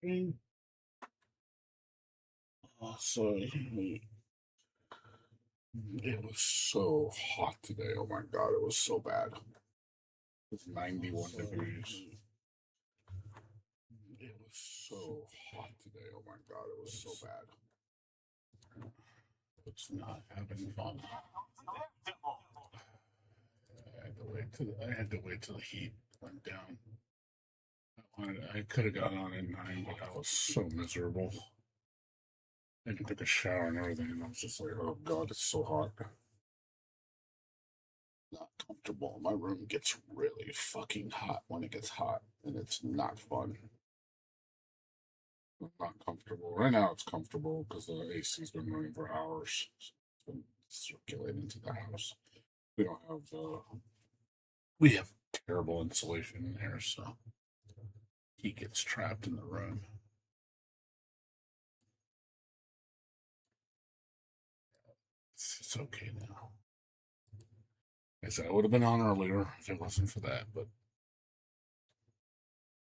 So it was so hot today. Oh my god, it was so bad. It's 91 degrees. It was so hot today. Oh my god, it was so bad. It's not having fun. I had to wait till the heat went down. I could have gotten on at 9, but I was so miserable. I took a shower and everything, and I was just like, oh god, it's so hot. Not comfortable. My room gets really fucking hot when it gets hot, and it's not fun. I'm not comfortable. Right now it's comfortable because the AC's been running for hours. It's been circulating to the house. We don't have, we have terrible insulation in here, so heat gets trapped in the room. It's okay now. I said I would have been on earlier if it wasn't for that, but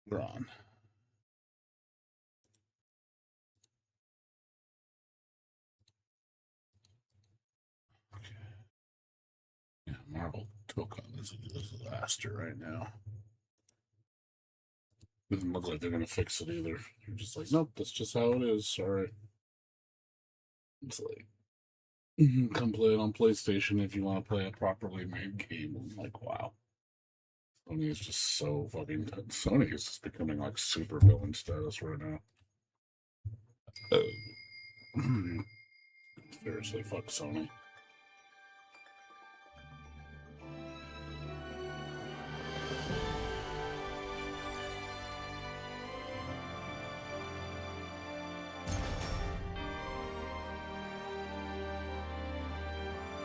we're on. Okay. Yeah, Marvel Token is a disaster right now. Doesn't look like they're gonna fix it either. You're just like, nope, that's just how it is. Sorry. It's like, come play it on PlayStation if you want to play a properly made game. I'm like, wow. Sony is just so fucking. Sony is just becoming like super villain status right now. Seriously, fuck Sony.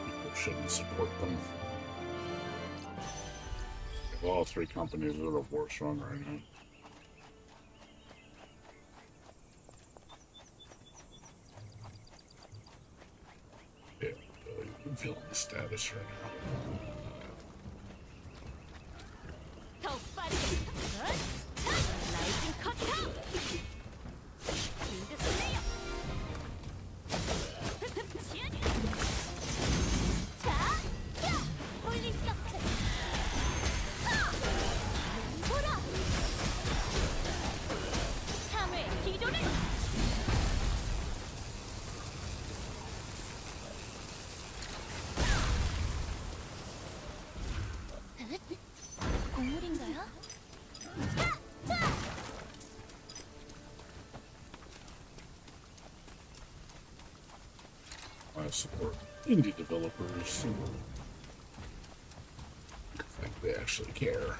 People shouldn't support them. If all three companies are the worst run right now. Yeah, I'm feeling the status right now. I support indie developers. I think they actually care.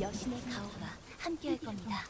여신의 가호가 함께할 겁니다.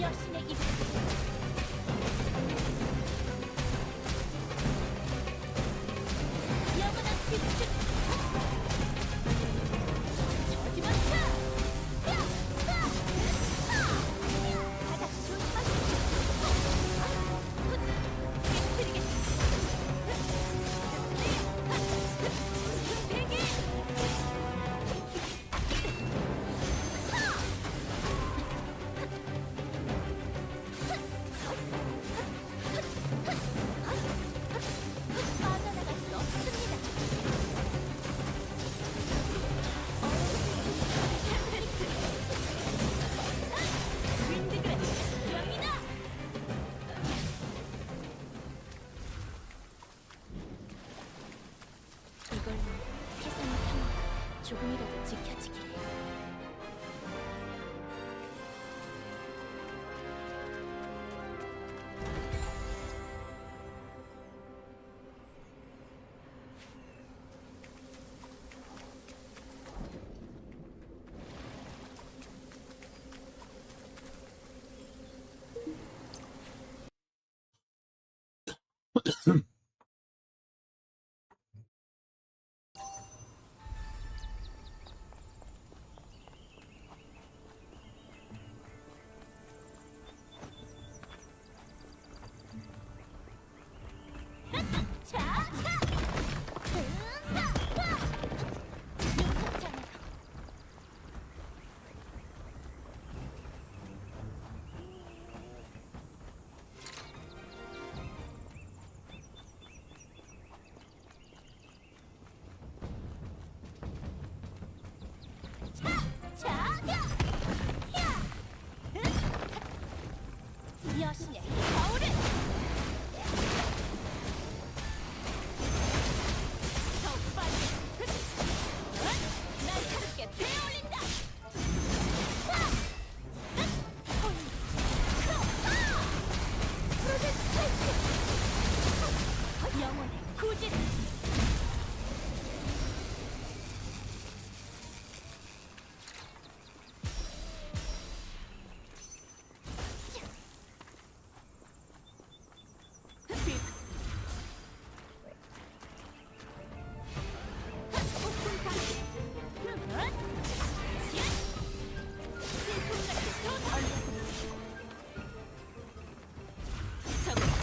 여신의 입 영원한 빛을 저지먼트 바닥 조심하세요. 빠져나갈 수 없습니다. 윈드그레스 갑니다. 이걸로 세상의 평화가 조금이라도 지켜지기를. 자, 여신의 거울을 더 빨리 날카롭게 베어올린다. 영혼의 구지를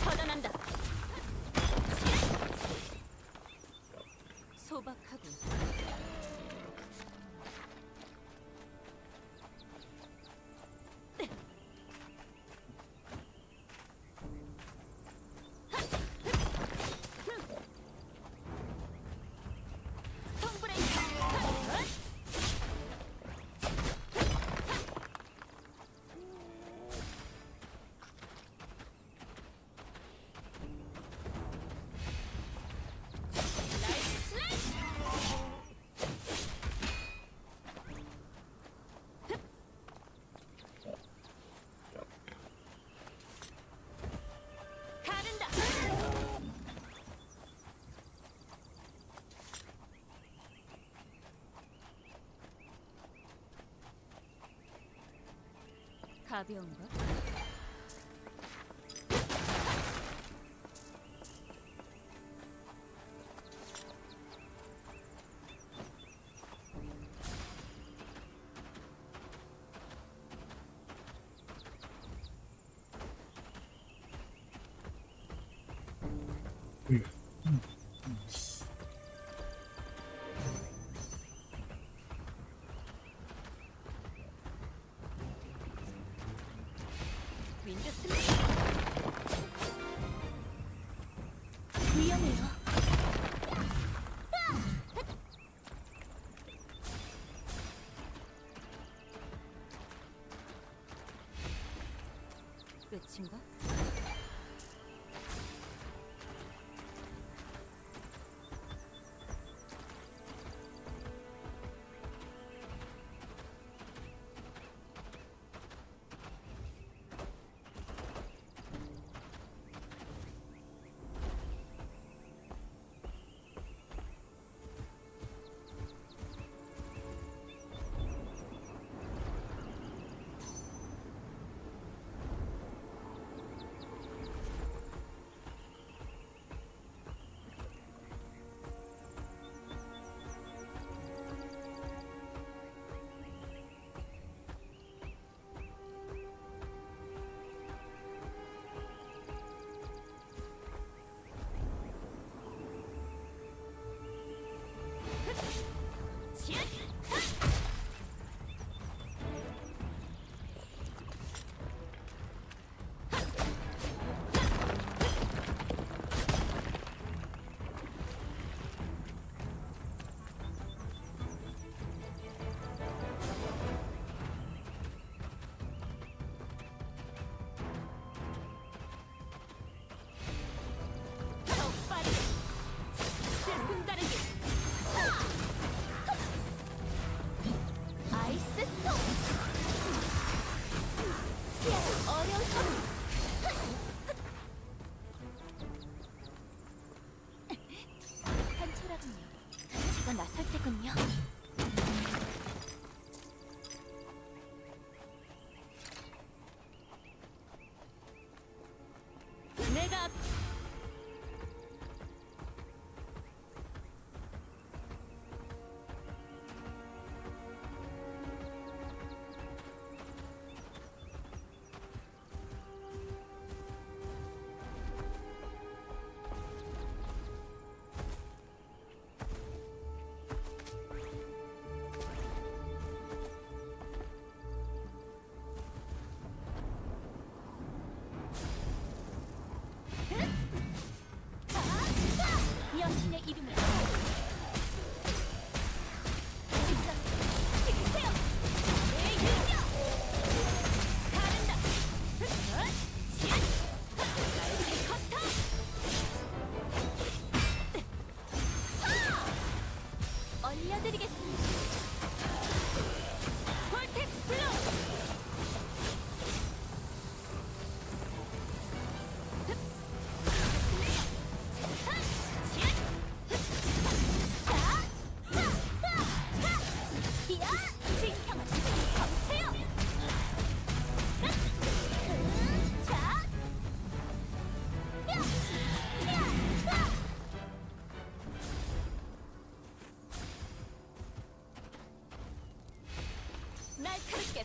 처단한다. 소박하고 가벼운가? 윈드 슬레이 위험해요. 끝인가?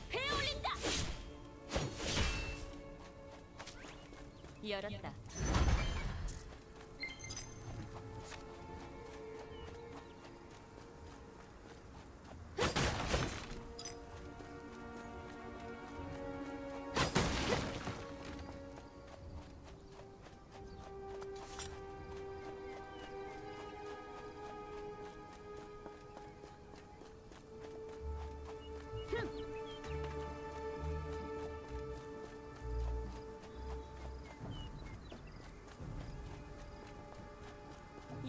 베어올린다. 열었다.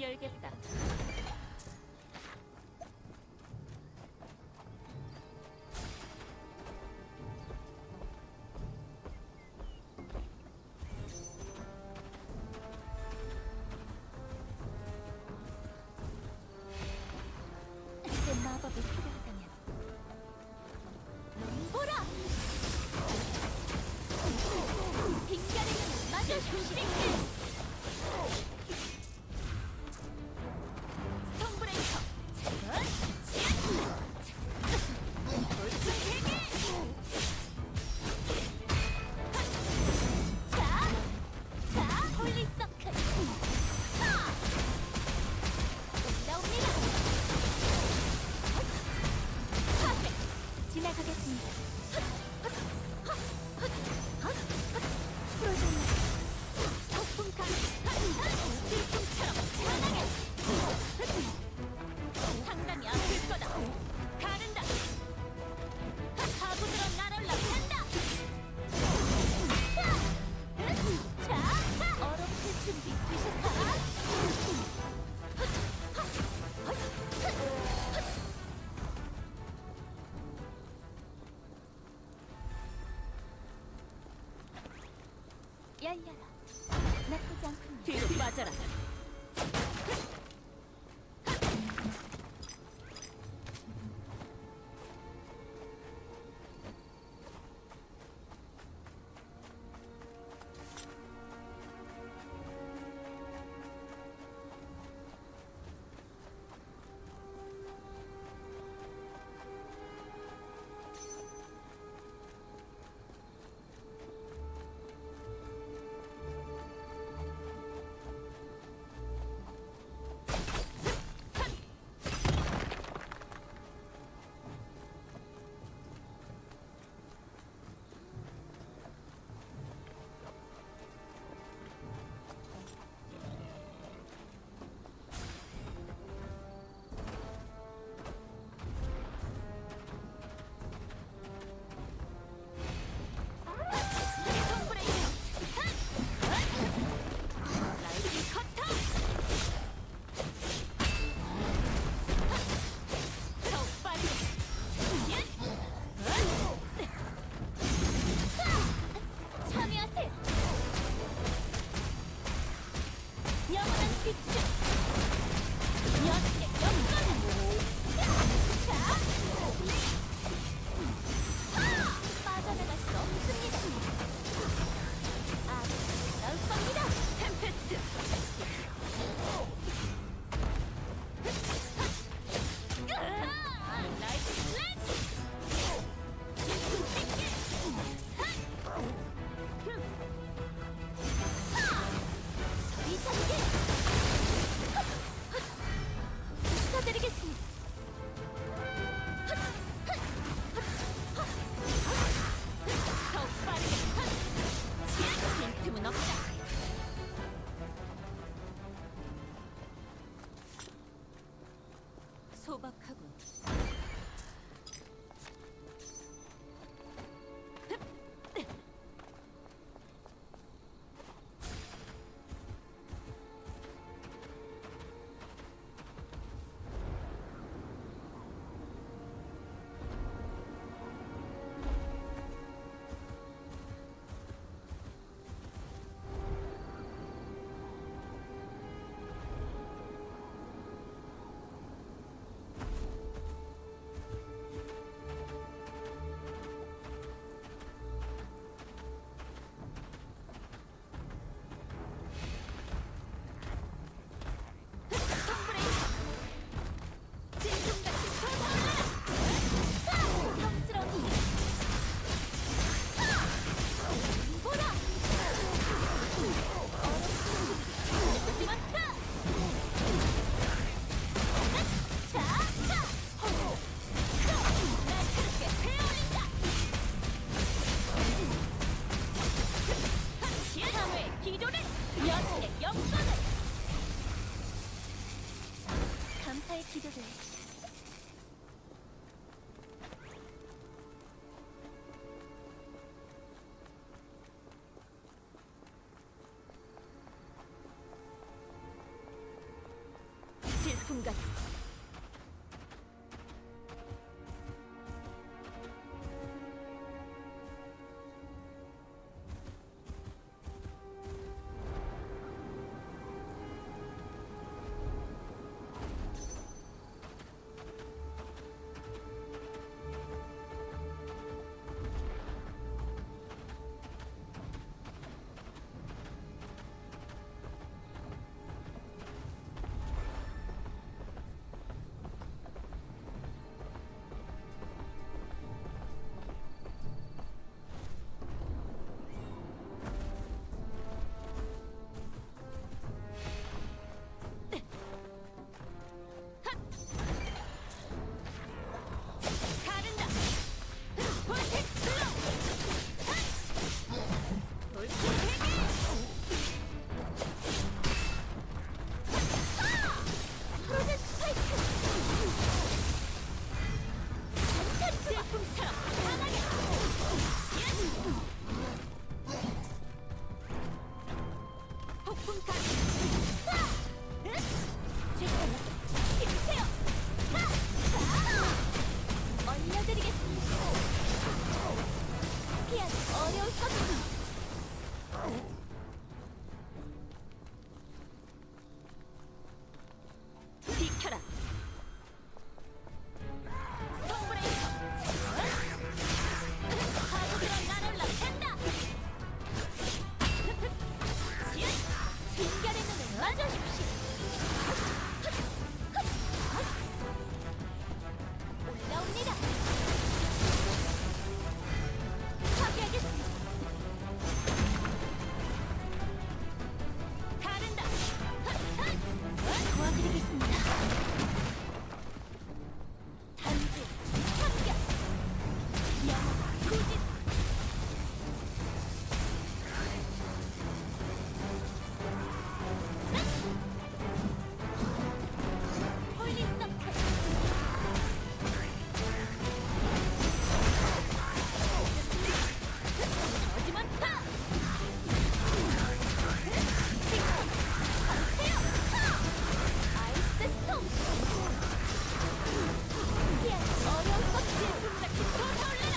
열겠다. 제 마법이 필요하다면 눈보라! 빙자리는 마저 조심해! 스톤브레이커! 돌출세계! 자, 홀리서클! 올라옵니다! 지나가겠습니다. 프로젝트 폭풍 강 질풍처럼 편하게 상당히 아플 거다. 가른다. 하부들어 날아올라간다. 자, 얼어붙을 준비 되셨어? 열려라. 나쁘지 않군요. 뒤로 빠져라. 지금같이 가른다. 볼텍 슬로우. 볼텍 대기. 프로젝트 스파이크. 질풍처럼 강하게. 폭풍 가. 힘세요. 얼려드리겠습니다. 피하기 어려울 것입니다. 비켜라. 스톰브레이커. 파도처럼 날아올라 샌다. 진결의 눈을 맞으십시오. 올라옵니다. 파괴하겠습니다. 가른다. 도와드리겠습니다. 단지 참격. 영원 후진. 홀리 서클. 저지만 타! 가세요! 아이스 스톰! 피하기 어려울 것 질풍같이 솟아올라라!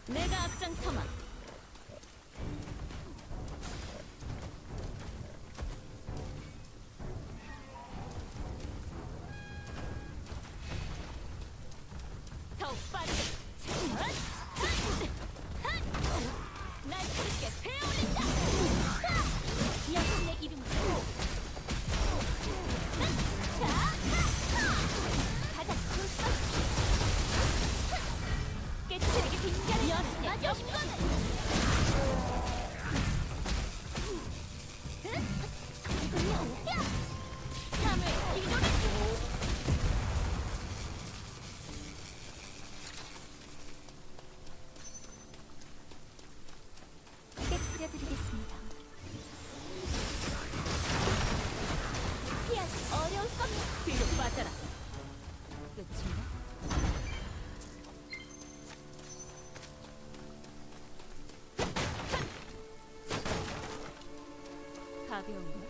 내가 앞장서마. 더욱 빠르게. 날 그렇게 베어올린다. 여성의 이름으로. 자, 가자. 깨트리게 빙자를 여신의 영광을. 참을 기도를. 깨트려드리겠습니다. 피하기 어려울 겁니다. 뒤로 빠져라. 끝인가? 가벼운가?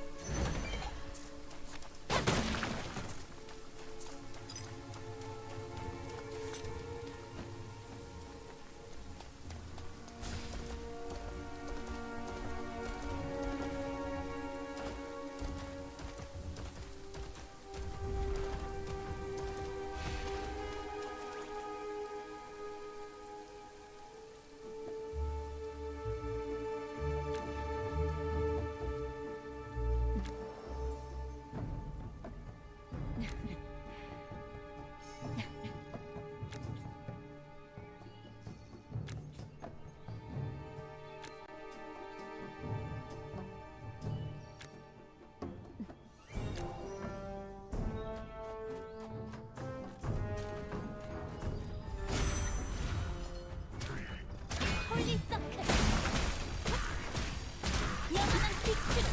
홀리 서클. 영원한 빛으로.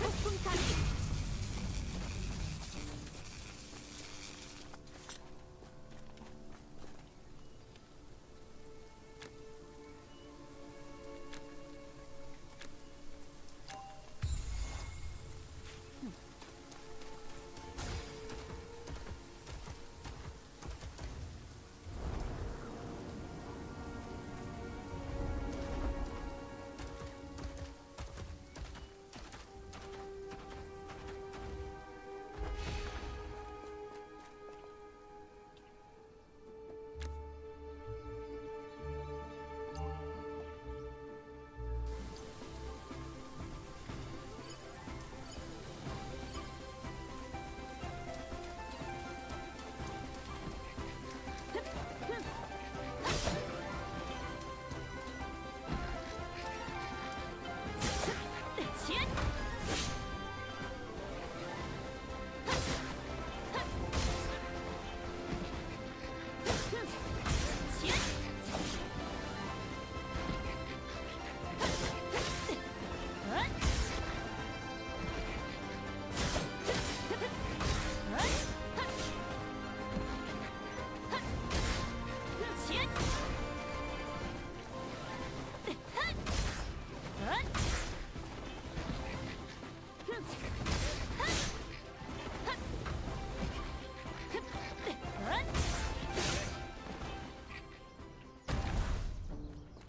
폭풍 타기.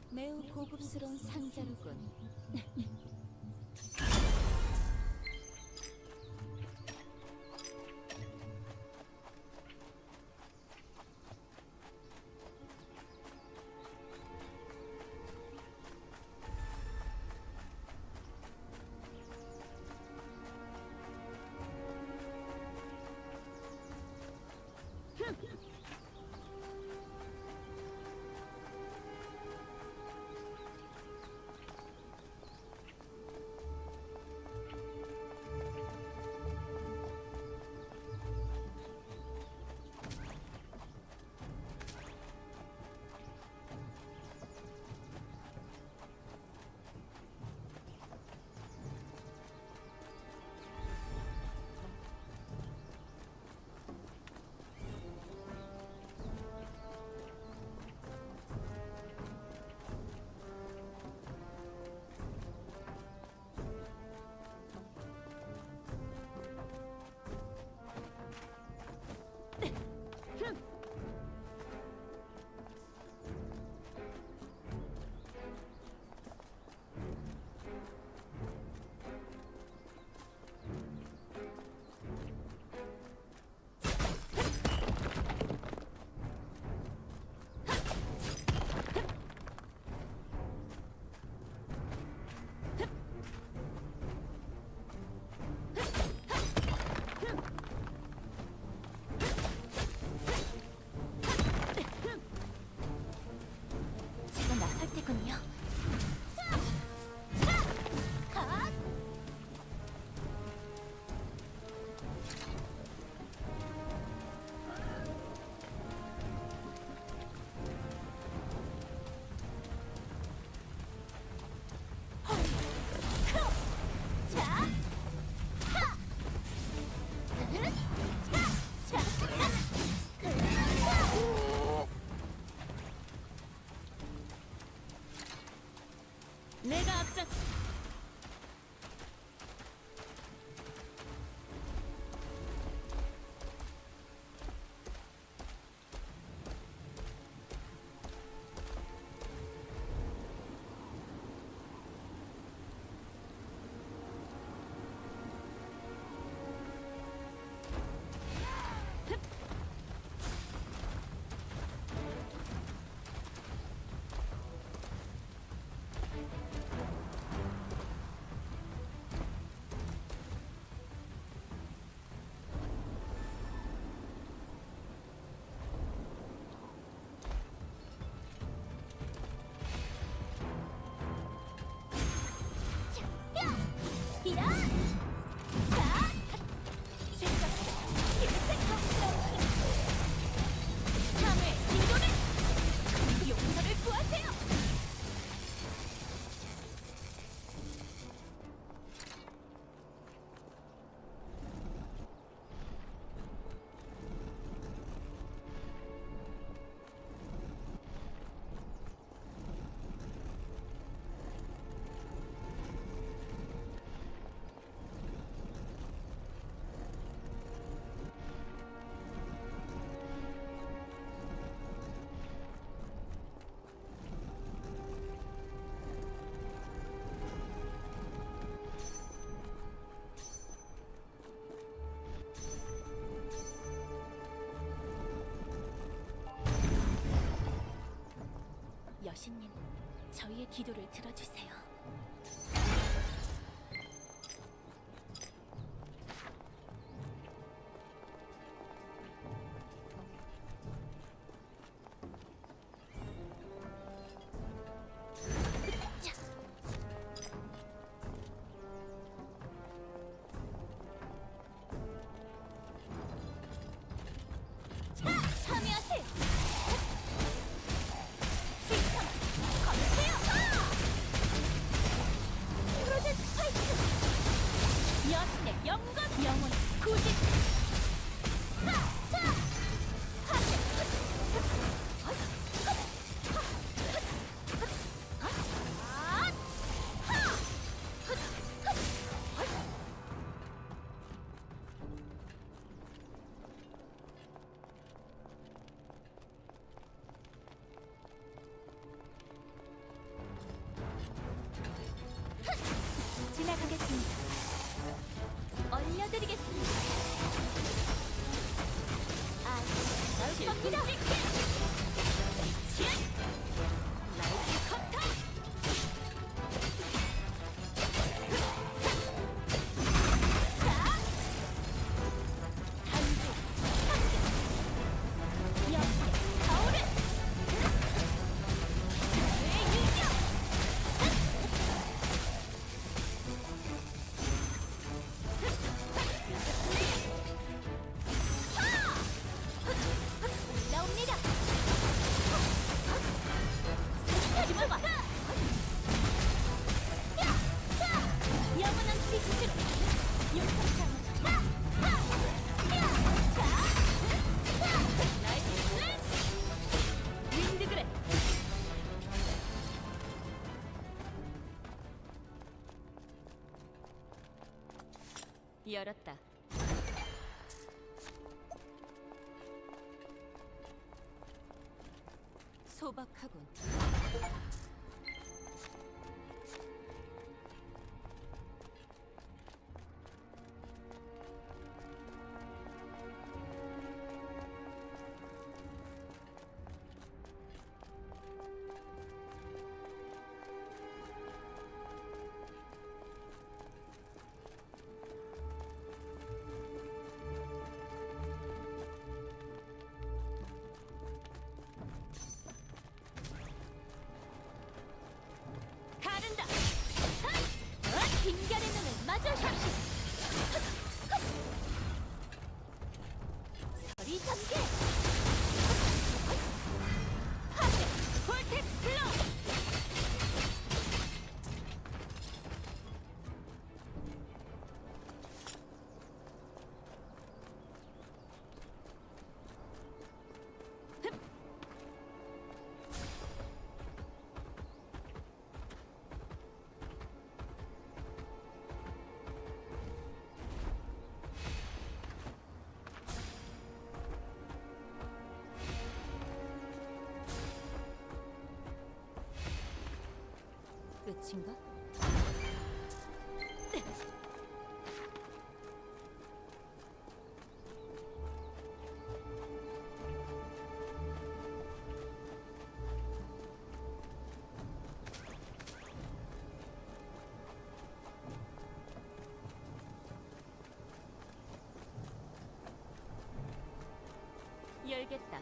매우 고급스러운 상자로군. 내가 앞장. 이야! 자! 참회 인도를! 용서를 구하세요! 여신님, 저희의 기도를 들어주세요. 참여하세요! 여신의 영광! 영혼 구직! 지나가겠습니다. 얼려드리겠습니다. 넓습니다. 라이트 커터. 자, 단주 합격. 여신의 가오를. 저의 유격. 나옵니다. 하지마 봐. 영원한 빛으로 용서장. 라이트 슬래시. 윈드그랩. 열었다. 소박하군. 끝인가? 열겠다.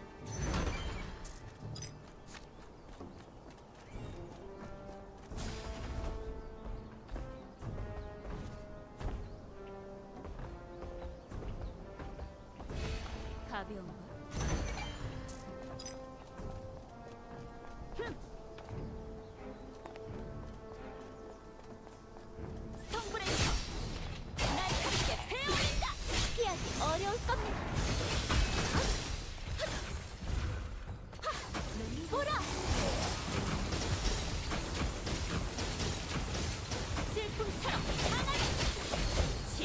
가벼운가? 스톤브레이커! 날카롭게 베어올린다! 피하기 어려울 겁니다. 눈보라! 질풍처럼 강하게! 얏!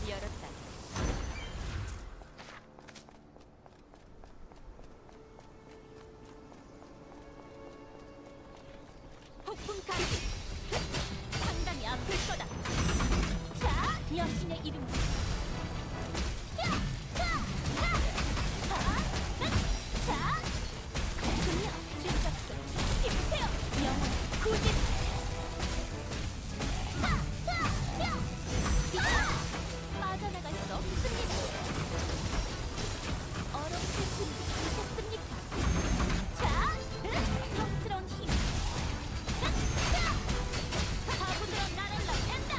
열었다. 폭풍 가시! 상당히 아플 거다. 자, 여신의 이름으로. 자, 그렇군요. 진작들 힘세요. 영원 구집. 빠져나갈 수 없습니다. 얼음 슬픔 보셨습니까? 자, 성스러운 힘. 바보들어 날아올라 팬다.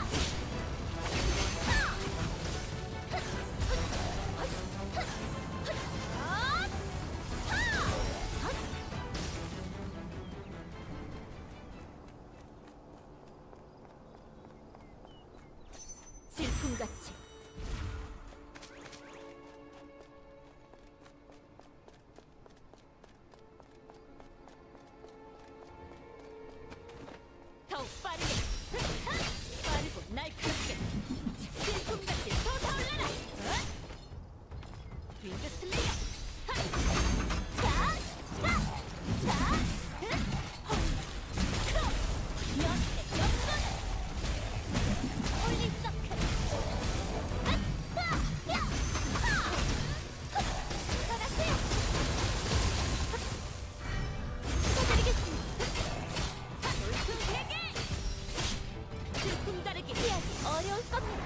질풍같이 더욱 빠르게 빠르고 날카롭게 질풍같이 솟아올라라. 윙드 슬레이어. 자, 연대 역전 홀리 서클. 살았어요. 축하드리겠습니다. 돌풍 대결. 질풍 다르게 피하기 어려울 겁니다.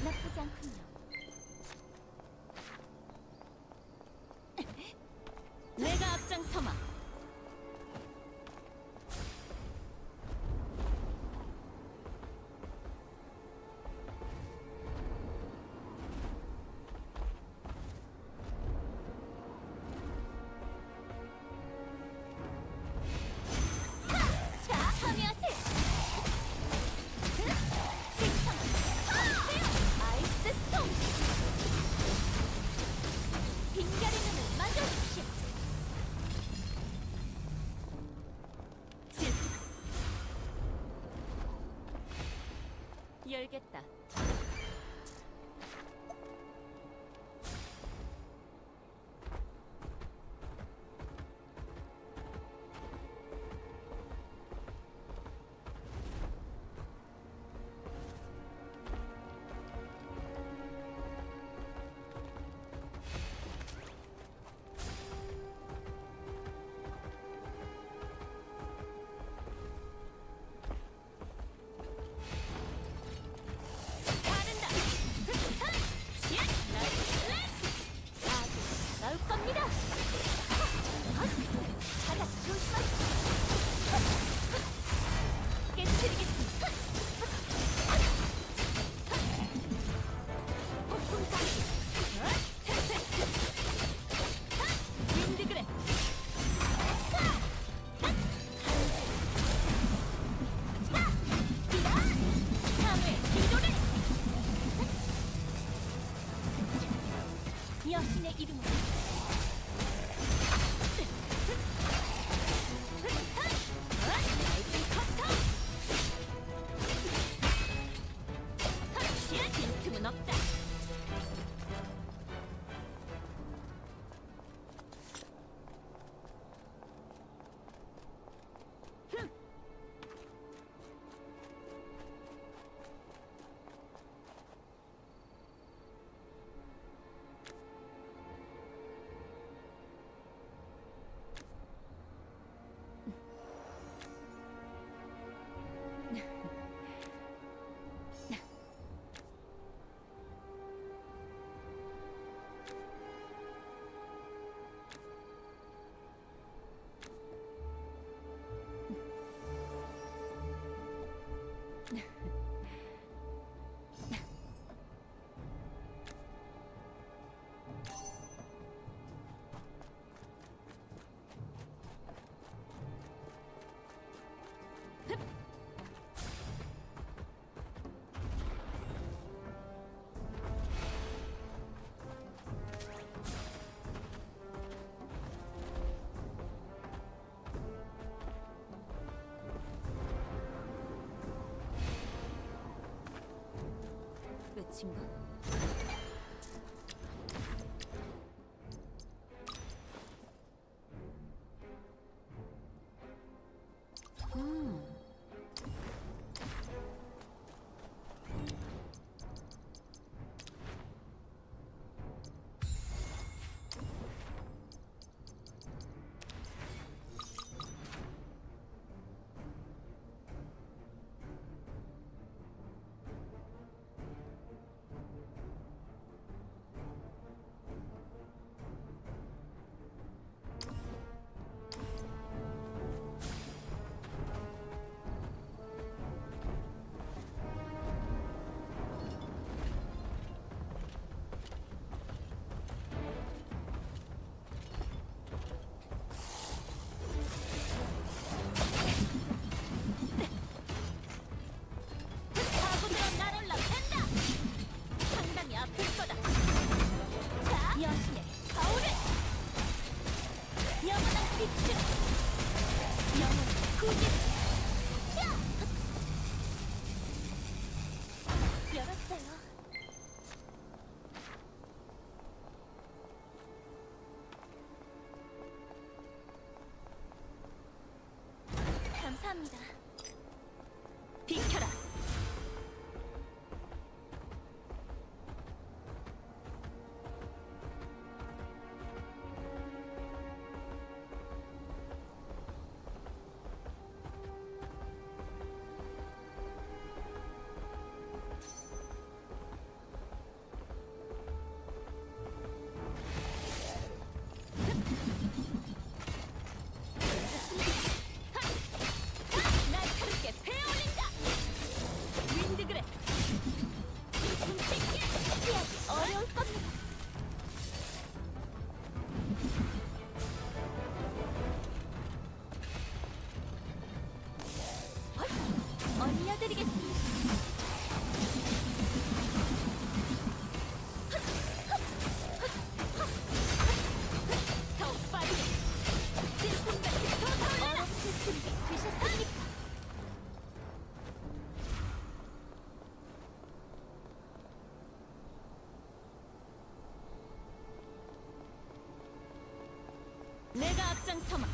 나쁘지 않군요. 내가 앞장서마. 자, 참여하세요. 신청 하세요. 아이스 스톰. 빙결의 눈을 마주십시오. 질풍 열겠다. 가른다. 아주 나올 겁니다. 바닥 조심하세요. 깨뜨리겠습니다. 폭풍 가시. 윈드그랩. 참외 기도를. 여신의 이름으로. 라이징 커터. 빈틈은 없다. 끝인가? 감사합니다. 비켜라. 내가 앞장서마.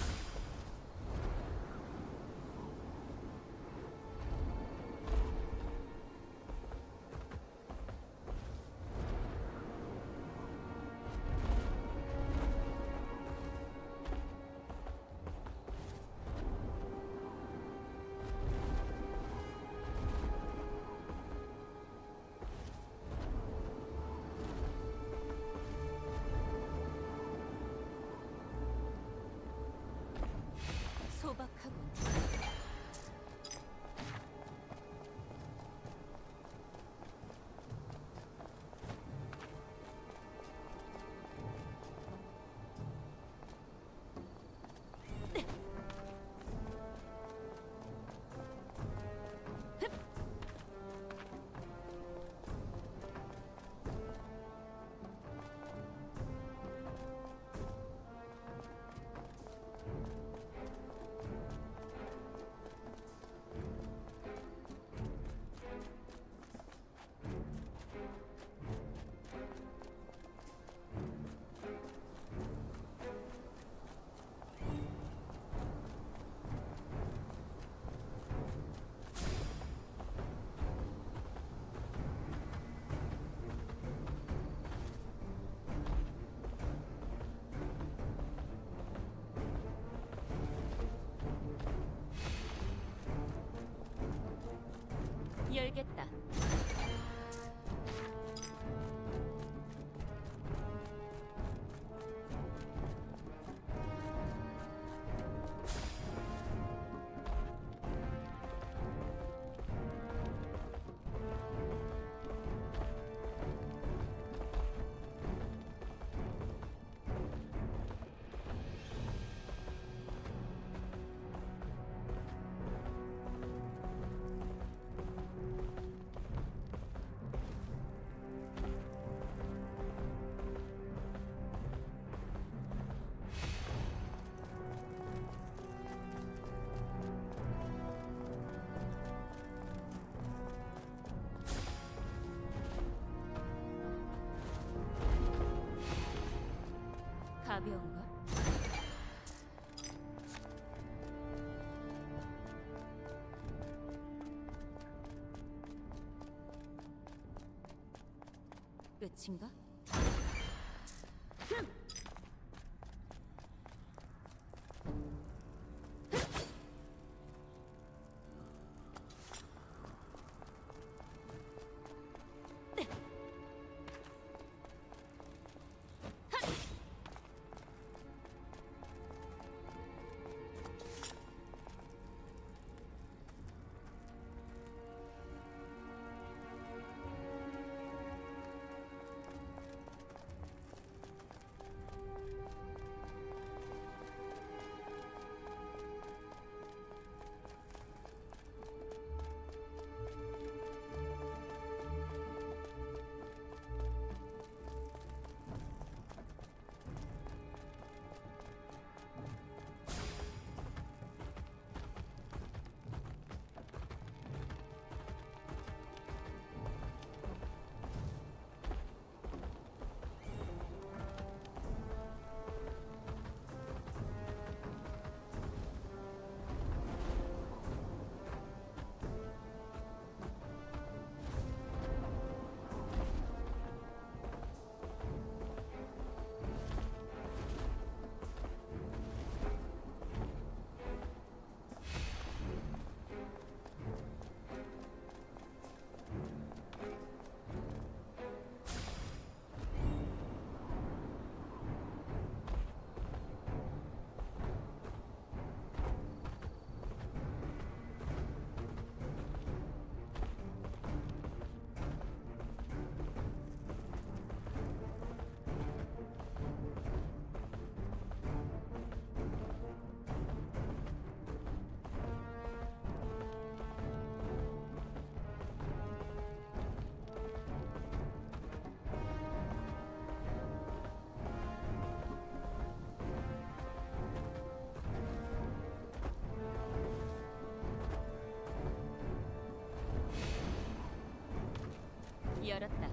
소박하군. 열겠다. 가벼운걸? 끝인가? 열었다.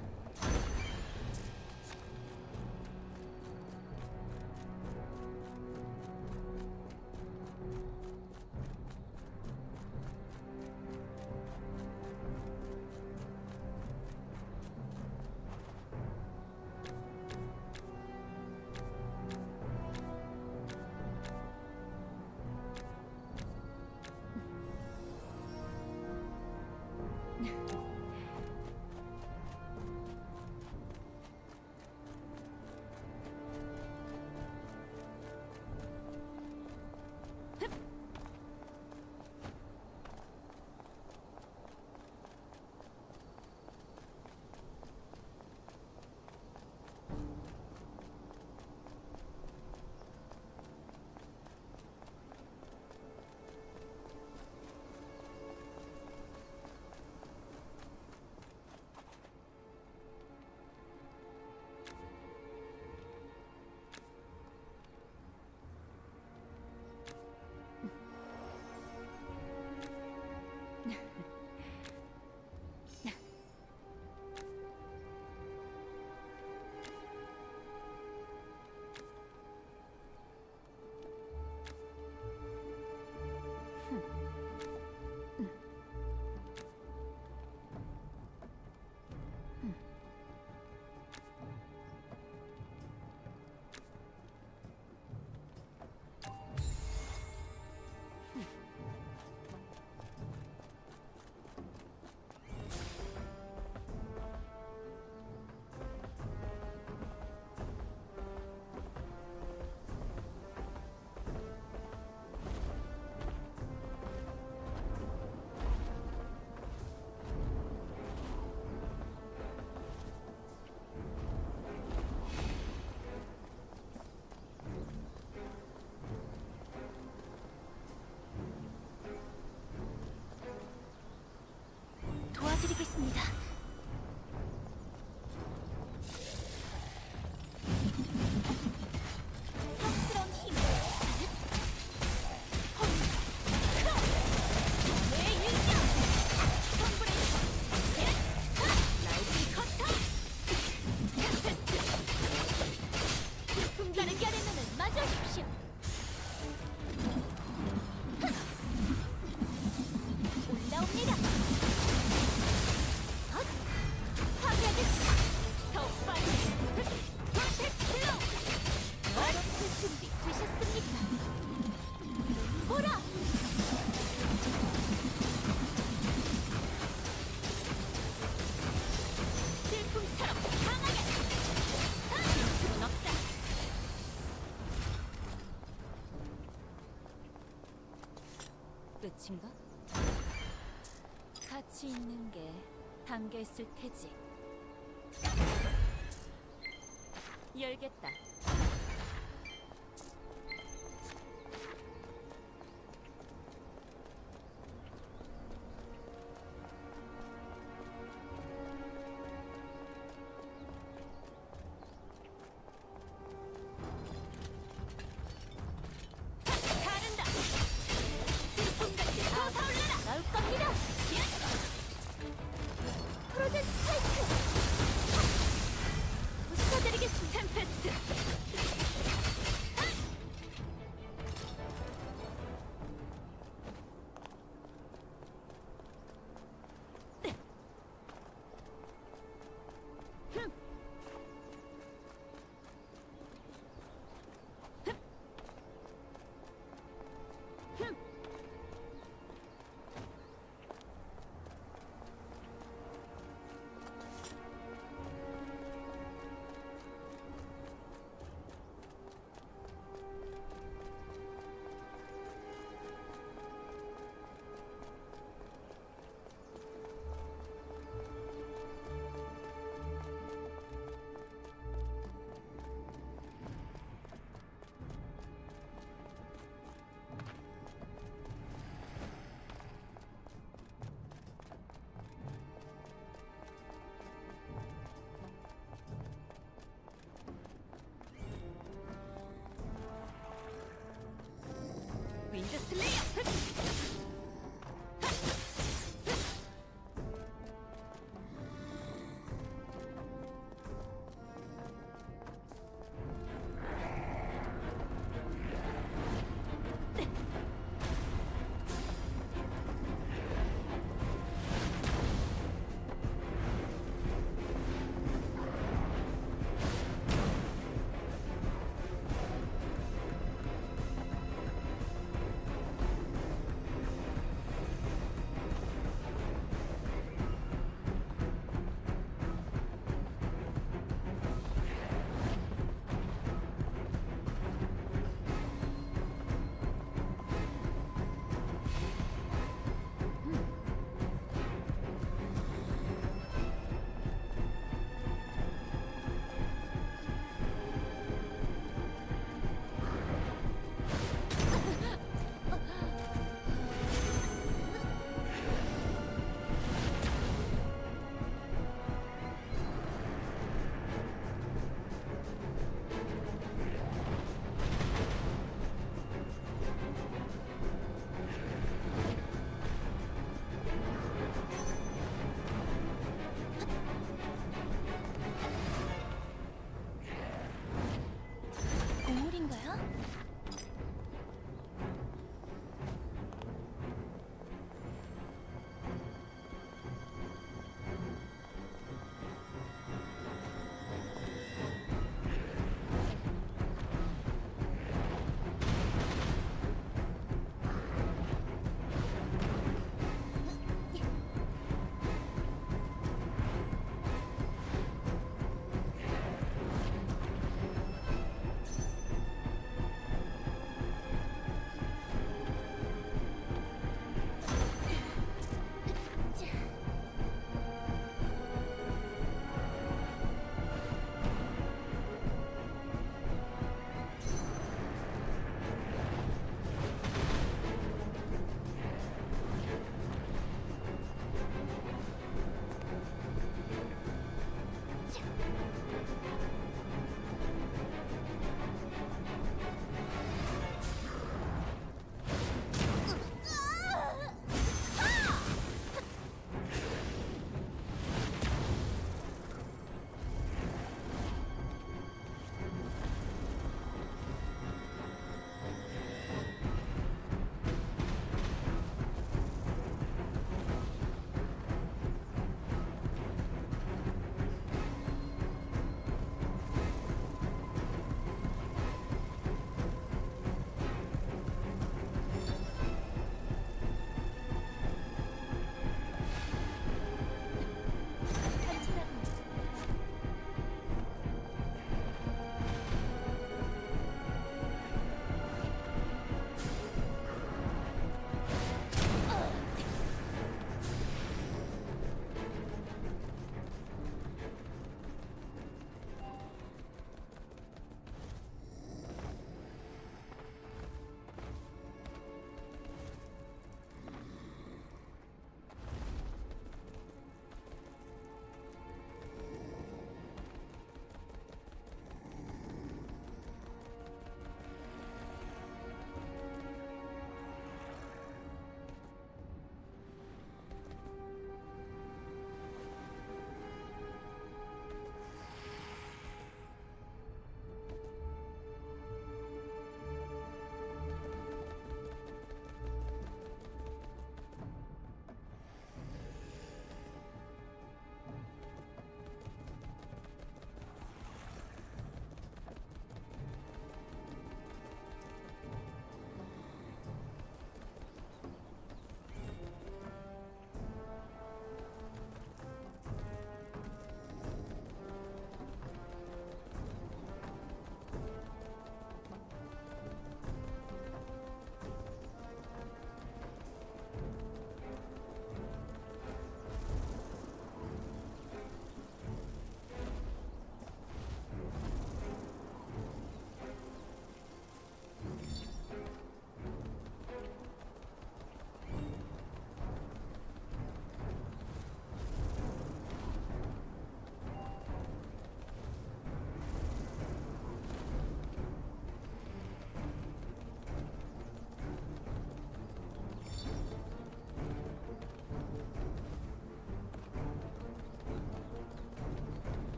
것인가? 가치 있는 게 담겨 있을 테지. 열겠다. 가른다. 질풍같이 솟아올라라. 나올 겁니다. 프로젝트 스파이크. 부숴드리겠습니다. 템페스트.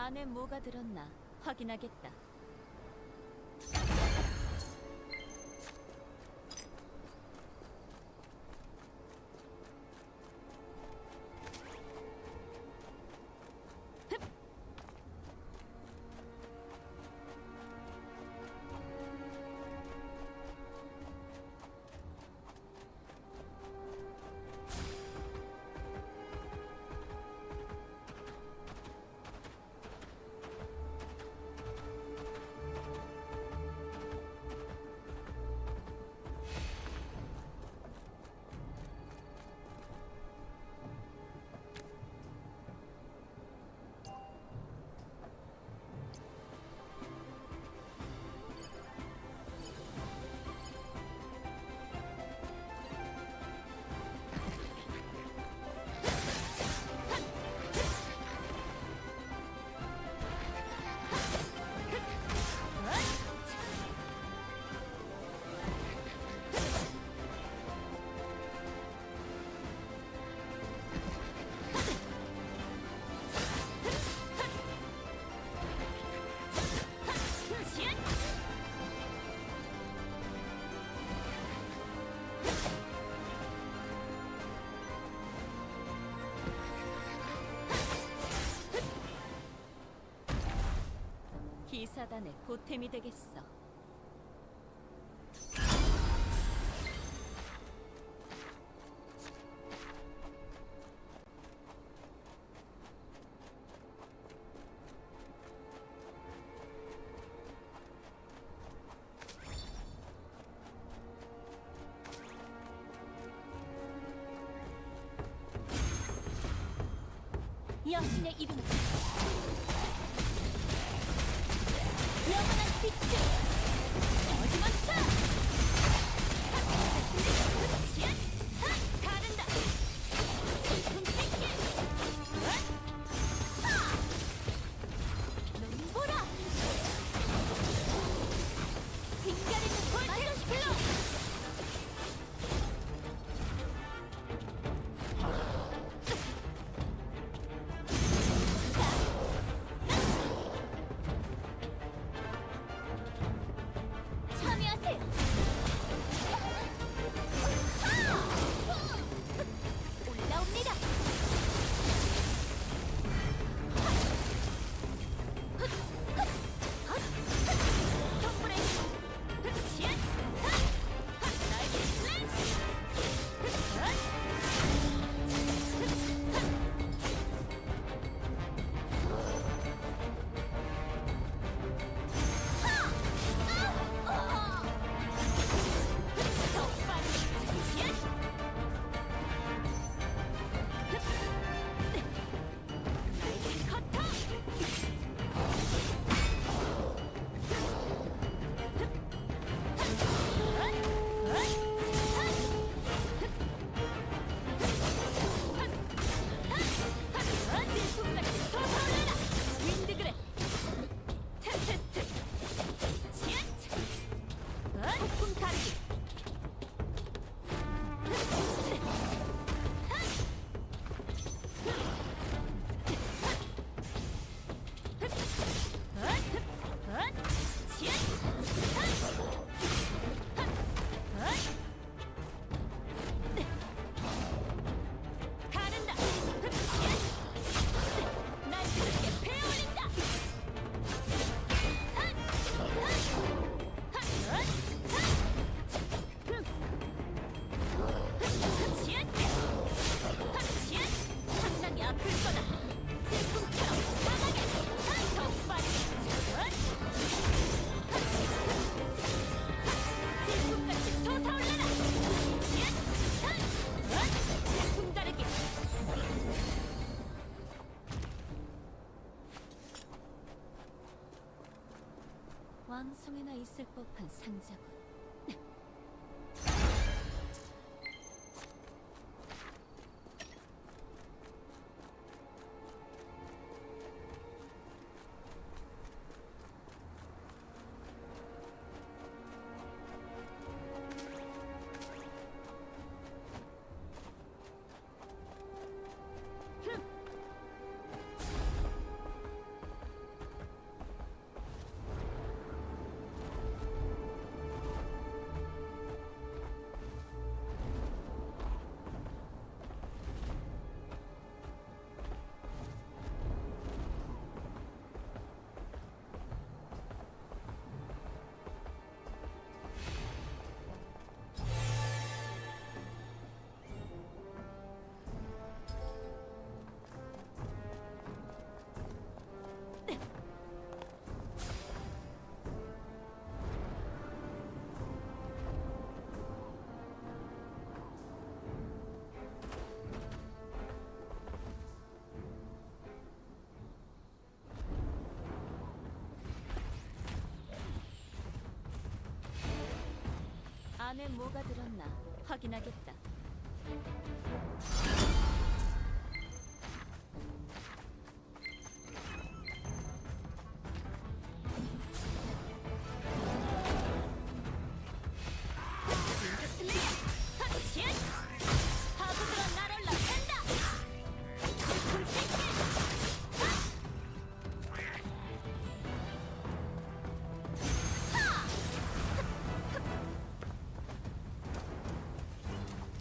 안에 뭐가 들었나 확인하겠다. 기사단의 보탬이 되겠어. 여신의 이름, 영원한 빛을 어dim없어! 가른다! 지금 택길! 눈보라! 빙자리는 볼테로시필로! 올라옵니다. 성불의 시연! 나에게 슬래시! 더 빨리 시연! 왕성에나 있을 법한 상자군. 안에 뭐가 들었나 확인하겠다. 파고들어 날 올라간다.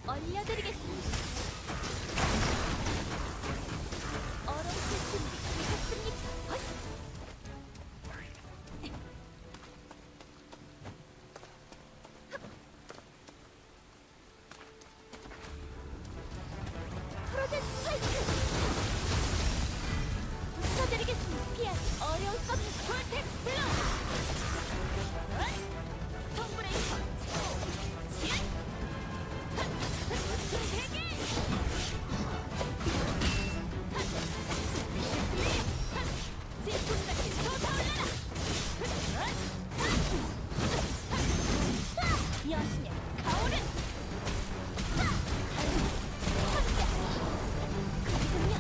얼려드리겠습니다. 얼음칠 준비 되셨습니까? 헛! 프로젝트 스파이크! 부숴드리겠습니다. 피하기 어려울 겁니다. 프로텍트 블러! 스톤브레이커! 지연! 여신의 가오른! 그리고요,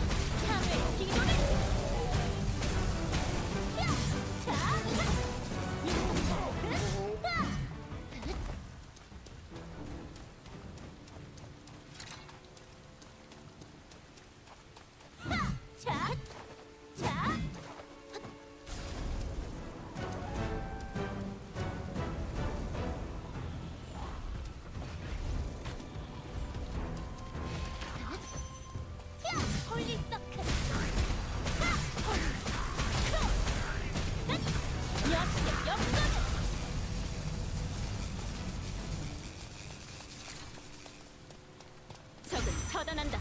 참을 기도를! 자! 자! 홀리 서클! 여신의 영광을! 적은 처단한다.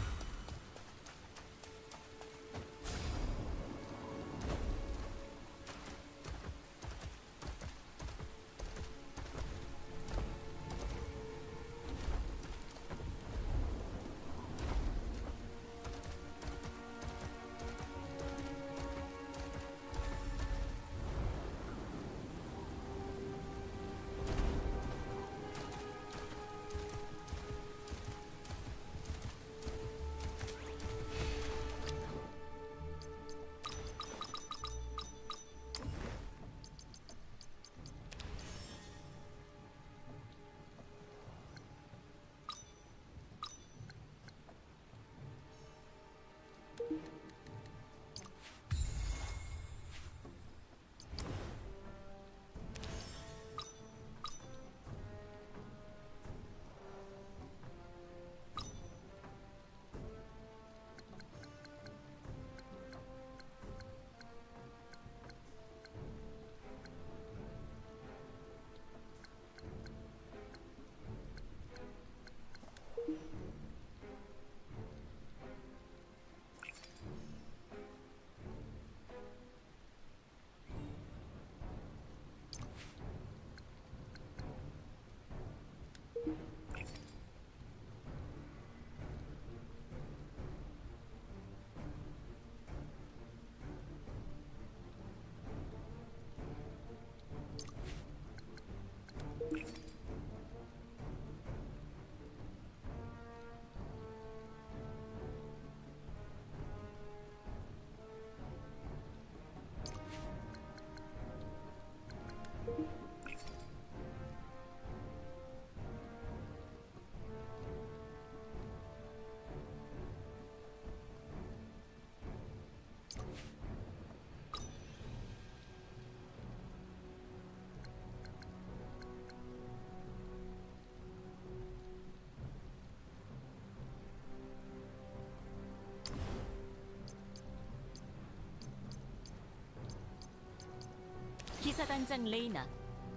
기사단장 레이나,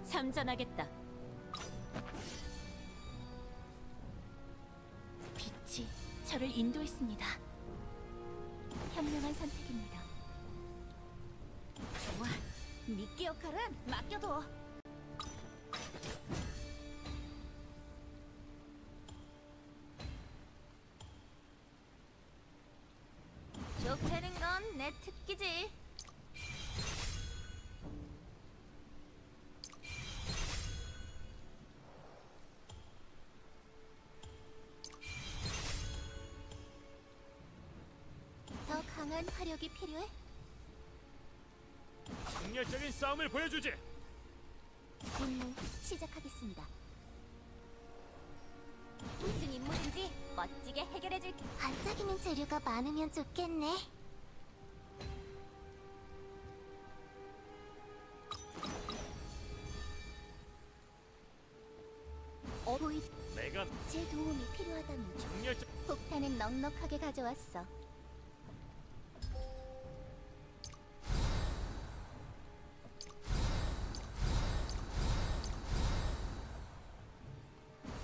참전하겠다. 빛이 저를 인도했습니다. 현명한 선택입니다. 좋아, 미끼 역할은 맡겨둬. 좁히는 건 내 특기지. 어떠한 화력이 필요해? 정열적인 싸움을 보여주지. 임무 시작하겠습니다. 무슨 임무인지 멋지게 해결해줄게. 반짝이는 재료가 많으면 좋겠네. 보이. 내가 제 도움이 필요하다면 정열적 폭탄은 넉넉하게 가져왔어.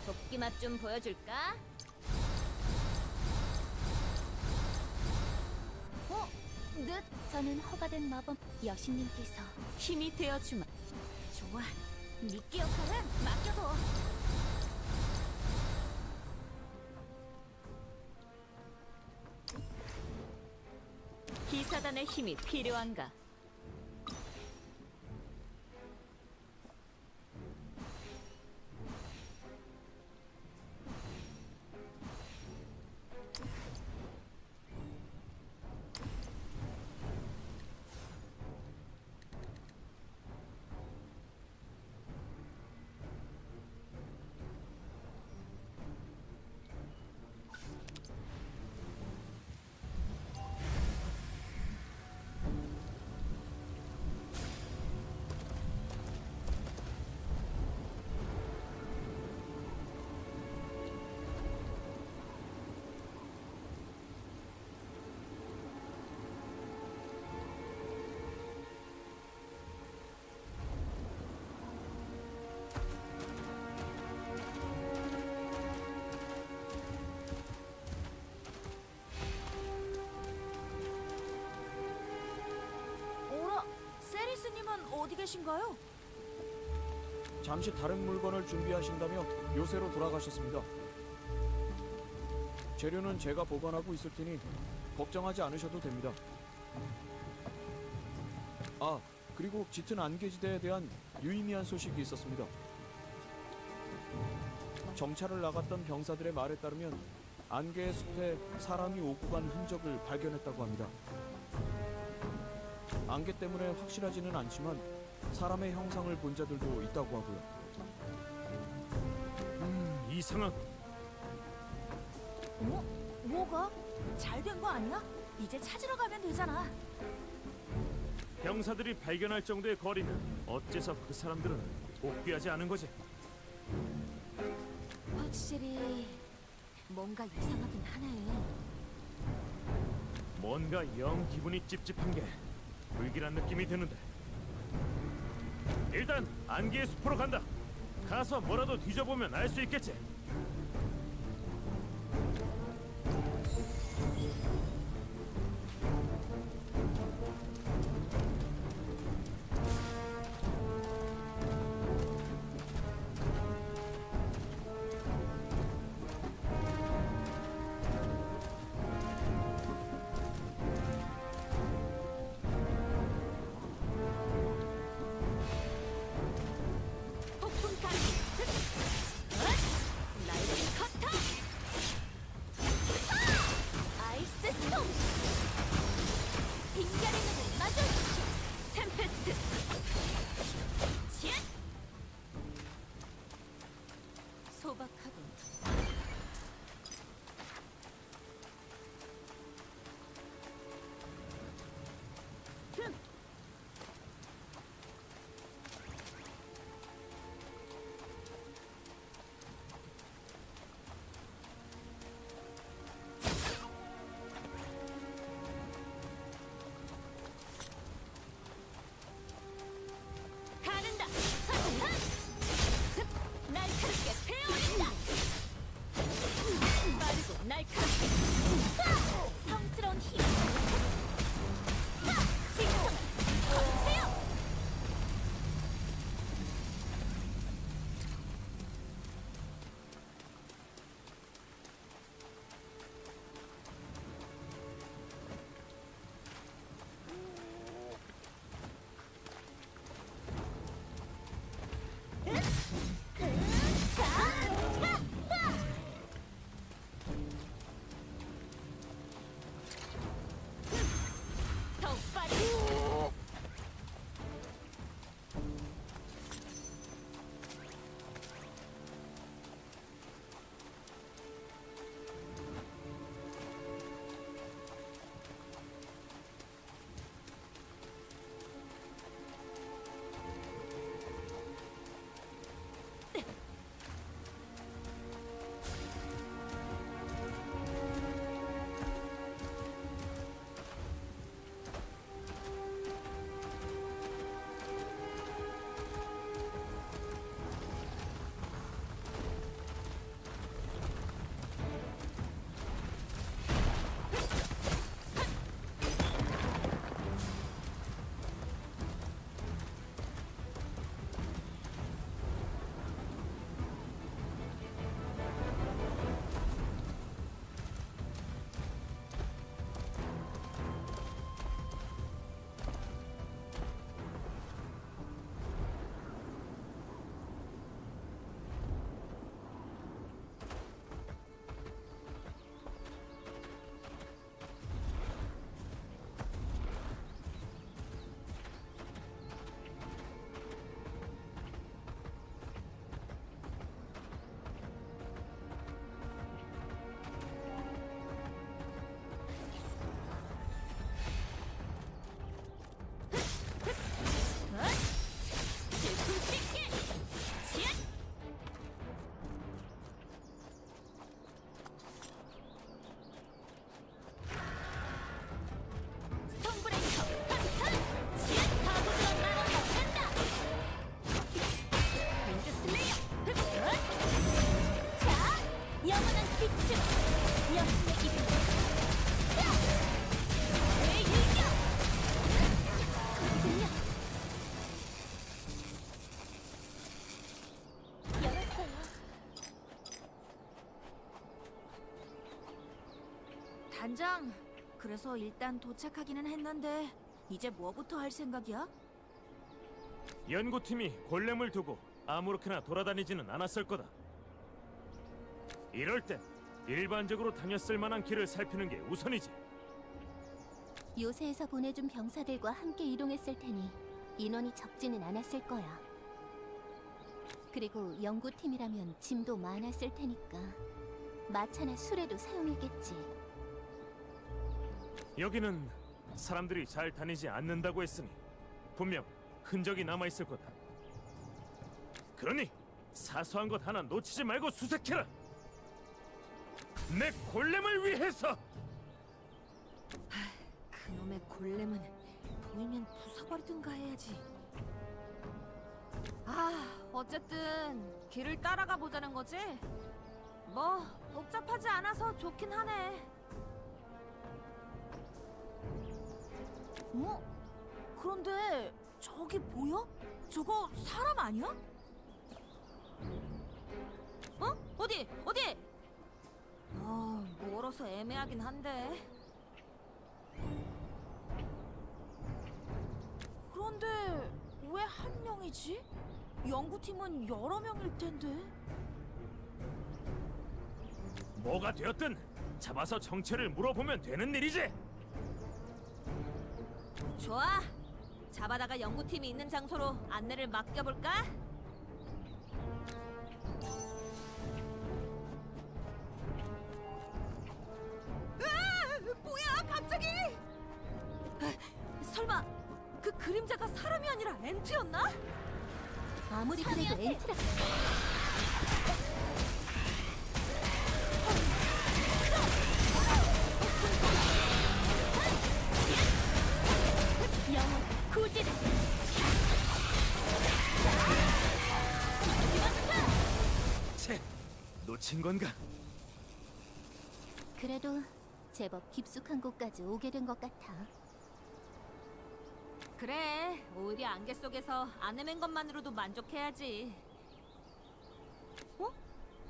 도끼 맛 좀 보여줄까? 저는 허가된 마법 여신님께서 힘이 되어주마. 좋아, 미끼 역할은 맡겨둬. 기사단의 힘이 필요한가? 세리스님은 어디 계신가요? 잠시 다른 물건을 준비하신다며 요새로 돌아가셨습니다. 재료는 제가 보관하고 있을 테니 걱정하지 않으셔도 됩니다. 아, 그리고 짙은 안개지대에 대한 유의미한 소식이 있었습니다. 정찰을 나갔던 병사들의 말에 따르면 안개의 숲에 사람이 오고 간 흔적을 발견했다고 합니다. 안개 때문에 확실하지는 않지만 사람의 형상을 본 자들도 있다고 하고요. 이상한. 뭐가? 잘 된 거 아니야? 이제 찾으러 가면 되잖아. 병사들이 발견할 정도의 거리는 어째서 그 사람들은 복귀하지 않은 거지? 확실히 뭔가 이상하긴 하네. 뭔가 영 기분이 찝찝한 게 불길한 느낌이 드는데. 일단 안개의 숲으로 간다. 가서 뭐라도 뒤져보면 알 수 있겠지. 소박하군. 가는다. 날카롭게 베어올린다. 빛으로 여신의 이름 내 일격 거든요. 열었어요. 단장, 그래서 일단 도착하기는 했는데 이제 뭐부터 할 생각이야? 연구팀이 골렘을 두고 아무렇게나 돌아다니지는 않았을 거다. 이럴 땐 일반적으로 다녔을 만한 길을 살피는 게 우선이지. 요새에서 보내준 병사들과 함께 이동했을 테니 인원이 적지는 않았을 거야. 그리고 연구팀이라면 짐도 많았을 테니까 마차나 수레도 사용했겠지. 여기는 사람들이 잘 다니지 않는다고 했으니 분명 흔적이 남아있을 거다. 그러니 사소한 것 하나 놓치지 말고 수색해라. 내 골렘을 위해서. 그놈의 골렘은 보이면 부숴버리든가 해야지. 어쨌든 길을 따라가 보자는 거지? 뭐 복잡하지 않아서 좋긴 하네. 그런데 저기 보여? 저거 사람 아니야? 어디? 멀어서 애매하긴 한데. 그런데 왜 한 명이지? 연구팀은 여러 명일 텐데. 뭐가 되었든 잡아서 정체를 물어보면 되는 일이지. 좋아. 잡아다가 연구팀이 있는 장소로 안내를 맡겨볼까? 뭐야, 갑자기! 설마 그 그림자가 사람이 아니라 엔트였나? 아무리 그래도 엔트라. 영혼 구지를. 채, 놓친 건가? 그래도 제법 깊숙한 곳까지 오게 된 것 같아. 그래, 오히려 안개 속에서 안 헤맨 것만으로도 만족해야지.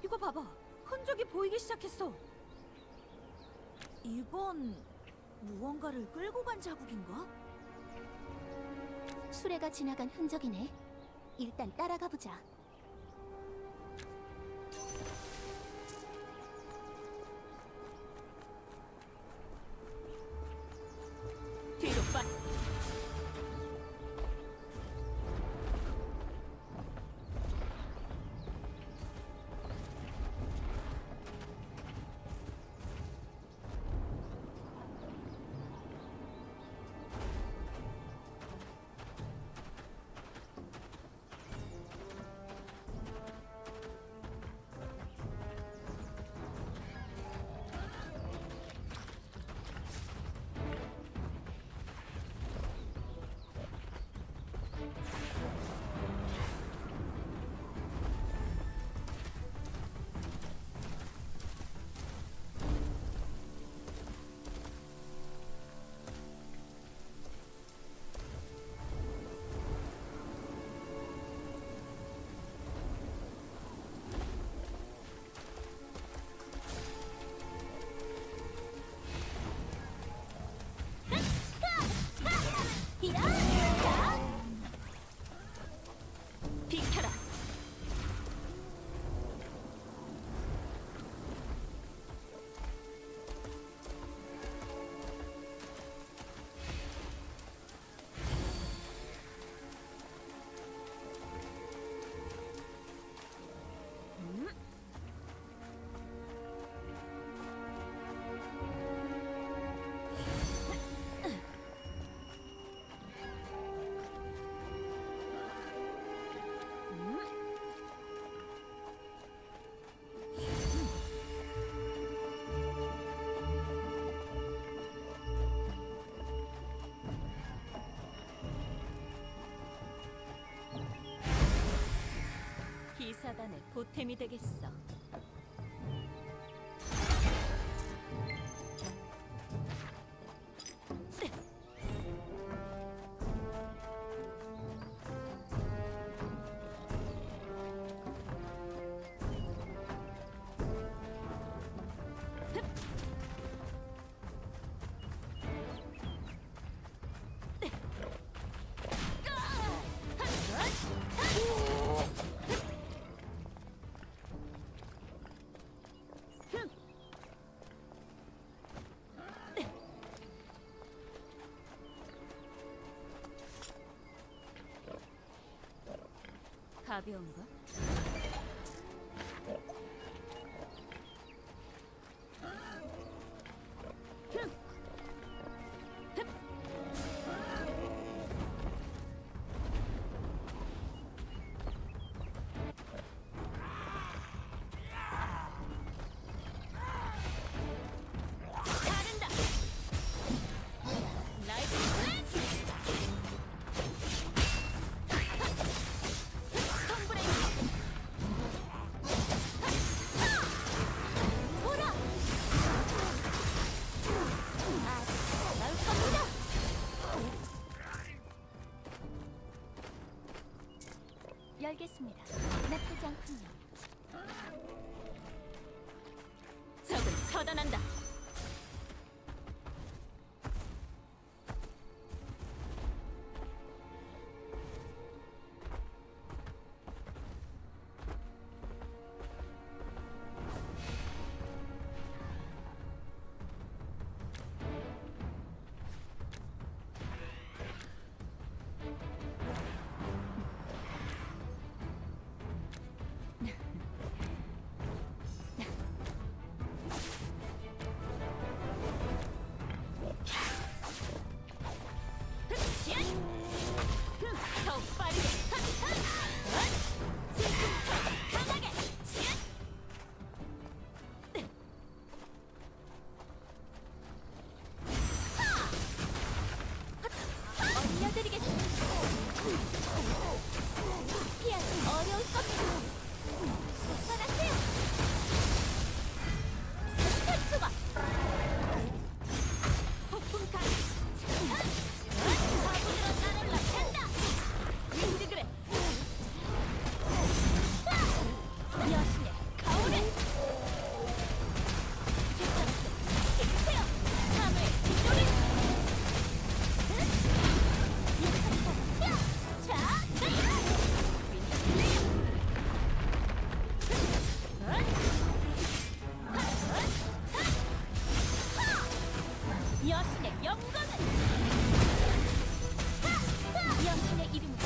이거 봐봐. 흔적이 보이기 시작했어. 이건 무언가를 끌고 간 자국인가? 수레가 지나간 흔적이네. 일단 따라가 보자. 뒤로 빠. 비켜라. 기사단의 보탬이 되겠어. 가벼운가? 자른다. 라이트 플래시. 스톤브레이커. 보라. 아직 나올 겁니다. 열겠습니다. 나쁘지 않군요. 적을 처단한다. 더 빠르게 질풍처럼 강하게 얼려드리겠습니다. 피하기 어려울 겁니다. 살았어요. 산초가 폭풍 가위 바보들어 나를 간다. 윈드그래 여신의 가오를 지키세요. 참을 기조를 자, 여신의 영광을 여신의 이름으로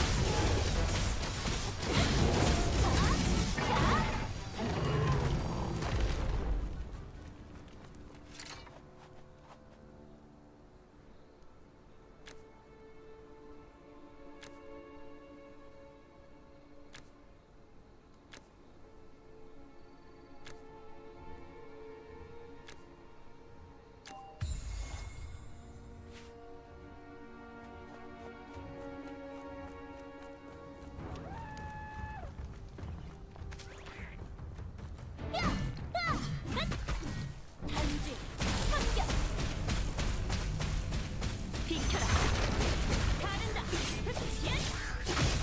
단지 참격 비켜라 가른다 흑시엔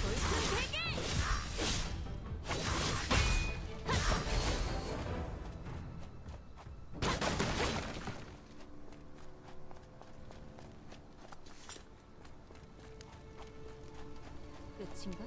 돌풍 대게 끝인가?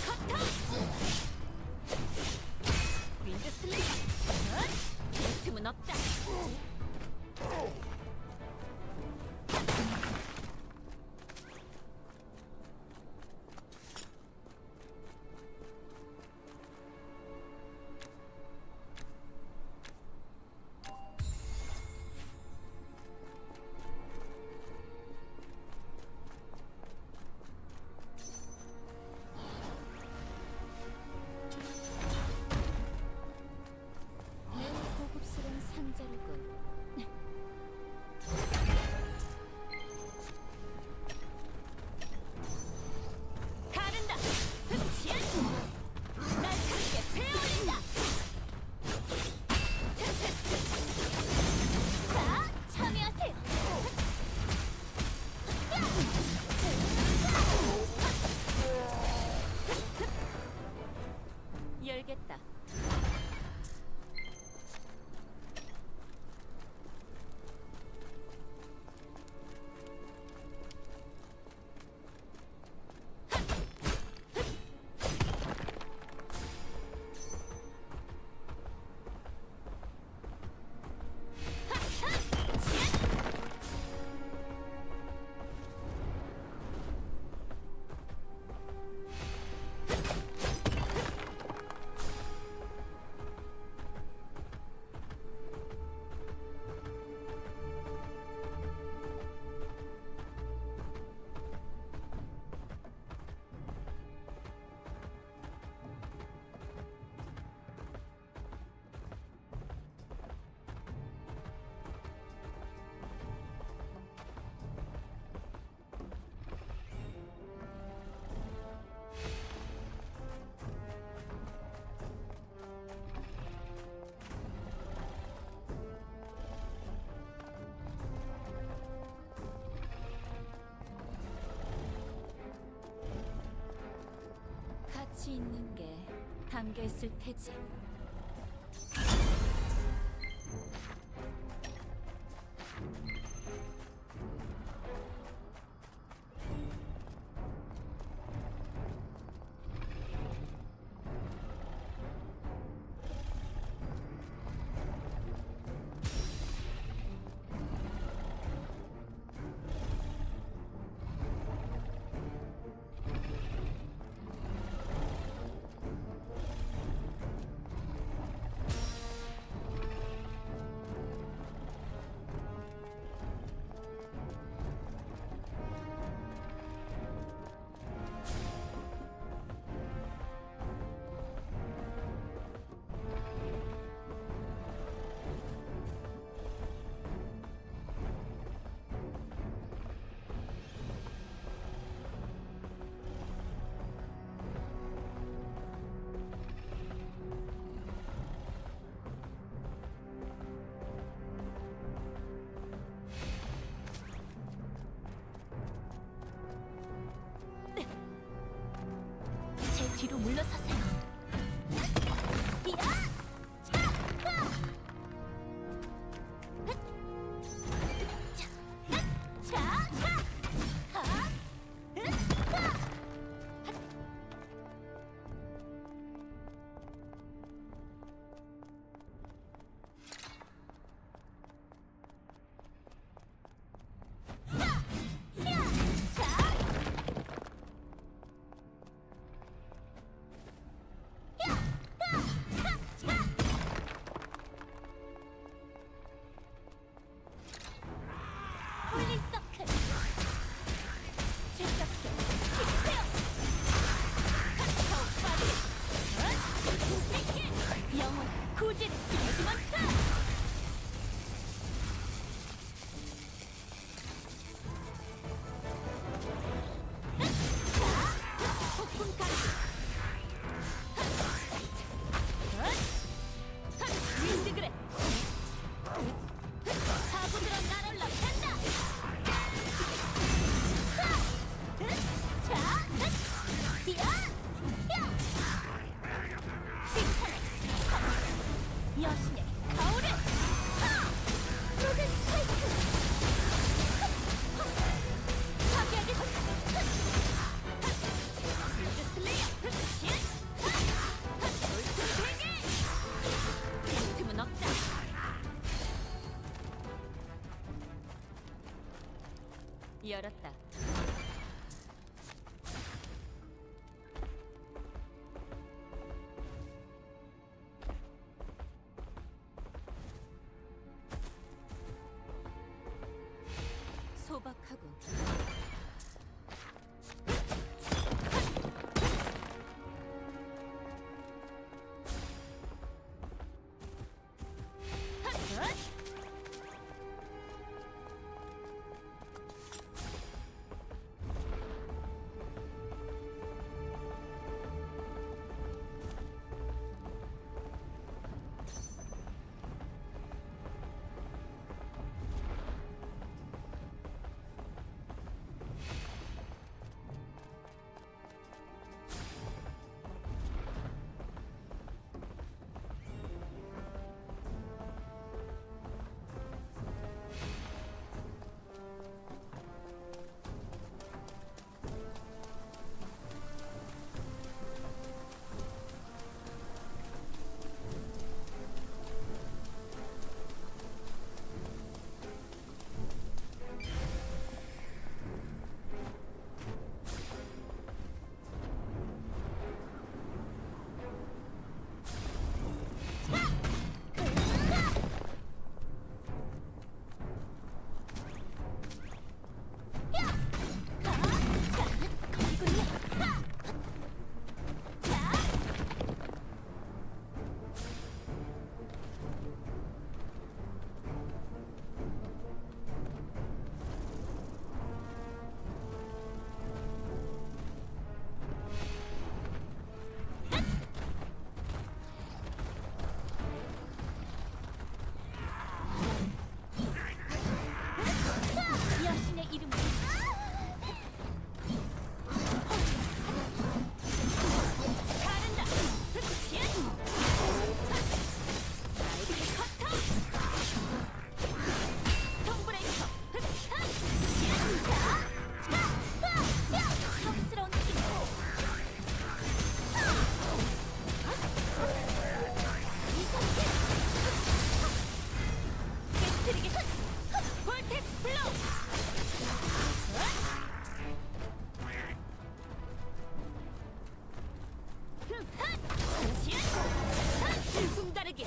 커터. 윈드 슬리퍼. 틈은 없다. 매우 고급스러운 상자로군. 가른다. 흠치야. 날카롭게 베어올린다. 자, 참여하세요. 열겠다. 가치 있는 게 담겨 있을 테지. 제 뒤로 물러서세요. 야! 차! 하! 흑! 차! 흑! 차! 차! 하! 흑! 하! 흑! 야! 야! 차! 홀리서클 즐겁게 치세요. 더 빠르게 영혼 구지를 찌르지 못하. 폭풍 가시 윈드그래 사부들어 날올라 간다. 자, 야, 야, 칭찬해. 여 열었다. 소박하군. 여신의 이름으로 가른다. 나에게 커터. 스톤브레이커. 성스러운 힘. 깨트리게. 볼텍스 블로우. 질풍 다르게.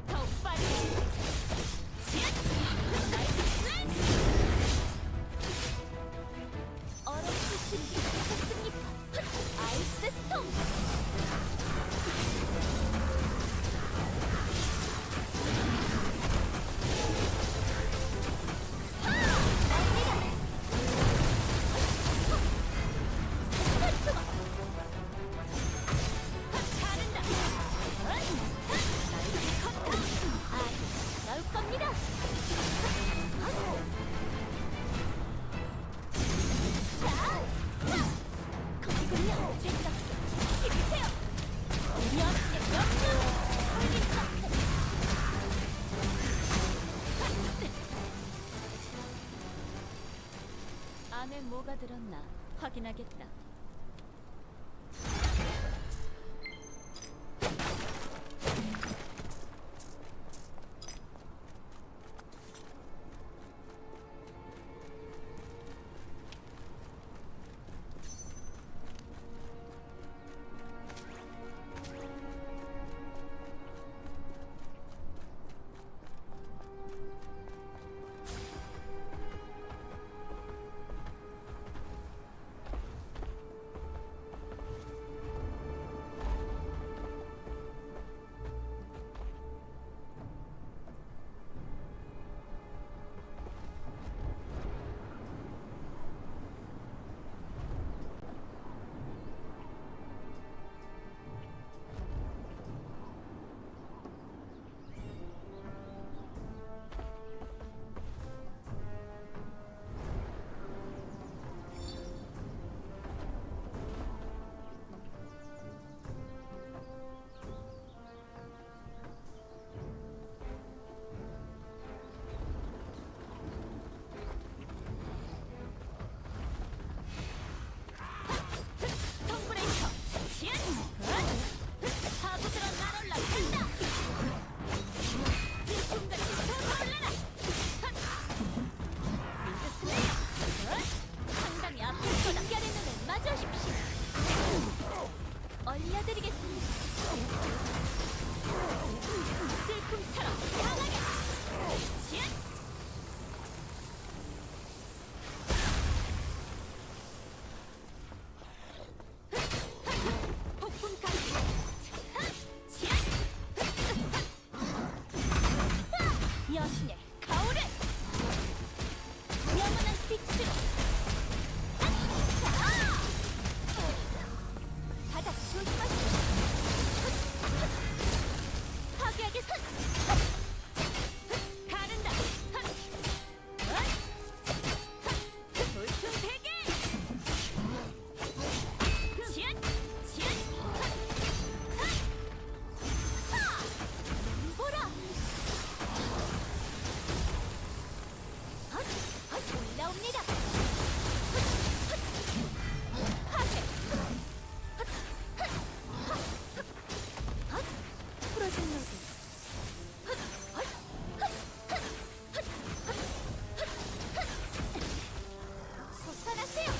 더 빠르게. 얼음수 준비하셨습니까? 아이스 스톰. 나올 겁니다. 자, 거기군요. 쥐떡, 지키세요. 역시 안에 뭐가 들었나 확인하겠다. 바닥 조심하세요. 파괴하게 선. 가른다. 돌풍 대기. 지연, 지연. 보라. 올라옵니다. 파괴. 프로젝트 로드. 솟아나세요.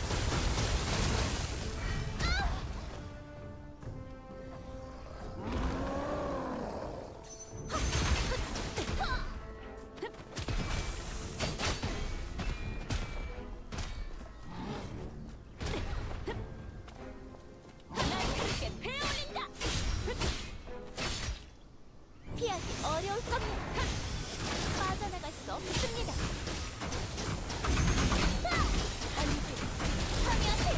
날카롭게 베어올린다. 피하기 어려울 겁니다. 빠져나갈 수 없습니다. 안주 참여하세요.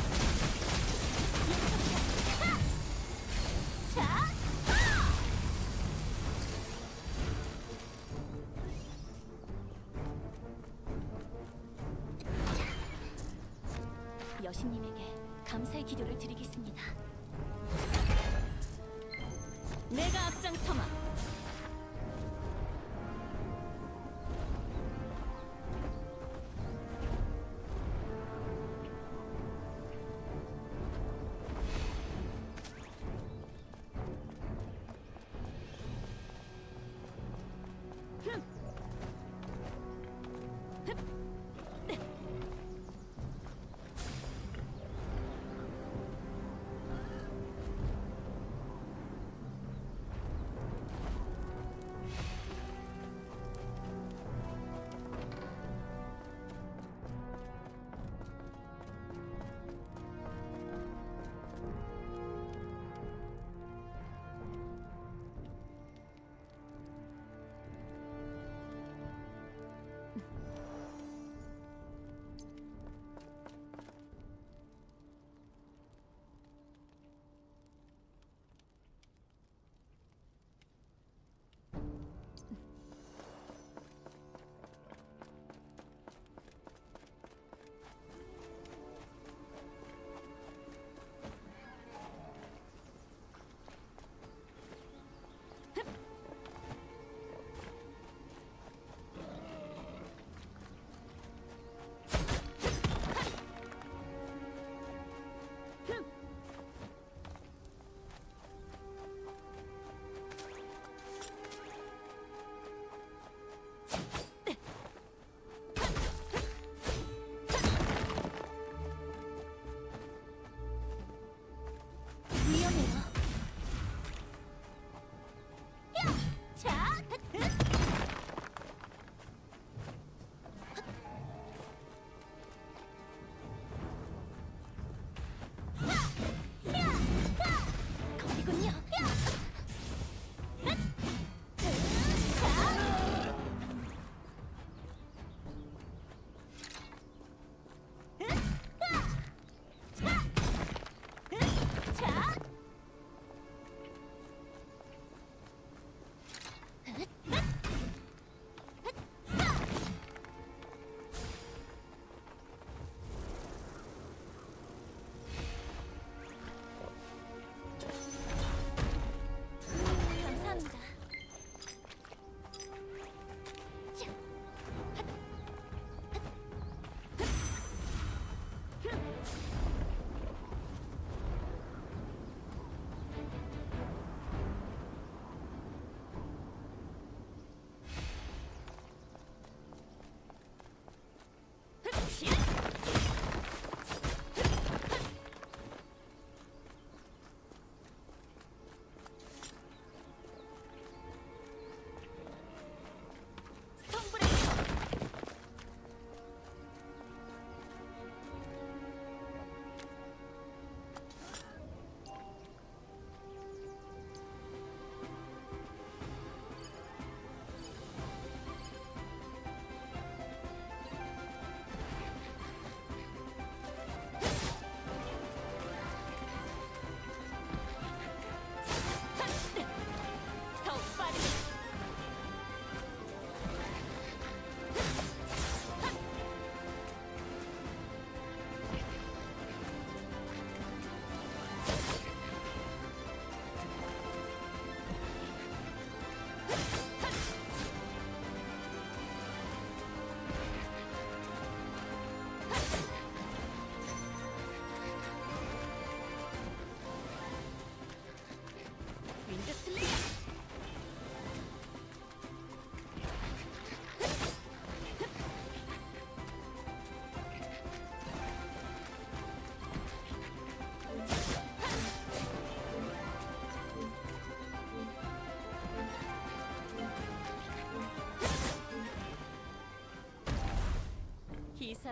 자, 여신님에게 감사의 기도를 드리겠습니다. 내가 앞장서마.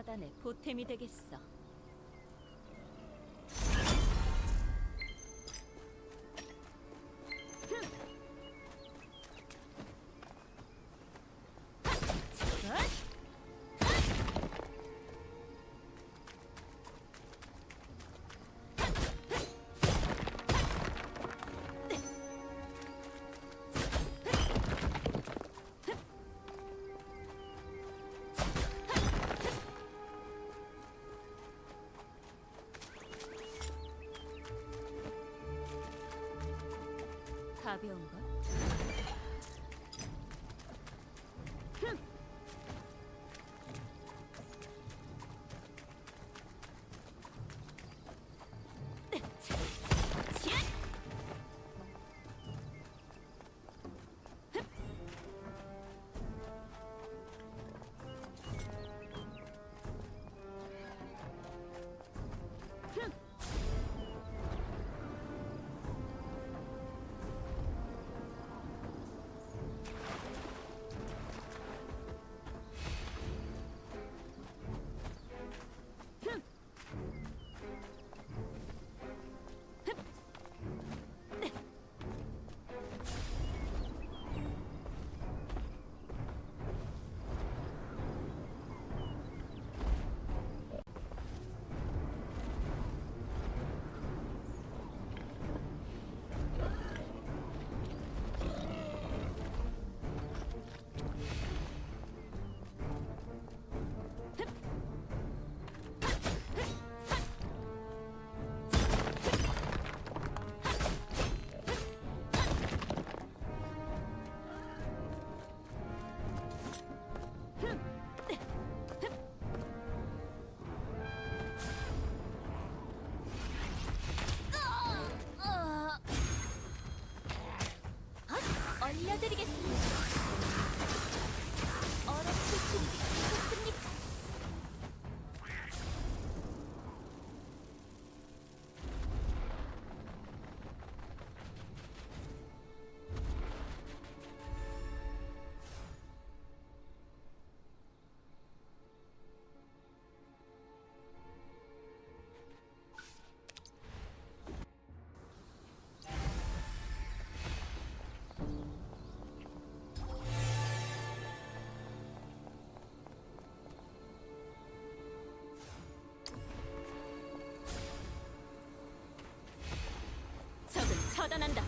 차단의 보탬이 되겠어. 가벼운걸? 알려드리겠습니다. 어렵게 준비하셨습니까? 적은 처단한다.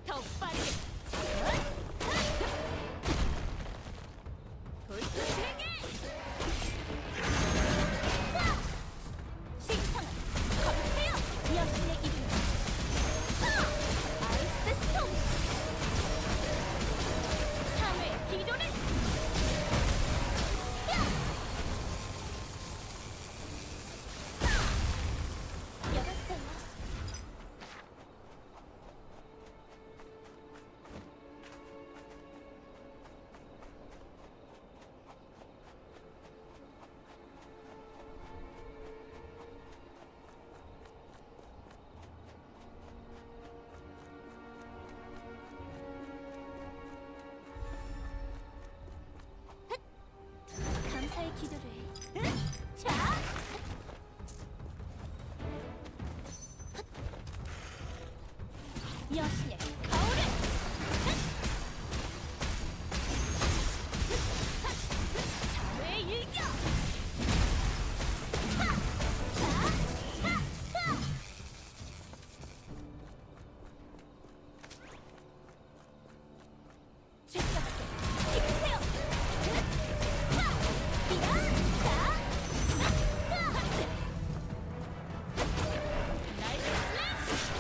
더 빠르게. 돌출세계. 신성한 거세요. 여신의 이름. 아이스 스톰. 참회 기도를. 열었어요. 감사의 기도를. 자, 여신의 거울을. 자외의 일격. 나이스 슬래시!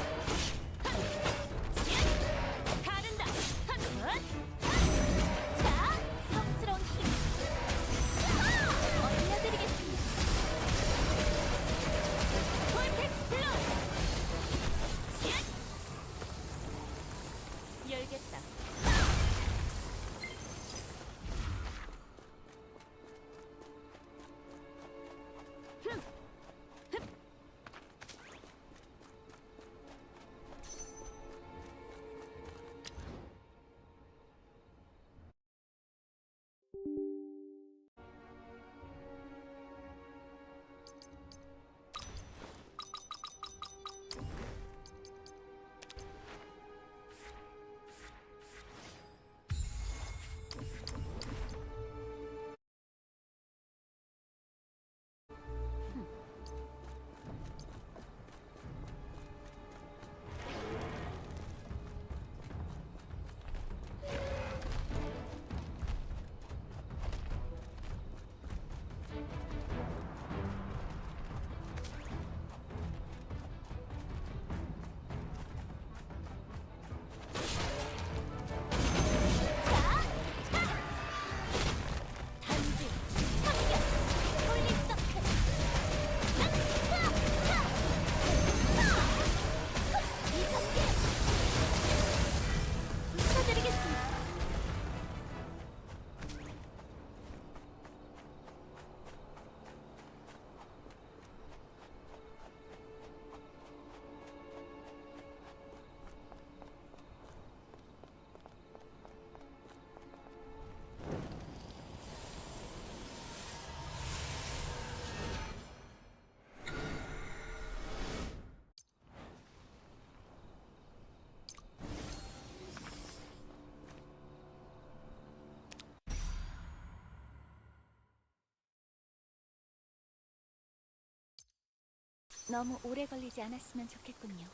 너무 오래 걸리지 않았으면 좋겠군요.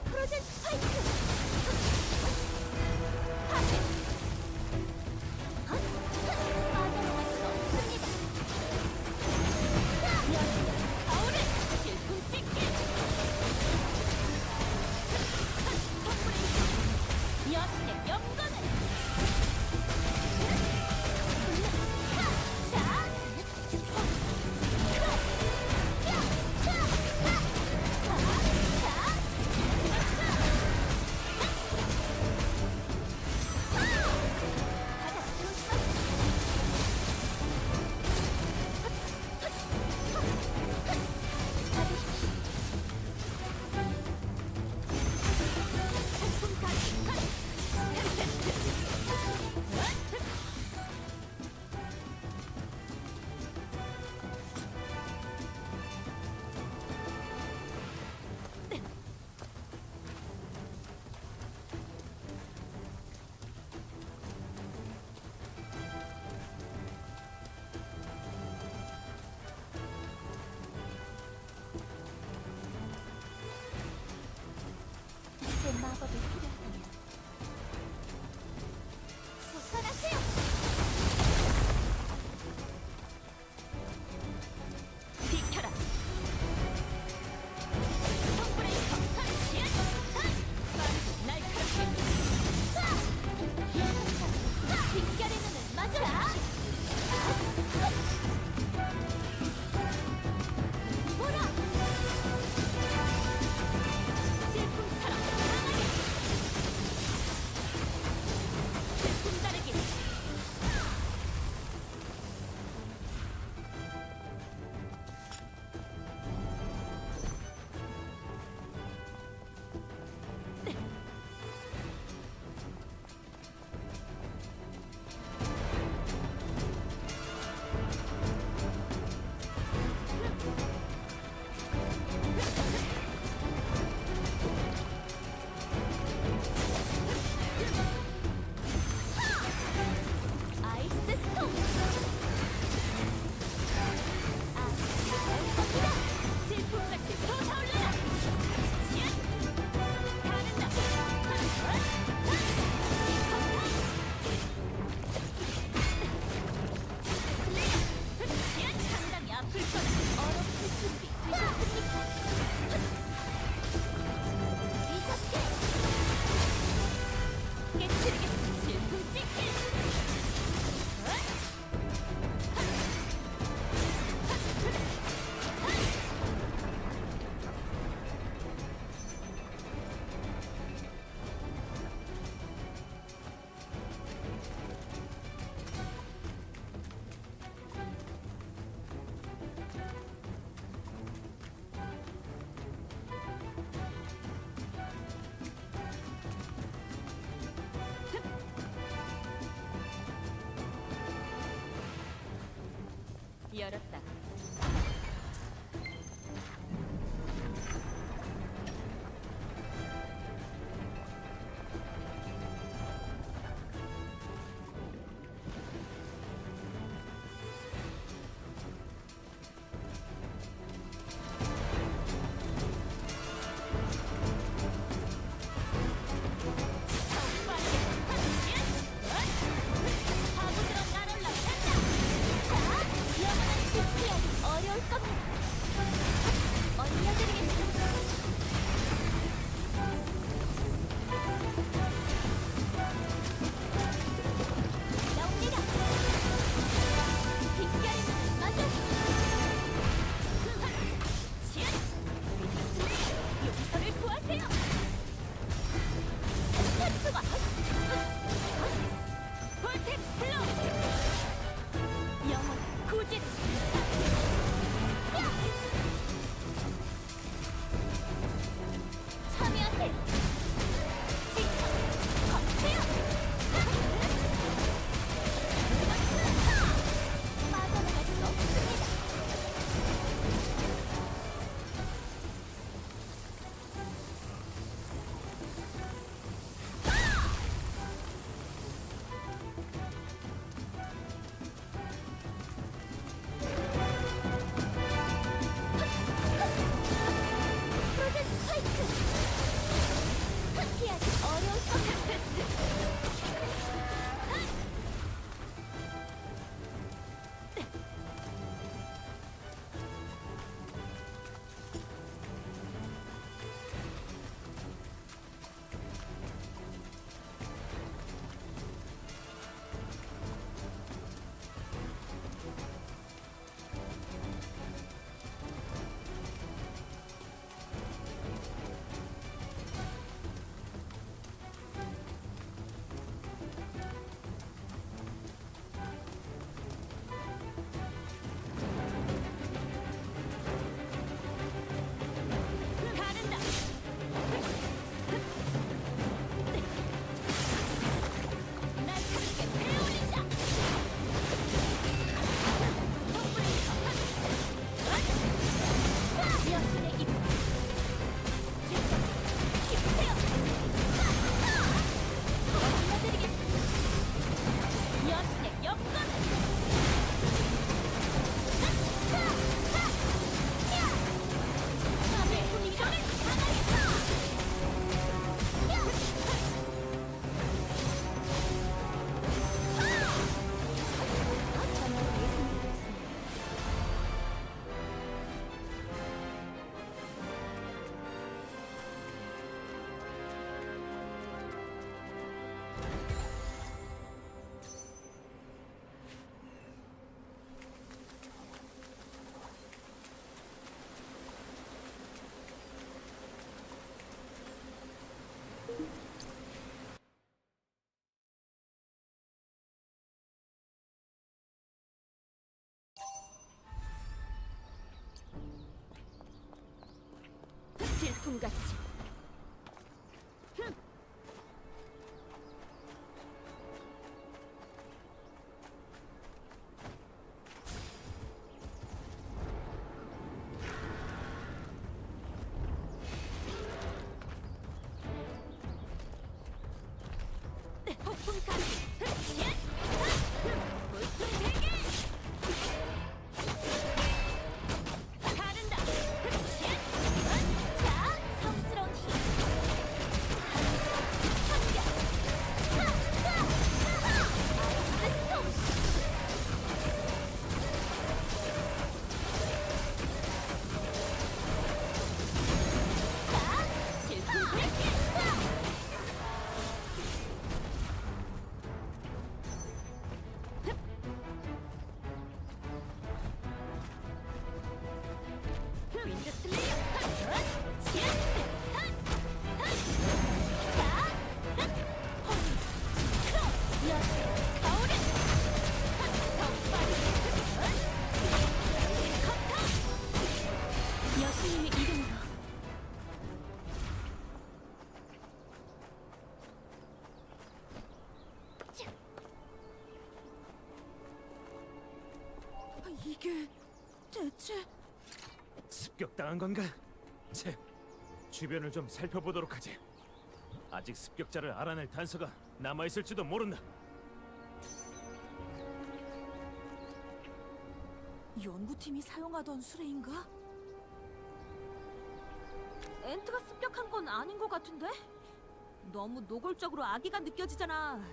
프로젝트 스파이크! 빠져나갈 수 없습니다. 아우를 질풍 찍기! 여신의 영광을! 제 마법이 필요하다면 솟아나세요! 비켜라! 성브레이커! 시앗! 빠르고 날카롭게! 빛깔의 눈을 맞아라! 보라! 질풍처럼 강하게! 질풍 따르기! 폭풍같이. 폭풍같이. 물풍대기. 가른다. 자, 성스러운 힘. 한결. 아이스 스톰. 자, 질풍 브레이크. 윈드 슬레이어. 여신님의 이름으로. 이게 대체... 습격당한 건가? 채, 주변을 좀 살펴보도록 하지. 아직 습격자를 알아낼 단서가 남아있을지도 모른다. 연구팀이 사용하던 수레인가? 엔트가 습격한 건 아닌 것 같은데? 너무 노골적으로 악의가 느껴지잖아.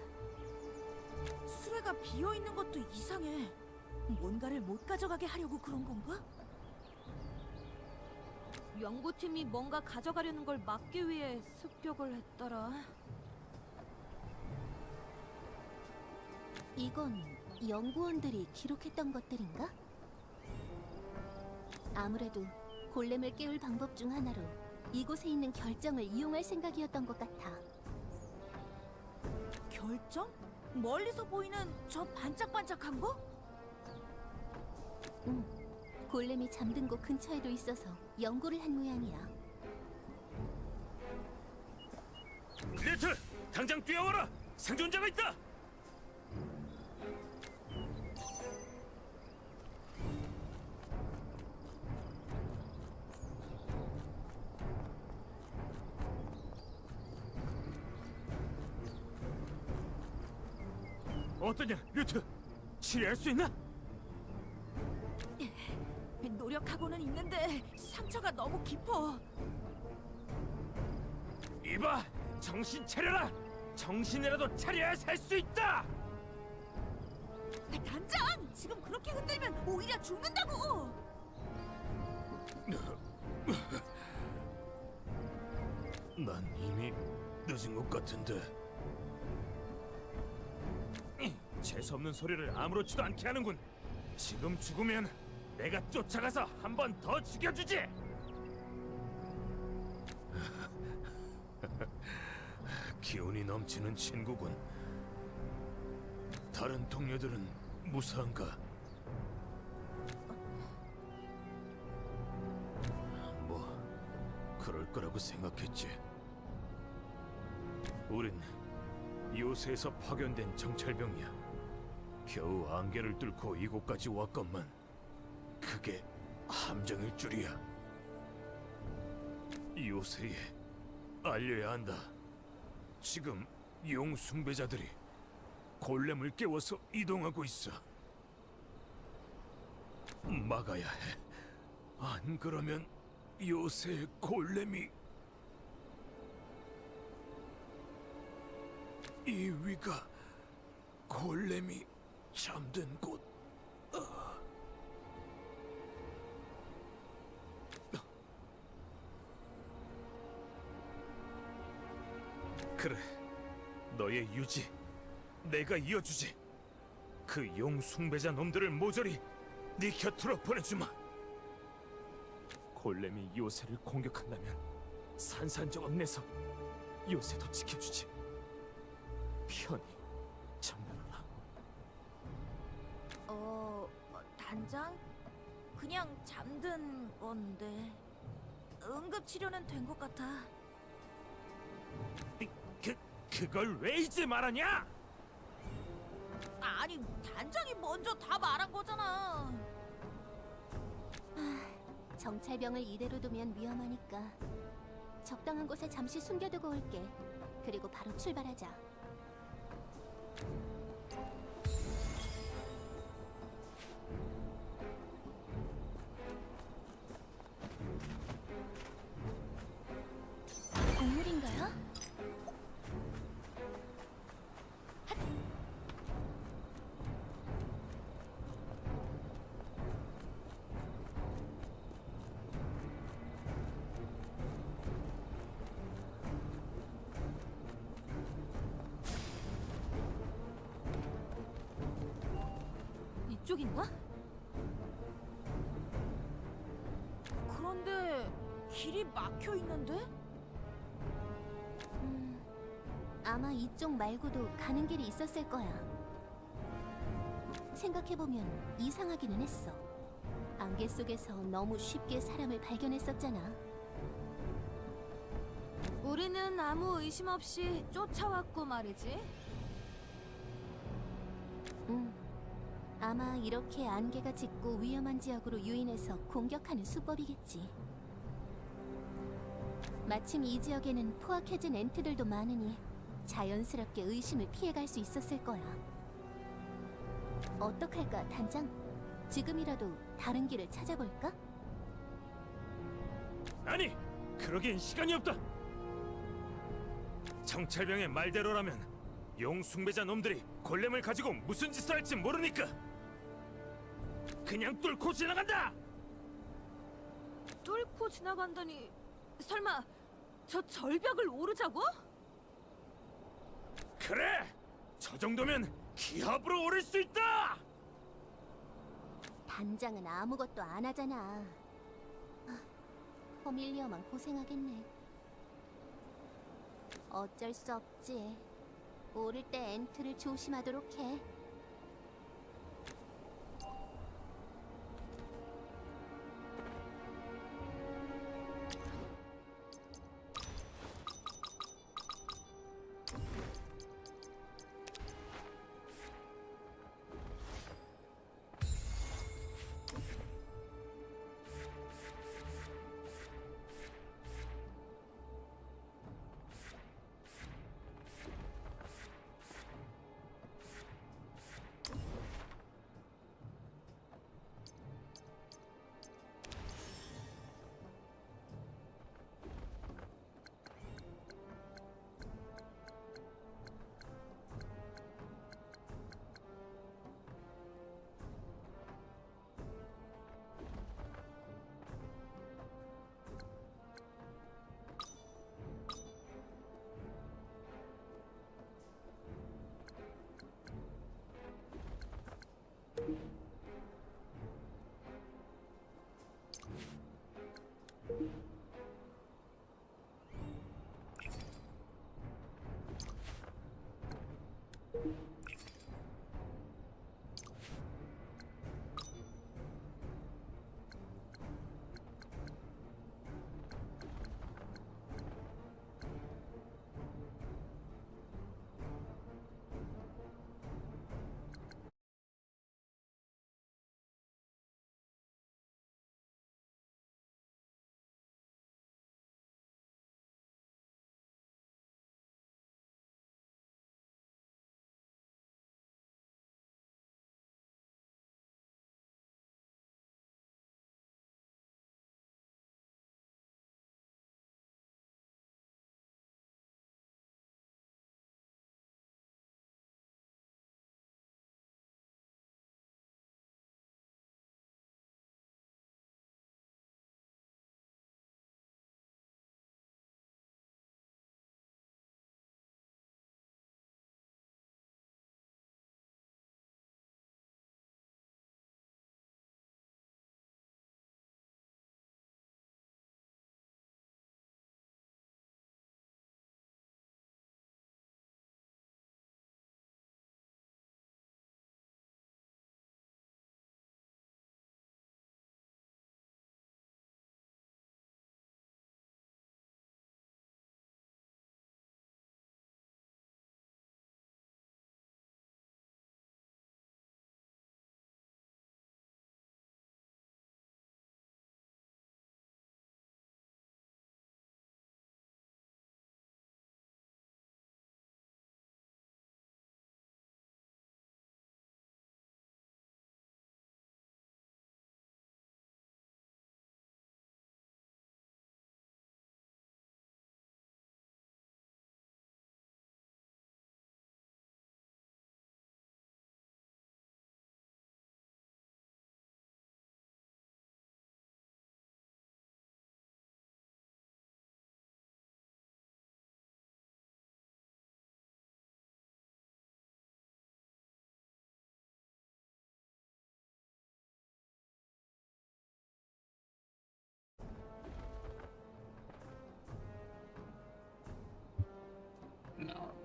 수레가 비어있는 것도 이상해. 뭔가를 못 가져가게 하려고 그런 건가? 연구팀이 뭔가 가져가려는 걸 막기 위해 습격을 했더라. 이건 연구원들이 기록했던 것들인가? 아무래도 골렘을 깨울 방법 중 하나로 이곳에 있는 결정을 이용할 생각이었던 것 같아. 결정? 멀리서 보이는 저 반짝반짝한 거? 응. 골렘이 잠든 곳 근처에도 있어서 연구를 한 모양이야. 리트! 당장 뛰어와라! 생존자가 있다! 어떠냐, 리트? 치료할 수 있나? 노력하고는 있는데 상처가 너무 깊어. 이봐! 정신 차려라! 정신이라도 차려야 살 수 있다! 단장! 지금 그렇게 흔들면 오히려 죽는다고! 난 이미 늦은 것 같은데. 재수없는 소리를 아무렇지도 않게 하는군. 지금 죽으면 내가 쫓아가서 한 번 더 죽여주지. 기운이 넘치는 친구군. 다른 동료들은 무사한가? 뭐 그럴 거라고 생각했지. 우린 요새에서 파견된 정찰병이야. 겨우 안개를 뚫고 이곳까지 왔건만 그게 함정일 줄이야. 요새에 알려야 한다. 지금 용 숭배자들이 골렘을 깨워서 이동하고 있어. 막아야 해. 안 그러면 요새의 골렘이 이 위가 골렘이 잠든 곳. 그래, 너의 유지 내가 이어주지. 그 용 숭배자 놈들을 모조리 네 곁으로 보내주마. 골렘이 요새를 공격한다면 산산조각 내서 요새도 지켜주지. 편히 잠들어라. 단장? 그냥 잠든 건데. 응급 치료는 된 것 같아. 그걸 왜 이제 말하냐? 아니, 단장이 먼저 다 말한 거잖아. 정찰병을 이대로 두면 위험하니까 적당한 곳에 잠시 숨겨두고 올게. 그리고 바로 출발하자. 동물인가요? 이쪽인가? 그런데 길이 막혀 있는데? 아마 이쪽 말고도 가는 길이 있었을 거야. 생각해보면 이상하기는 했어. 안개 속에서 너무 쉽게 사람을 발견했었잖아. 우리는 아무 의심 없이 쫓아왔고 말이지. 아마 이렇게 안개가 짙고 위험한 지역으로 유인해서 공격하는 수법이겠지. 마침 이 지역에는 포악해진 엔트들도 많으니 자연스럽게 의심을 피해갈 수 있었을 거야. 어떡할까, 단장? 지금이라도 다른 길을 찾아볼까? 아니, 그러기엔 시간이 없다. 정찰병의 말대로라면 용숭배자 놈들이 골렘을 가지고 무슨 짓을 할지 모르니까 그냥 뚫고 지나간다. 뚫고 지나간다니. 설마 저 절벽을 오르자고? 그래, 저 정도면 기합으로 오를 수 있다. 단장은 아무것도 안 하잖아. 포밀리어만 고생하겠네. 어쩔 수 없지. 오를 때 엔트를 조심하도록 해.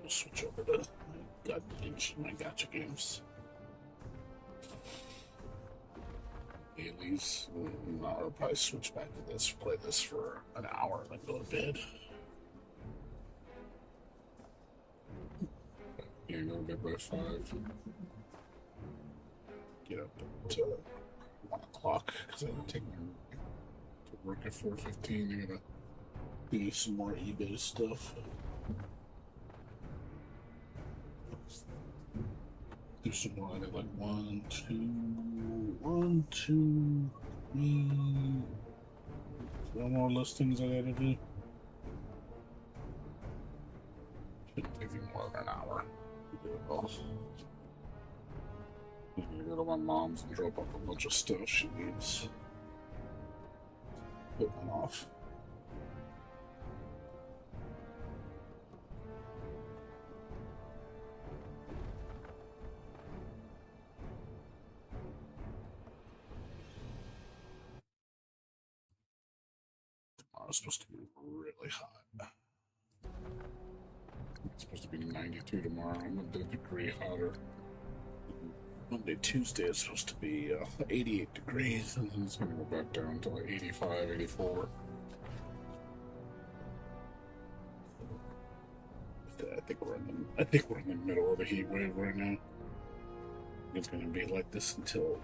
I'll switch over to my gacha games. Dailies. I'll probably switch back to this, play this for an hour, and then go to bed. Yeah, go to bed by 5. Get up at 1 o'clock because I have to take my to work at 4:15. I gotta do some more eBay stuff. Do some more. I did like 1, 2, 3. 4 more listings I gotta do. Shouldn't take me more than an hour to do it all. I'm gonna go to my mom's and drop off a bunch of stuff she needs. Put one off. Tomorrow's supposed to be really hot. It's supposed to be 92 tomorrow. I'm a degree hotter. Monday, Tuesday is supposed to be 88 degrees, and then it's going to go back down to like 85, 84. I think we're in the middle of the heat wave right now. It's going to be like this until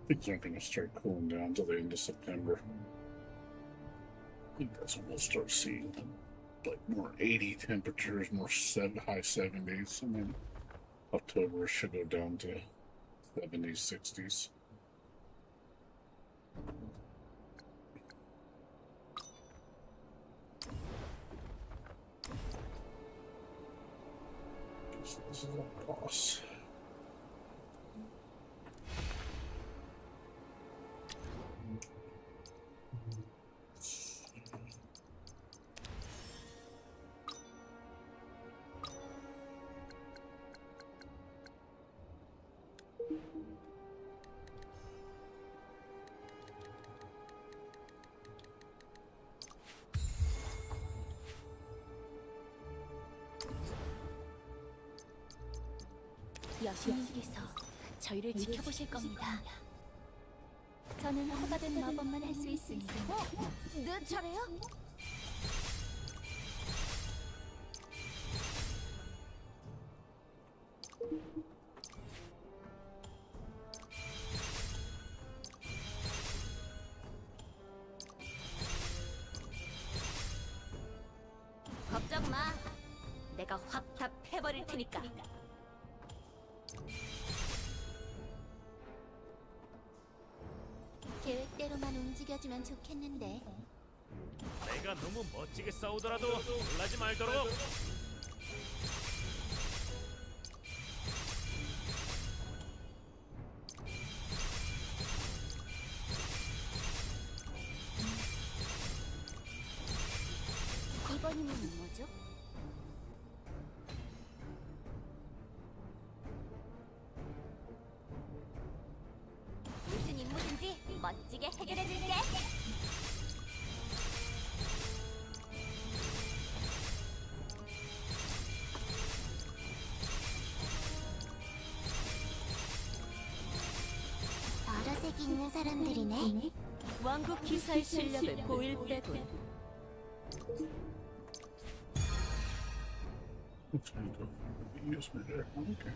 things aren't going to start cooling down until the end of September. I think that's when we'll start seeing like more 80 temperatures, more high 70s, and then October should go down to 70s, 60s. This is a boss. 여신님께서 저희를 지켜보실 겁니다. 저는 허가된 마법만 할 수 있습니다. 내 차례야? 걱정 마. 내가 확 다 패버릴 테니까. 계획대로만 움직여주면 좋겠는데. 내가 너무 멋지게 싸우더라도 놀라지 말도록. 이번이면 뭐죠? 무슨 임무든지 멋지게 해결해줄게. 보라색이 있는 사람들이네. 왕국 기사의 실력을 보일 때군. Let's go. Use me there. Okay.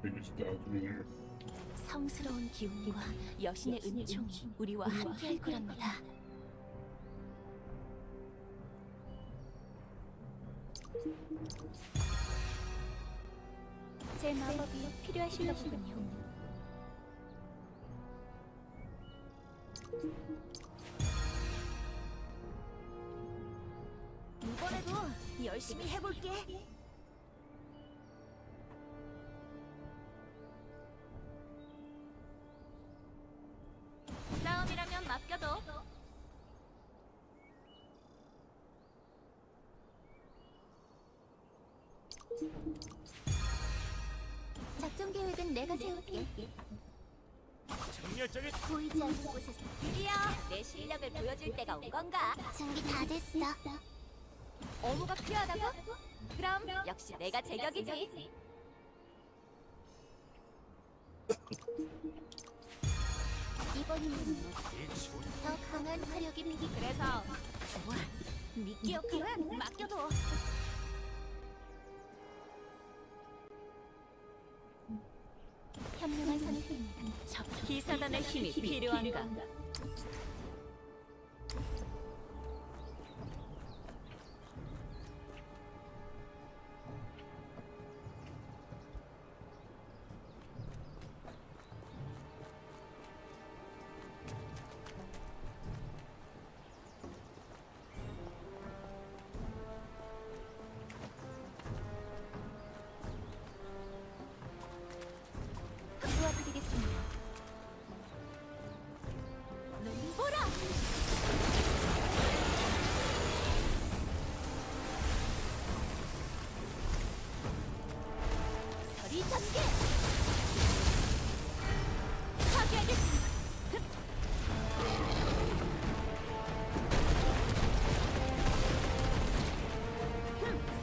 Biggest thousand there. 성스러운 기운과 여신의 은총이 우리와 함께할 거랍니다. 제 마법이 필요하신가 보군요. 이번에도 열심히 해볼게. 싸움이라면 맡겨둬. 작전 계획은 내가 세울게. 정열적인 보이지 않는 곳에서 드디어 내 실력을 보여줄 때가 온 건가? 준비 다 됐어. 어부가 필요하다고? 그럼 역시 내가 제격이지. 이번 임무는 더 강한 화력이 필요. 그래서 좋아. 미끼 역할은 맡겨둬. 현명한 선택입니다. 기사단의 힘이 필요한가? 도와드리겠습니다. 눈보라! 서리 전개! 파괴하겠습니다.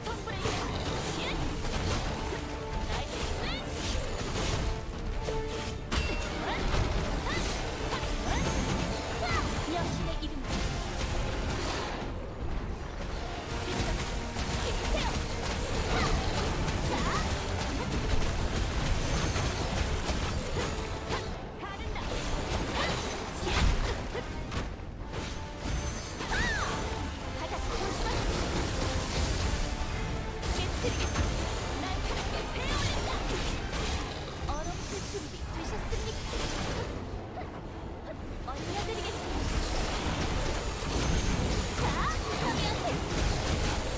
스톰브레이커! 나이스 스매시! 여신의 이름 지키세요. 가른다. 가자. 깨뜨리겠습니다. 날카롭게 베어낸다. 얼음풀 준비 되셨습니까? 얼려드리겠습니다. 자, 서면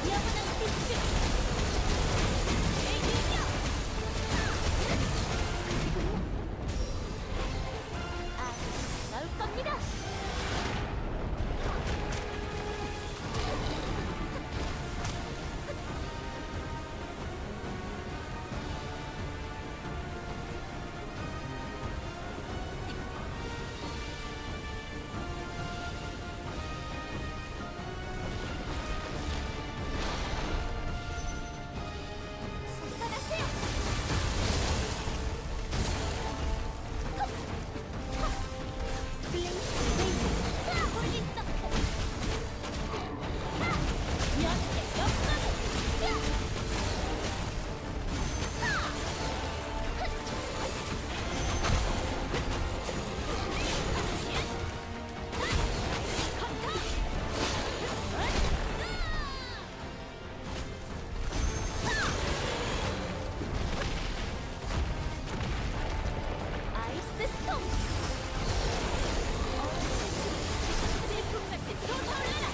영원한 빛을 내기며 나올 겁니다. 솟아나세요. 블레이드 홀리스 여신의 역사는 아이스 스톰 질풍같이 쏟아올라라.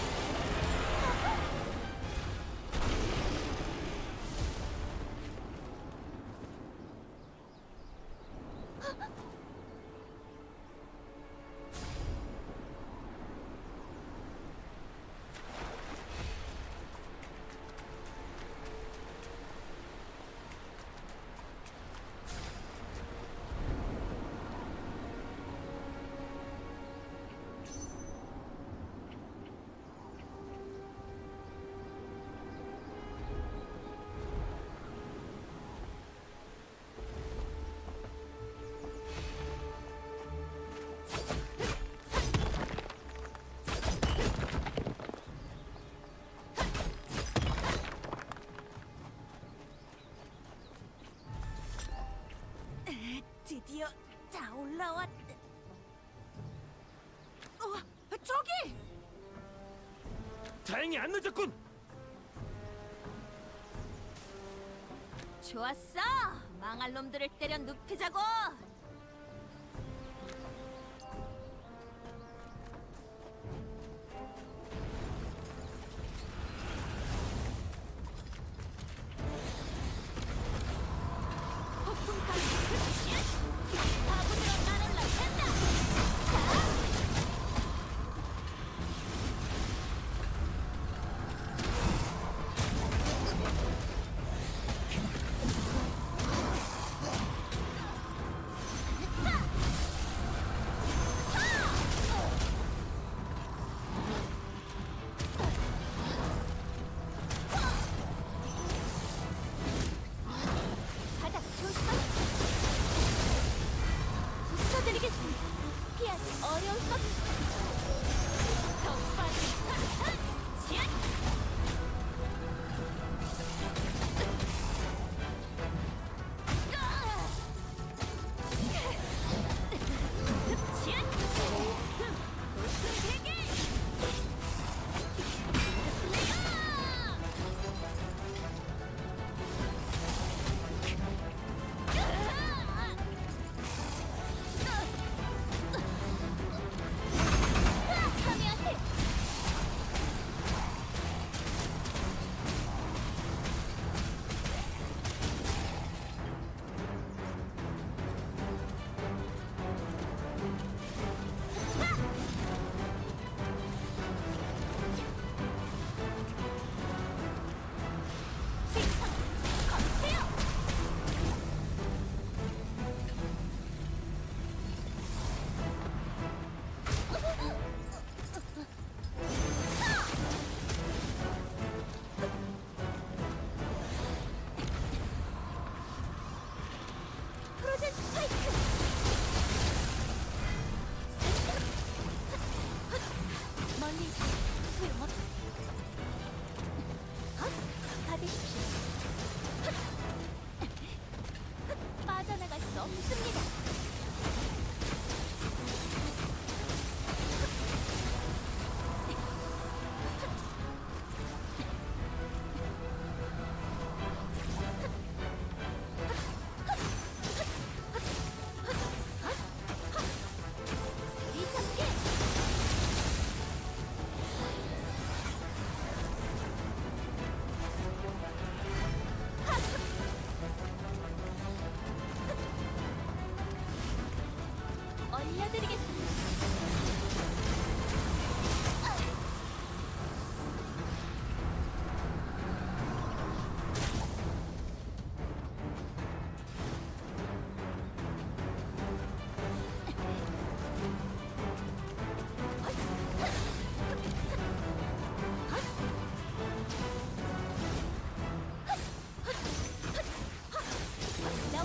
드디어 다 올라왔. 저기! 다행히 안 늦었군. 좋았어. 망할 놈들을 때려 눕히자고. 폭풍 가스 바보처럼 날 올라간다.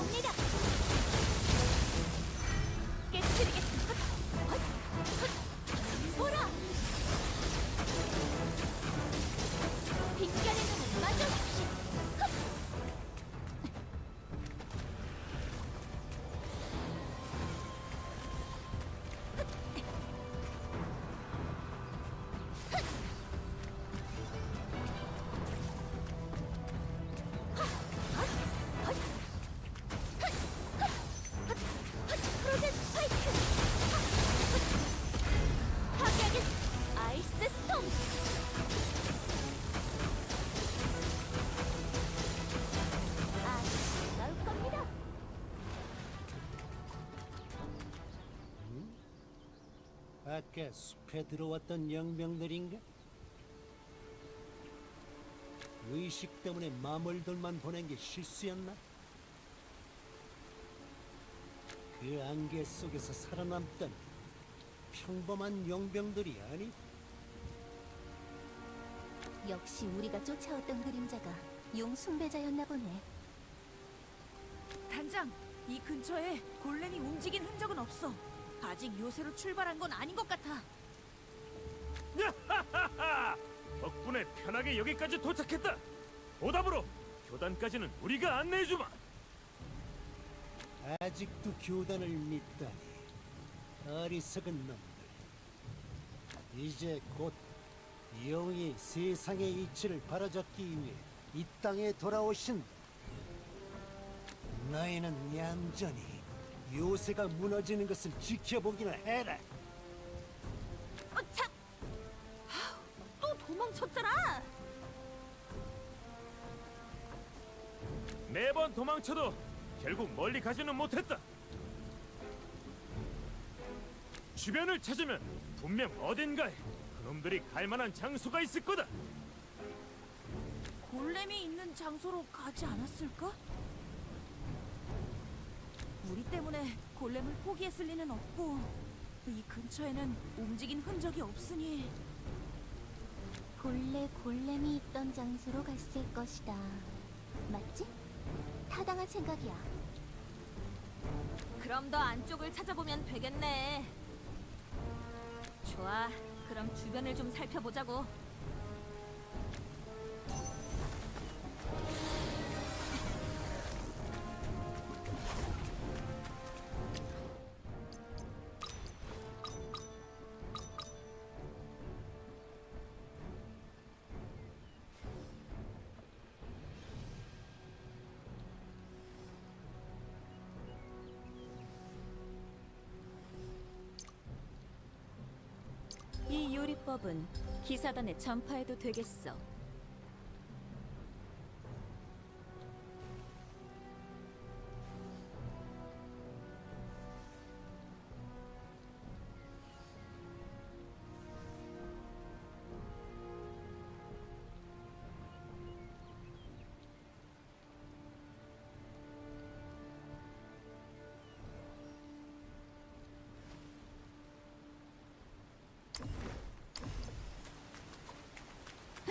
겁니다. 깨뜨리겠습니다. 보라! 빗결의 눈을 마주십시오. 프로젝트 스파이크! 파괴하겠 아이스 스톰! 아이스 나올 겁니다. 아까 숲에 들어왔던 영병들인가? 의식 때문에 마물들만 보낸 게 실수였나? 그 안개 속에서 살아남던 평범한 용병들이 아니? 역시 우리가 쫓아왔던 그림자가 용숭배자였나 보네. 단장, 이 근처에 골렘이 움직인 흔적은 없어. 아직 요새로 출발한 건 아닌 것 같아. 덕분에 편하게 여기까지 도착했다. 보답으로 교단까지는 우리가 안내해주마. 아직도 교단을 믿다니 어리석은 놈들. 이제 곧 영이 세상의 이치를 바로잡기 위해 이 땅에 돌아오신다. 너희는 얌전히 요새가 무너지는 것을 지켜보기나 해라. 참! 또 도망쳤잖아. 매번 도망쳐도 결국 멀리 가지는 못했다. 주변을 찾으면 분명 어딘가에 그놈들이 갈 만한 장소가 있을 거다. 골렘이 있는 장소로 가지 않았을까? 우리 때문에 골렘을 포기했을 리는 없고, 이 근처에는 움직인 흔적이 없으니 본래 골렘이 있던 장소로 갔을 것이다. 맞지? 타당한 생각이야. 그럼 더 안쪽을 찾아보면 되겠네. 좋아, 그럼 주변을 좀 살펴보자고. 이 요리법은 기사단에 전파해도 되겠어.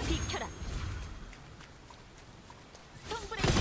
비켜라. 스톤브레이크.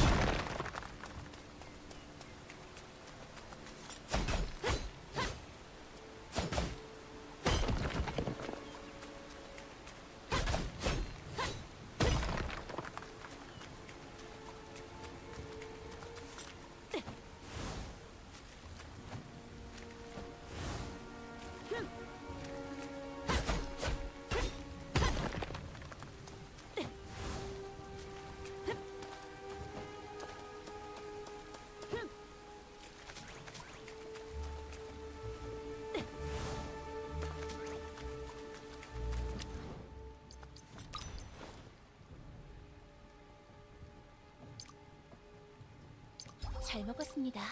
잘 먹었습니다.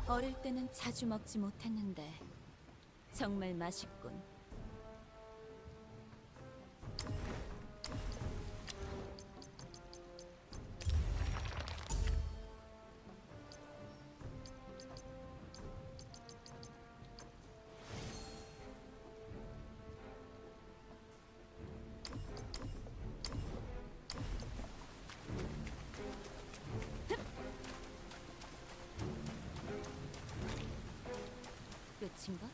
어릴 때는 자주 먹지 못했는데 정말 맛있군. 것인가?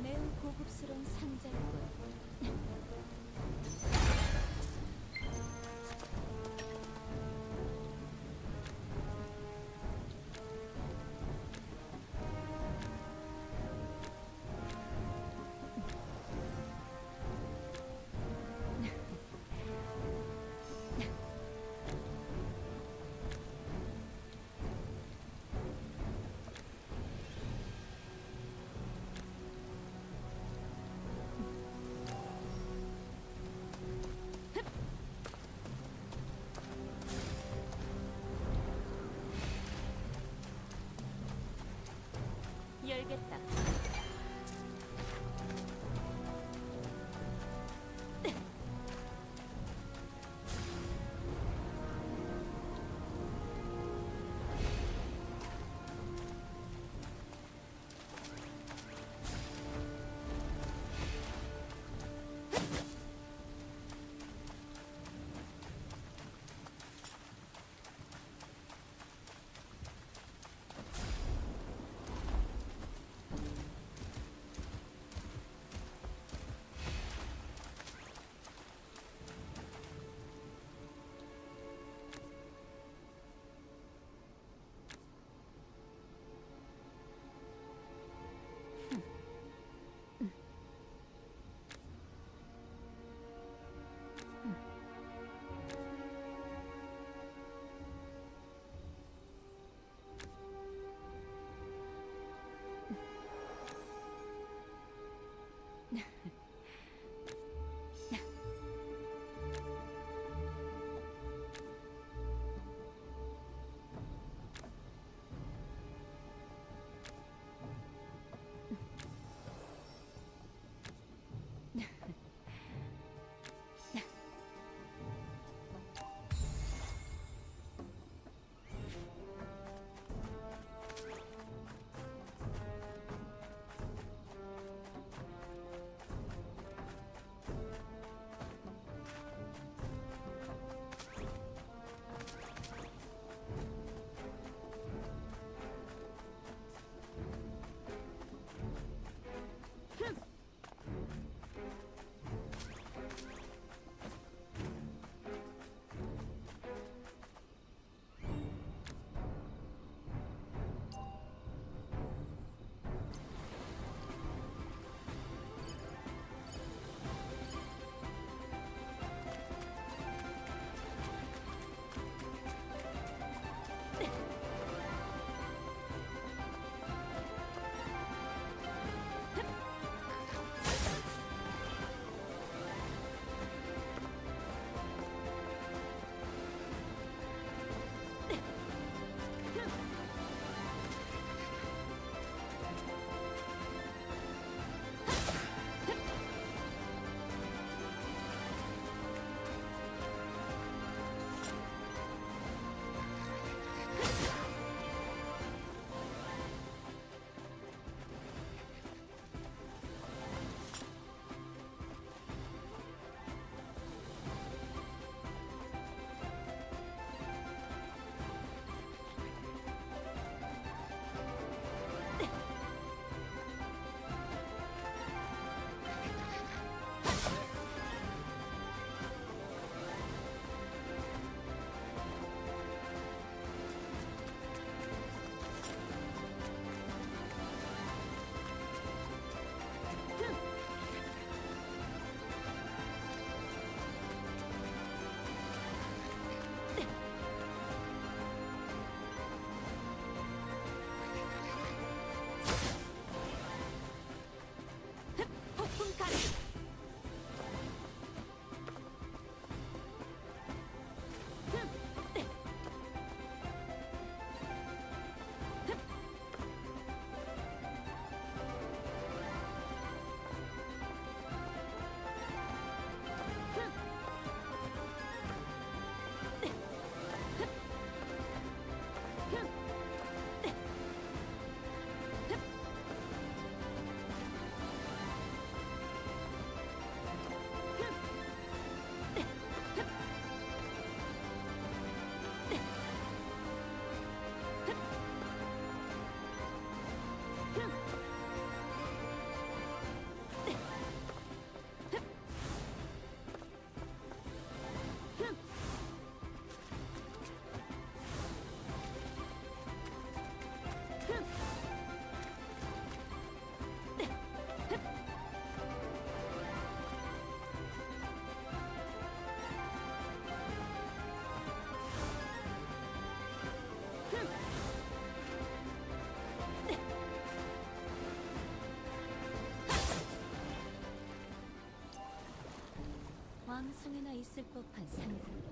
매우 고급스러운 상자이군. 열겠다. 아무 손에나 있을 법한 상품.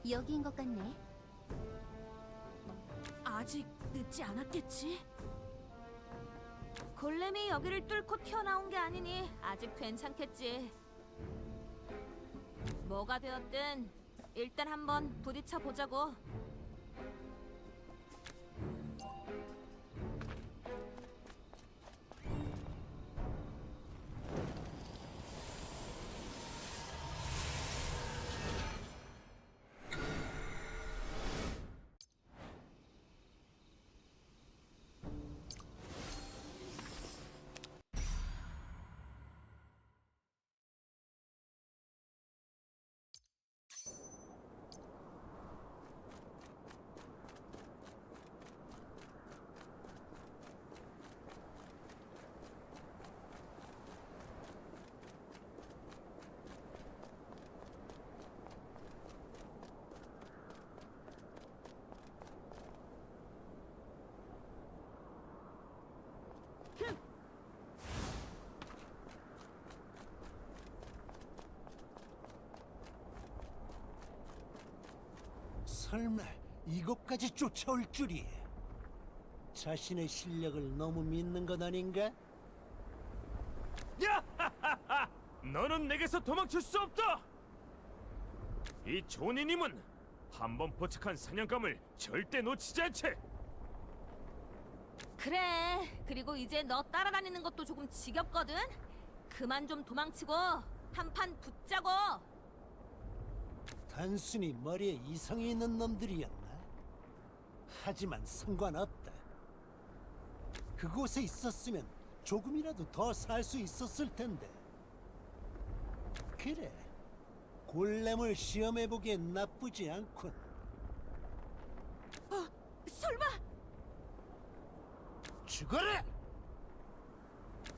여기인 것 같네. 아직 늦지 않았겠지? 골렘이 여기를 뚫고 튀어나온 게 아니니 아직 괜찮겠지. 뭐가 되었든 일단 한번 부딪혀 보자고. 설마 이곳까지 쫓아올 줄이야. 자신의 실력을 너무 믿는 것 아닌가? 야하하하! 너는 내게서 도망칠 수 없다. 이 조니님은 한 번 포착한 사냥감을 절대 놓치지 않지. 그래. 그리고 이제 너 따라다니는 것도 조금 지겹거든. 그만 좀 도망치고 한 판 붙자고. 단순히 머리에 이성이 있는 놈들이었나? 하지만 상관없다. 그곳에 있었으면 조금이라도 더 살 수 있었을 텐데. 그래, 골렘을 시험해보기엔 나쁘지 않군. 설마 죽어라!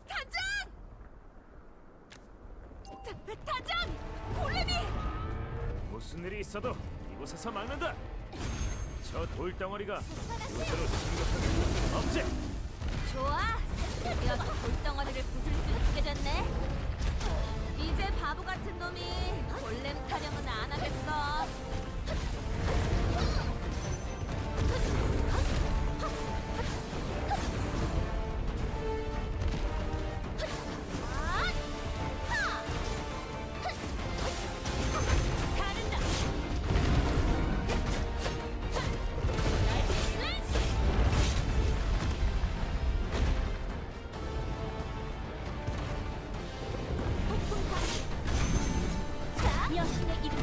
단장! 단장! 골렘이! 무슨 일이 있어도 이곳에서 막는다. 저 돌덩어리가 요새로 진격하게 될 수는 없지. 좋아. 드디어 돌덩어리를 부술 수 있게 됐네. 이제 바보 같은 놈이 골렘 타령은 안 하겠어. 가른다. 폭풍 자, 여신의 이름.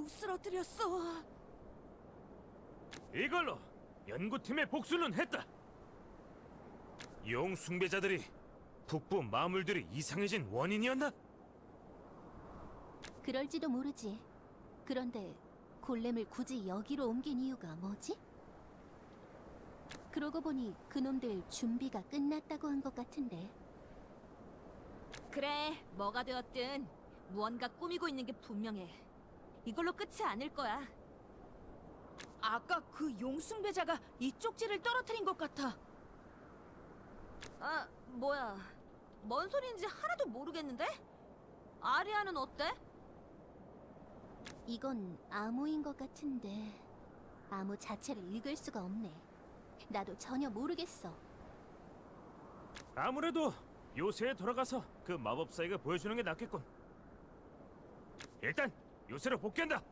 겨우 쓰러뜨렸어. 이걸로 연구팀의 복수는 했다. 용 숭배자들이 북부 마물들이 이상해진 원인이었나? 그럴지도 모르지. 그런데 골렘을 굳이 여기로 옮긴 이유가 뭐지? 그러고 보니 그놈들 준비가 끝났다고 한 것 같은데. 그래, 뭐가 되었든 무언가 꾸미고 있는 게 분명해. 이걸로 끝이 아닐 거야. 아까 그 용숭배자가 이 쪽지를 떨어뜨린 것 같아. 아, 뭐야. 뭔 소리인지 하나도 모르겠는데? 아리아는 어때? 이건 암호인 것 같은데 암호 자체를 읽을 수가 없네. 나도 전혀 모르겠어. 아무래도 요새에 돌아가서 그 마법사에게 보여주는 게 낫겠군. 일단 요새로 복귀한다.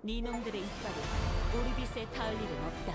네 놈들의 이빨이 오리빗에 닿을 일은 없다.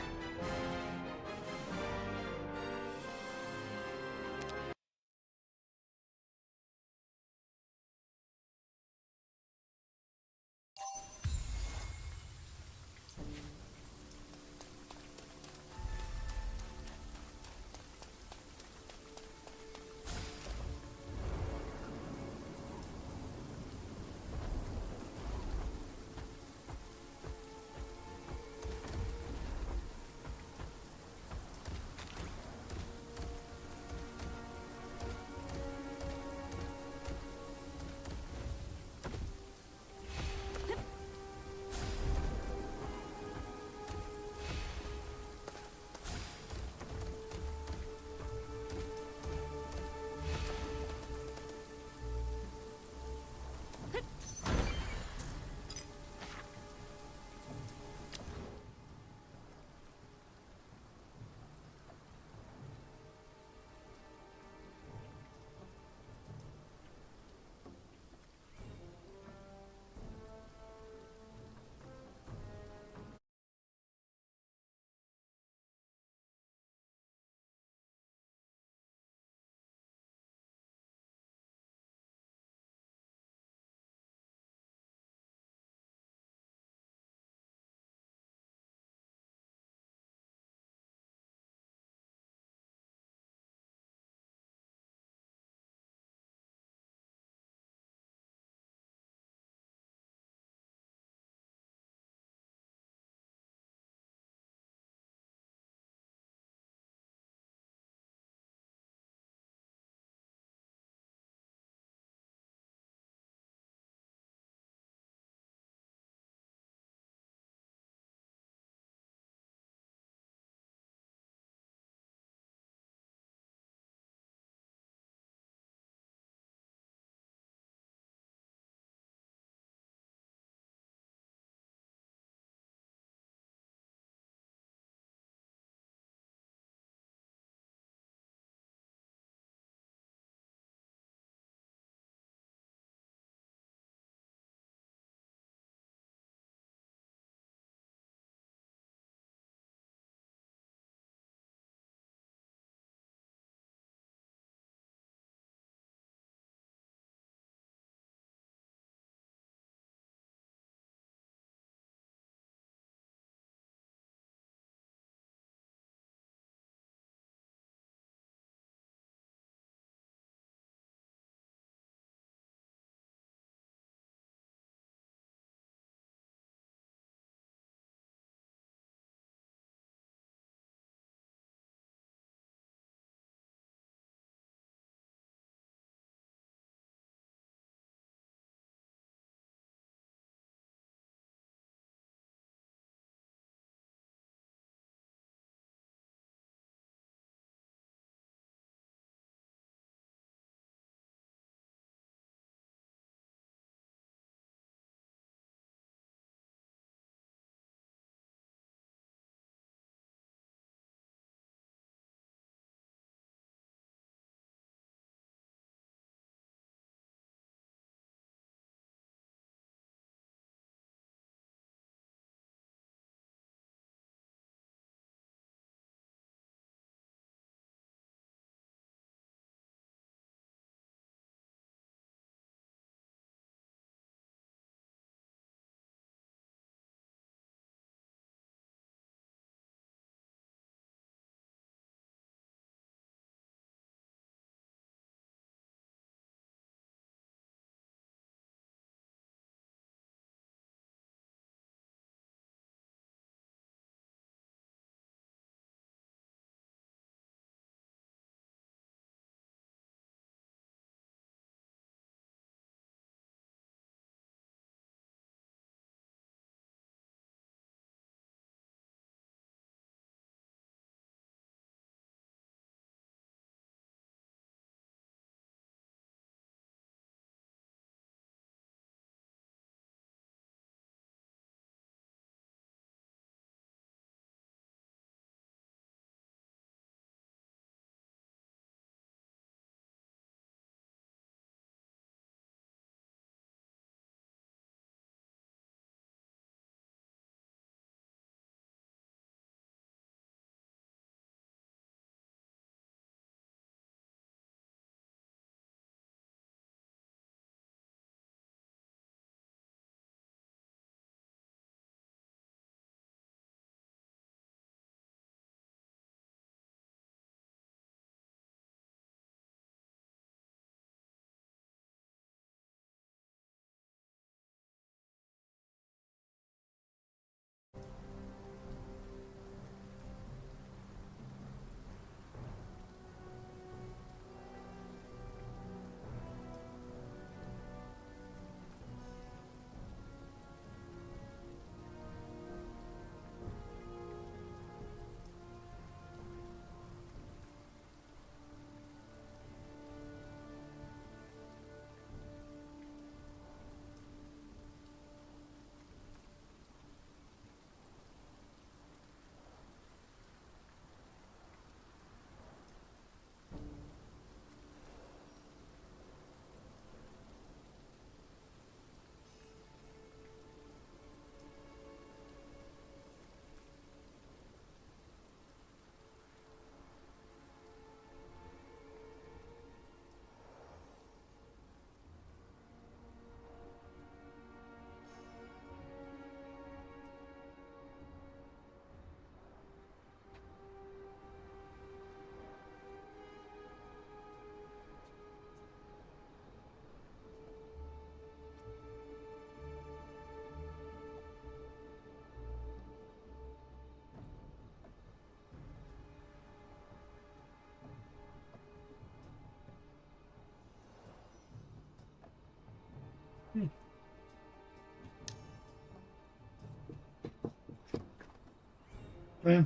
네.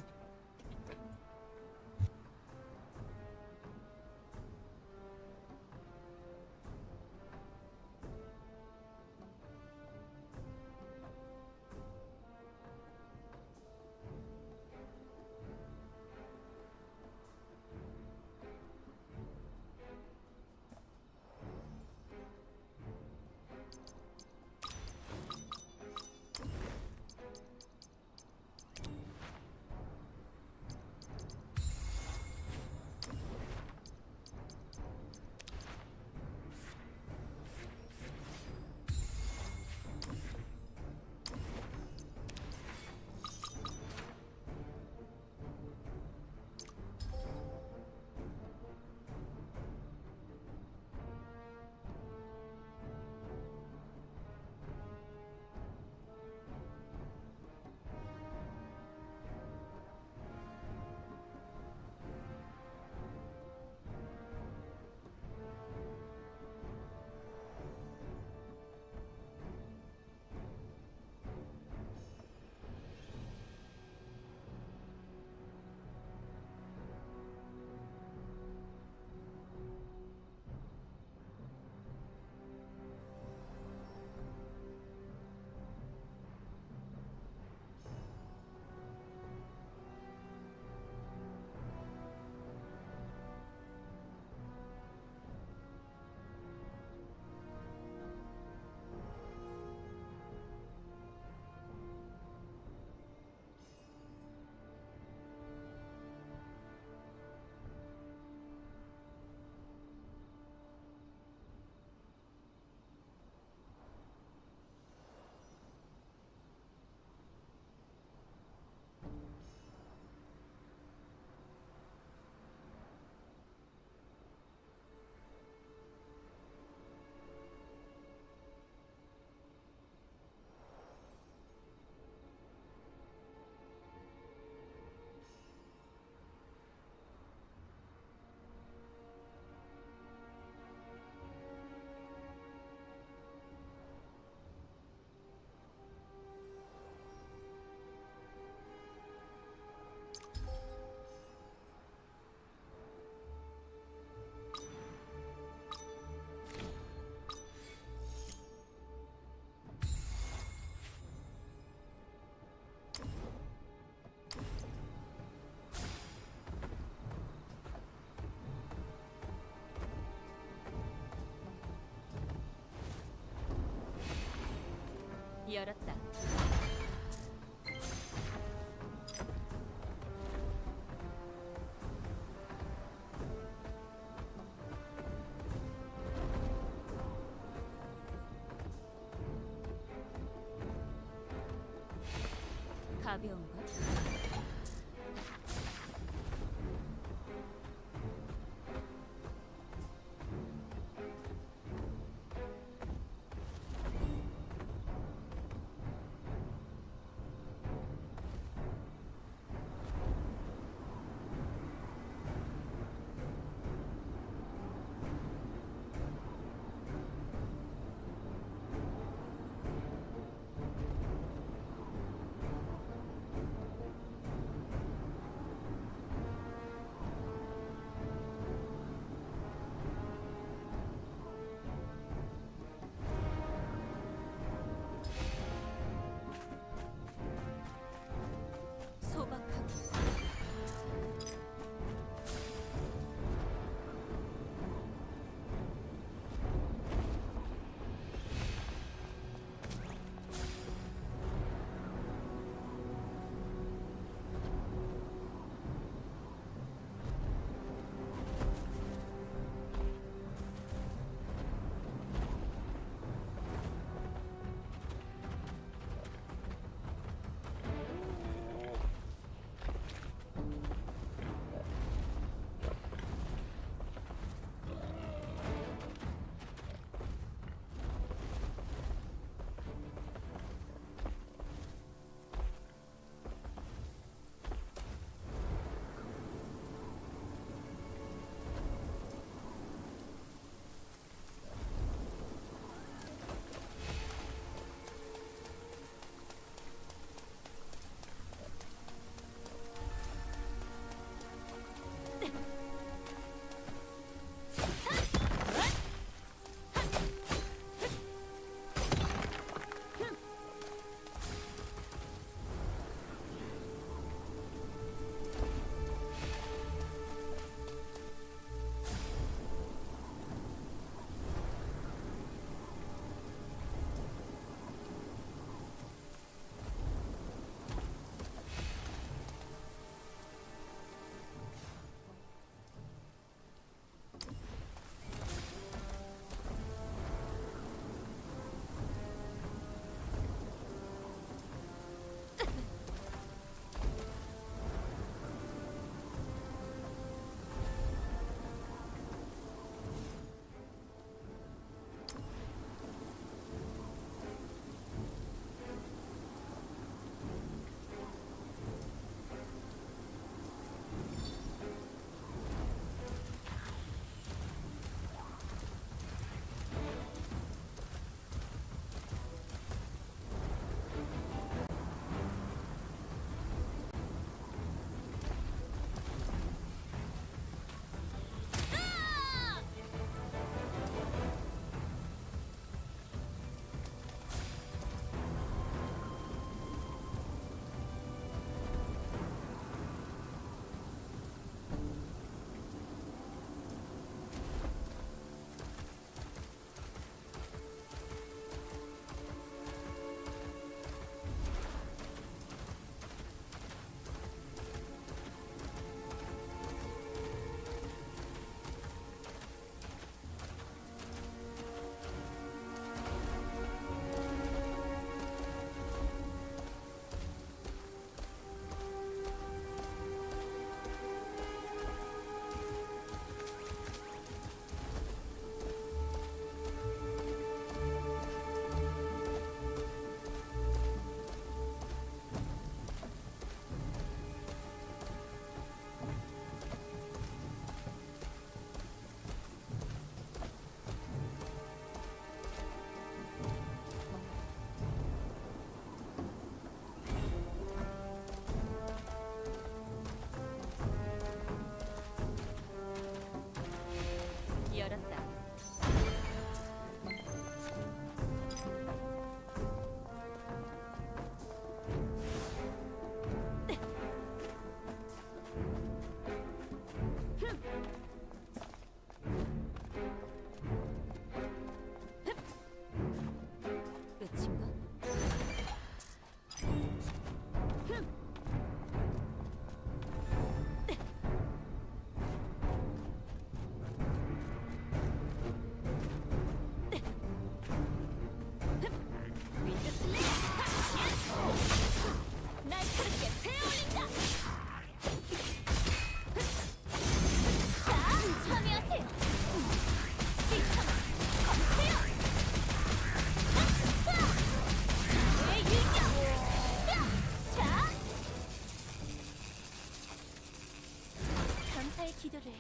나의 기도를.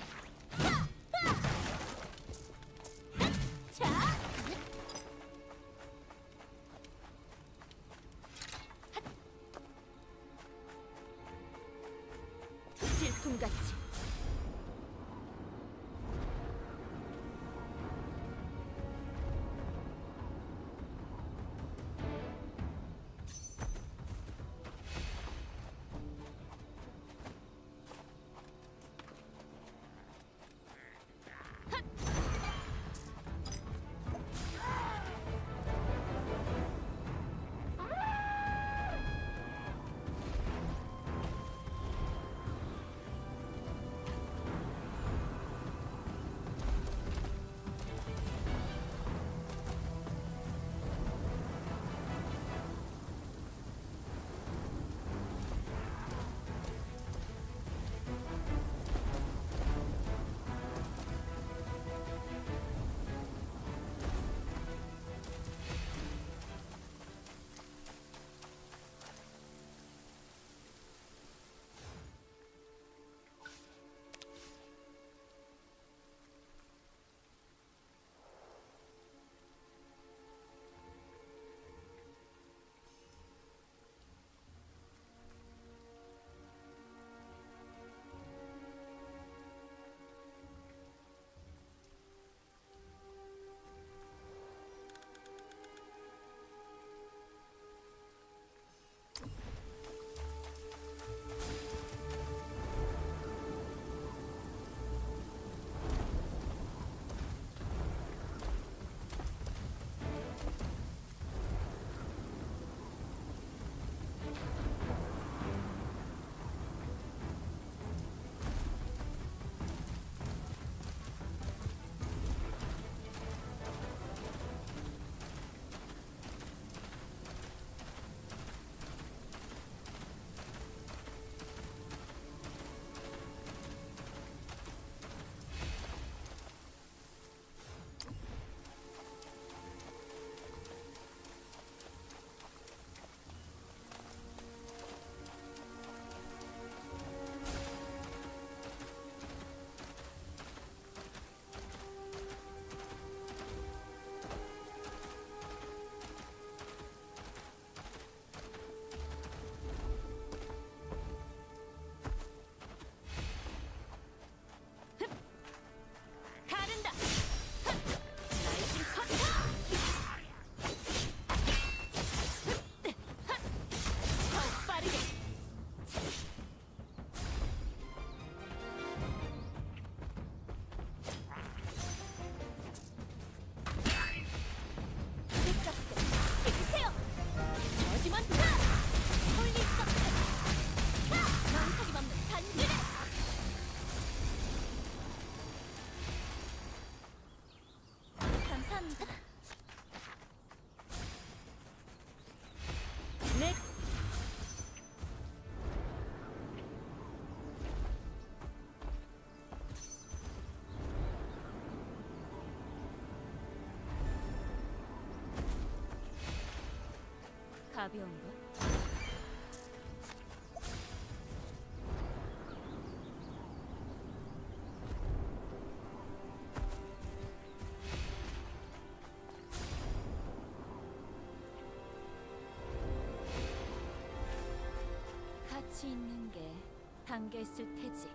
자, 질풍같이. 가벼운가? 가치 있는 게 담겨 있을 테지.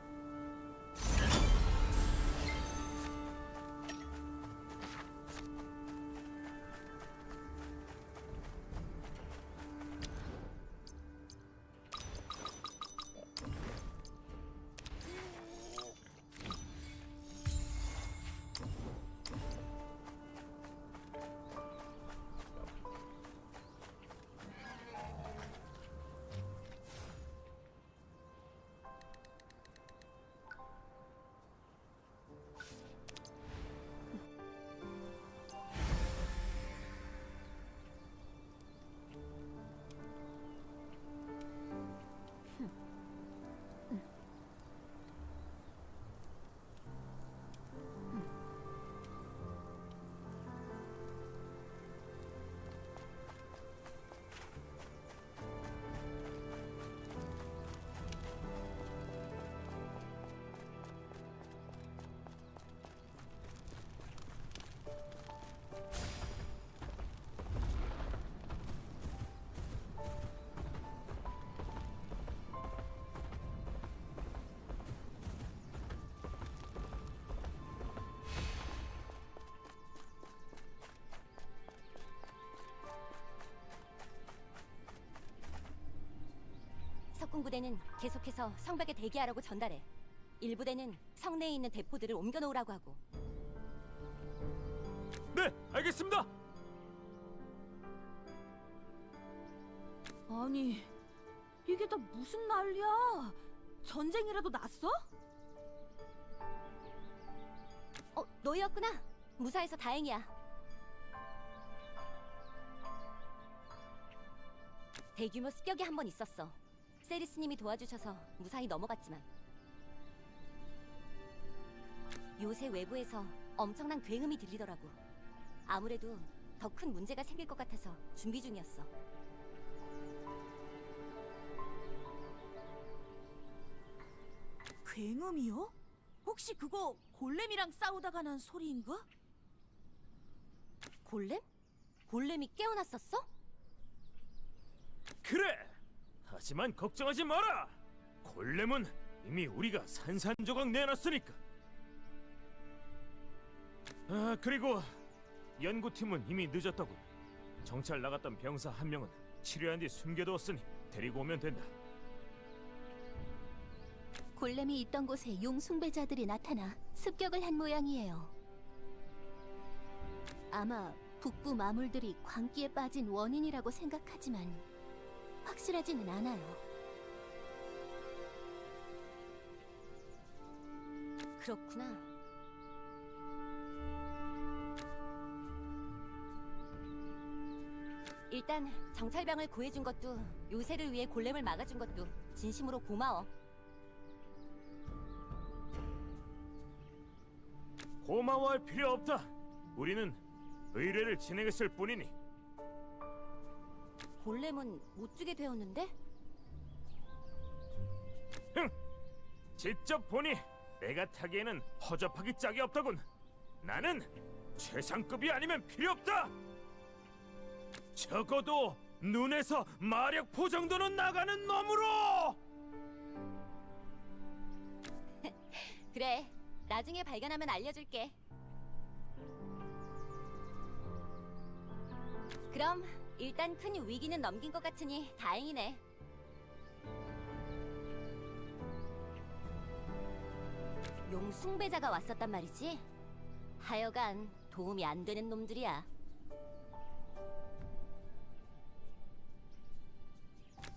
적군 부대는 계속해서 성벽에 대기하라고 전달해. 일부대는 성내에 있는 대포들을 옮겨놓으라고 하고. 네, 알겠습니다. 아니, 이게 다 무슨 난리야? 전쟁이라도 났어? 너였구나. 무사해서 다행이야. 대규모 습격이 한 번 있었어. 세리스님이 도와주셔서 무사히 넘어갔지만 요새 외부에서 엄청난 굉음이 들리더라고. 아무래도 더 큰 문제가 생길 것 같아서 준비 중이었어. 굉음이요? 혹시 그거 골렘이랑 싸우다가 난 소리인가? 골렘? 골렘이 깨어났었어? 그래. 하지만 걱정하지 마라. 골렘은 이미 우리가 산산조각 내놨으니까. 아, 그리고 연구팀은 이미 늦었다고. 정찰 나갔던 병사 한 명은 치료한 뒤 숨겨두었으니 데리고 오면 된다. 골렘이 있던 곳에 용숭배자들이 나타나 습격을 한 모양이에요. 아마 북부 마물들이 광기에 빠진 원인이라고 생각하지만 확실하지는 않아요. 그렇구나. 일단 정찰병을 구해준 것도, 요새를 위해 골렘을 막아준 것도 진심으로 고마워. 고마워할 필요 없다. 우리는 의뢰를 진행했을 뿐이니. 골렘은 못 주게 되었는데? 직접 보니 내가 타기에는 허접하기 짝이 없더군. 나는 최상급이 아니면 필요 없다. 적어도 눈에서 마력포 정도는 나가는 놈으로. 그래, 나중에 발견하면 알려줄게. 그럼 일단 큰 위기는 넘긴 것 같으니 다행이네. 용숭배자가 왔었단 말이지? 하여간 도움이 안 되는 놈들이야.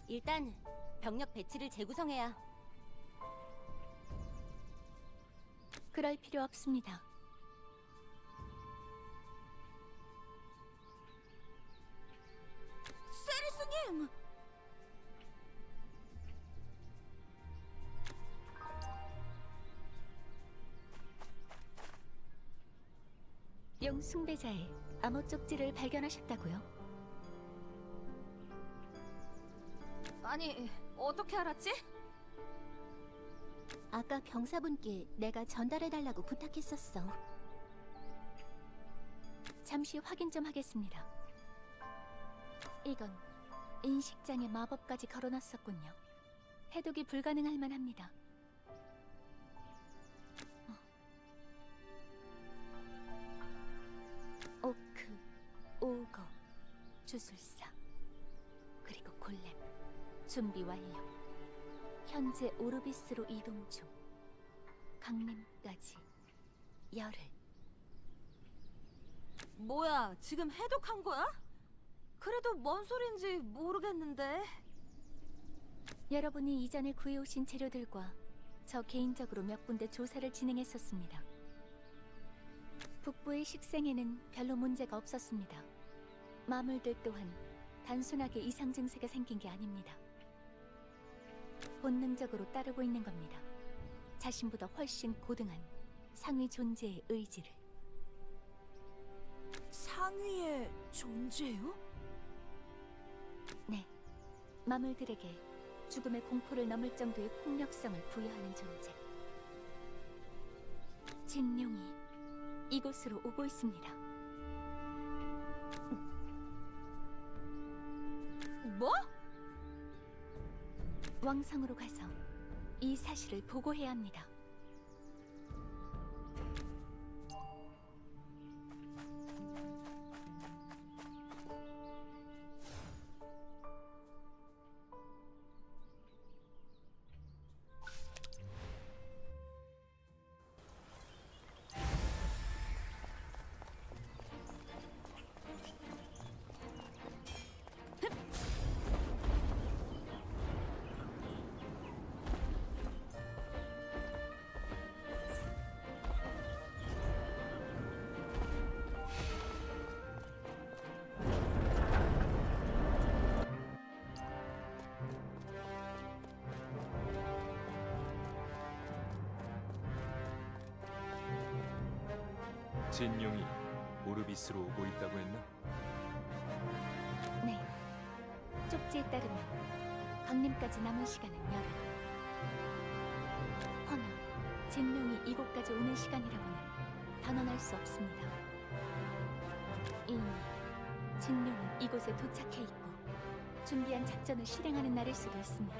일단 병력 배치를 재구성해야. 그럴 필요 없습니다. 세리스님! 용숭배자의 암호 쪽지를 발견하셨다고요? 아니, 어떻게 알았지? 아까 병사분께 내가 전달해달라고 부탁했었어. 잠시 확인 좀 하겠습니다. 이건 인식장에 마법까지 걸어놨었군요. 해독이 불가능할 만합니다. 오크, 오거, 주술사, 그리고 골렘. 준비 완료. 현재 오르비스로 이동 중. 강림까지 열흘. 뭐야, 지금 해독한 거야? 그래도 뭔 소린지 모르겠는데. 여러분이 이전에 구해오신 재료들과 저 개인적으로 몇 군데 조사를 진행했었습니다. 북부의 식생에는 별로 문제가 없었습니다. 마물들 또한 단순하게 이상 증세가 생긴 게 아닙니다. 본능적으로 따르고 있는 겁니다. 자신보다 훨씬 고등한 상위 존재의 의지를. 상위의 존재요? 네, 마물들에게 죽음의 공포를 넘을 정도의 폭력성을 부여하는 존재. 진룡이 이곳으로 오고 있습니다. 뭐? 왕성으로 가서 이 사실을 보고해야 합니다. 진룡이 오르비스로 오고 있다고 했나? 네. 쪽지에 따르면 강림까지 남은 시간은 열흘. 허나 진룡이 이곳까지 오는 시간이라고는 단언할 수 없습니다. 이미 진룡은 이곳에 도착해 있고 준비한 작전을 실행하는 날일 수도 있습니다.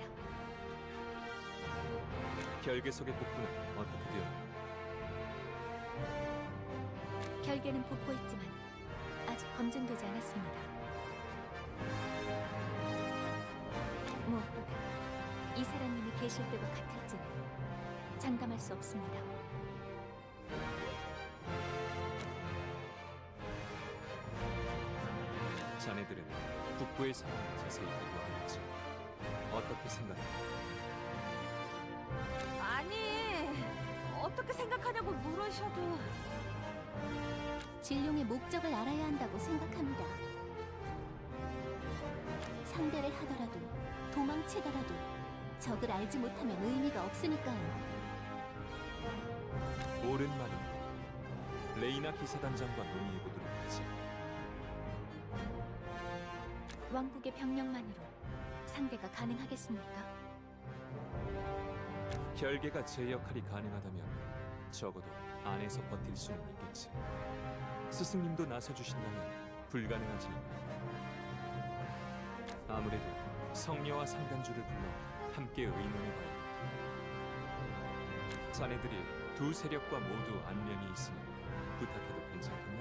결계석의 복구는 어떻게 되었나? 결계는 복구했지만 아직 검증되지 않았습니다. 무엇보다 이사라님이 계실 때와 같을지는 장담할 수 없습니다. 자네들은 북부의 상황을 자세히 보고하겠지. 어떻게 생각해? 아니, 어떻게 생각하냐고 물으셔도. 진룡의 목적을 알아야 한다고 생각합니다. 상대를 하더라도 도망치더라도 적을 알지 못하면 의미가 없으니까요. 옳은 말이네. 레이나 기사단장과 논의해보도록 하지. 왕국의 병력만으로 상대가 가능하겠습니까? 결계가 제 역할이 가능하다면 적어도 안에서 버틸 수는 있겠지. 스승님도 나서주신다면 불가능하지는 않아. 아무래도 성녀와 상단주를 불러 함께 의논해봐야. 자네들이 두 세력과 모두 안면이 있으니 부탁해도 괜찮겠나?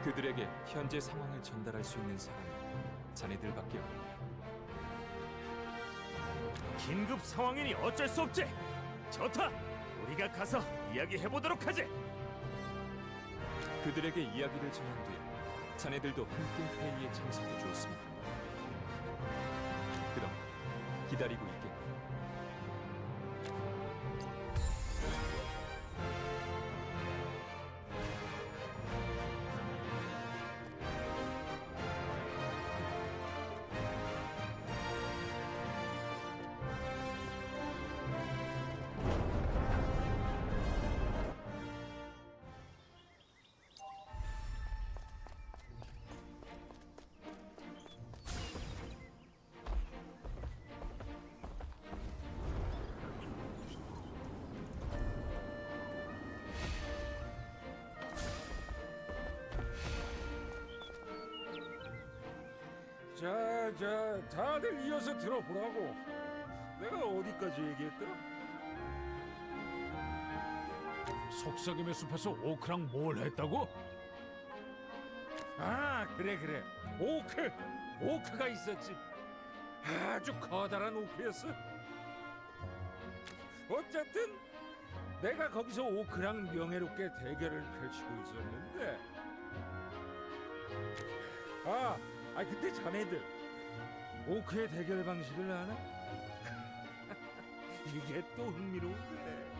그들에게 현재 상황을 전달할 수 있는 사람이 자네들밖에 없네. 긴급 상황이니 어쩔 수 없지. 좋다. 우리가 가서 이야기해보도록 하지. 그들에게 이야기를 전한 뒤에 자네들도 함께 회의에 참석해 주었으면 합니다. 그럼 기다리고 있겠네. 자, 다들 이어서 들어보라고. 내가 어디까지 얘기했더라? 속삭임의 숲에서 오크랑 뭘 했다고? 아, 그래. 오크가 있었지. 아주 커다란 오크였어. 어쨌든 내가 거기서 오크랑 명예롭게 대결을 펼치고 있었는데, 근데 자네들 오크의 대결 방식을 아나? 이게 또 흥미로운데.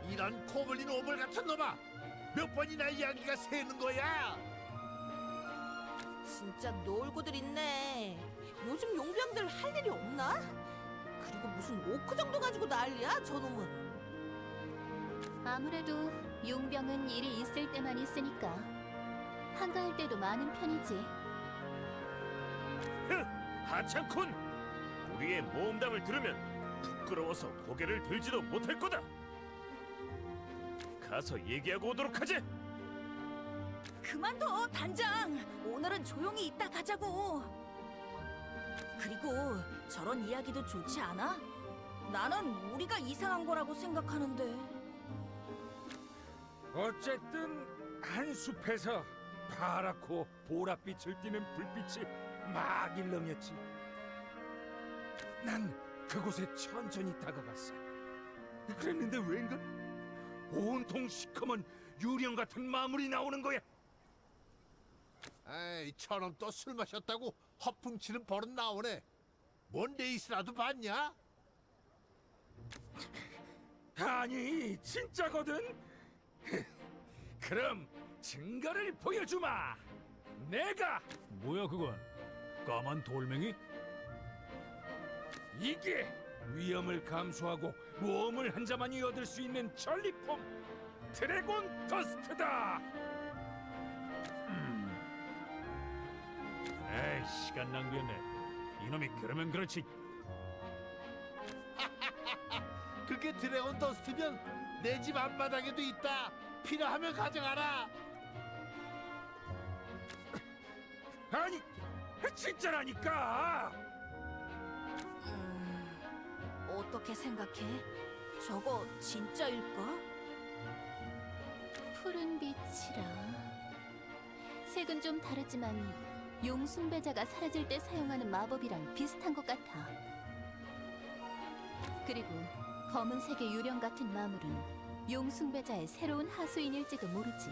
이런 고블린 오물 같은 놈아! 몇 번이나 이야기가 새는 거야! 진짜 놀고들 있네. 요즘 용병들 할 일이 없나? 그리고 무슨 오크 정도 가지고 난리야, 저놈은. 아무래도 용병은 일이 있을 때만 있으니까 한가할 때도 많은 편이지. 하찮군! 우리의 모험담을 들으면 부끄러워서 고개를 들지도 못할 거다. 가서 얘기하고 오도록 하지. 그만둬, 단장. 오늘은 조용히 있다 가자고. 그리고 저런 이야기도 좋지 않아? 나는 우리가 이상한 거라고 생각하는데. 어쨌든 한 숲에서 파랗고 보랏빛을 띠는 불빛이 막 일렁였지. 난 그곳에 천천히 다가갔어. 그랬는데 왠가 온통 시커먼 유령 같은 마물이 나오는 거야. 에이, 저놈 또 술 마셨다고 허풍치는 버릇 나오네. 뭔 레이스라도 봤냐? 아니, 진짜거든. 그럼 증거를 보여주마. 내가 뭐야 그건? 까만 돌멩이? 이게 위험을 감수하고 모험을 한 자만이 얻을 수 있는 전리품 드래곤 더스트다. 에이, 시간 낭비했네. 이놈이 그러면 그렇지. 그게 드래곤 더스트면 내 집 앞바닥에도 있다. 필요하면 가져가라. 아니, 진짜라니까. 어떻게 생각해? 저거 진짜일까? 푸른 빛이라. 색은 좀 다르지만 용숭배자가 사라질 때 사용하는 마법이랑 비슷한 것 같아. 그리고 검은색의 유령 같은 마물은 용숭배자의 새로운 하수인일지도 모르지.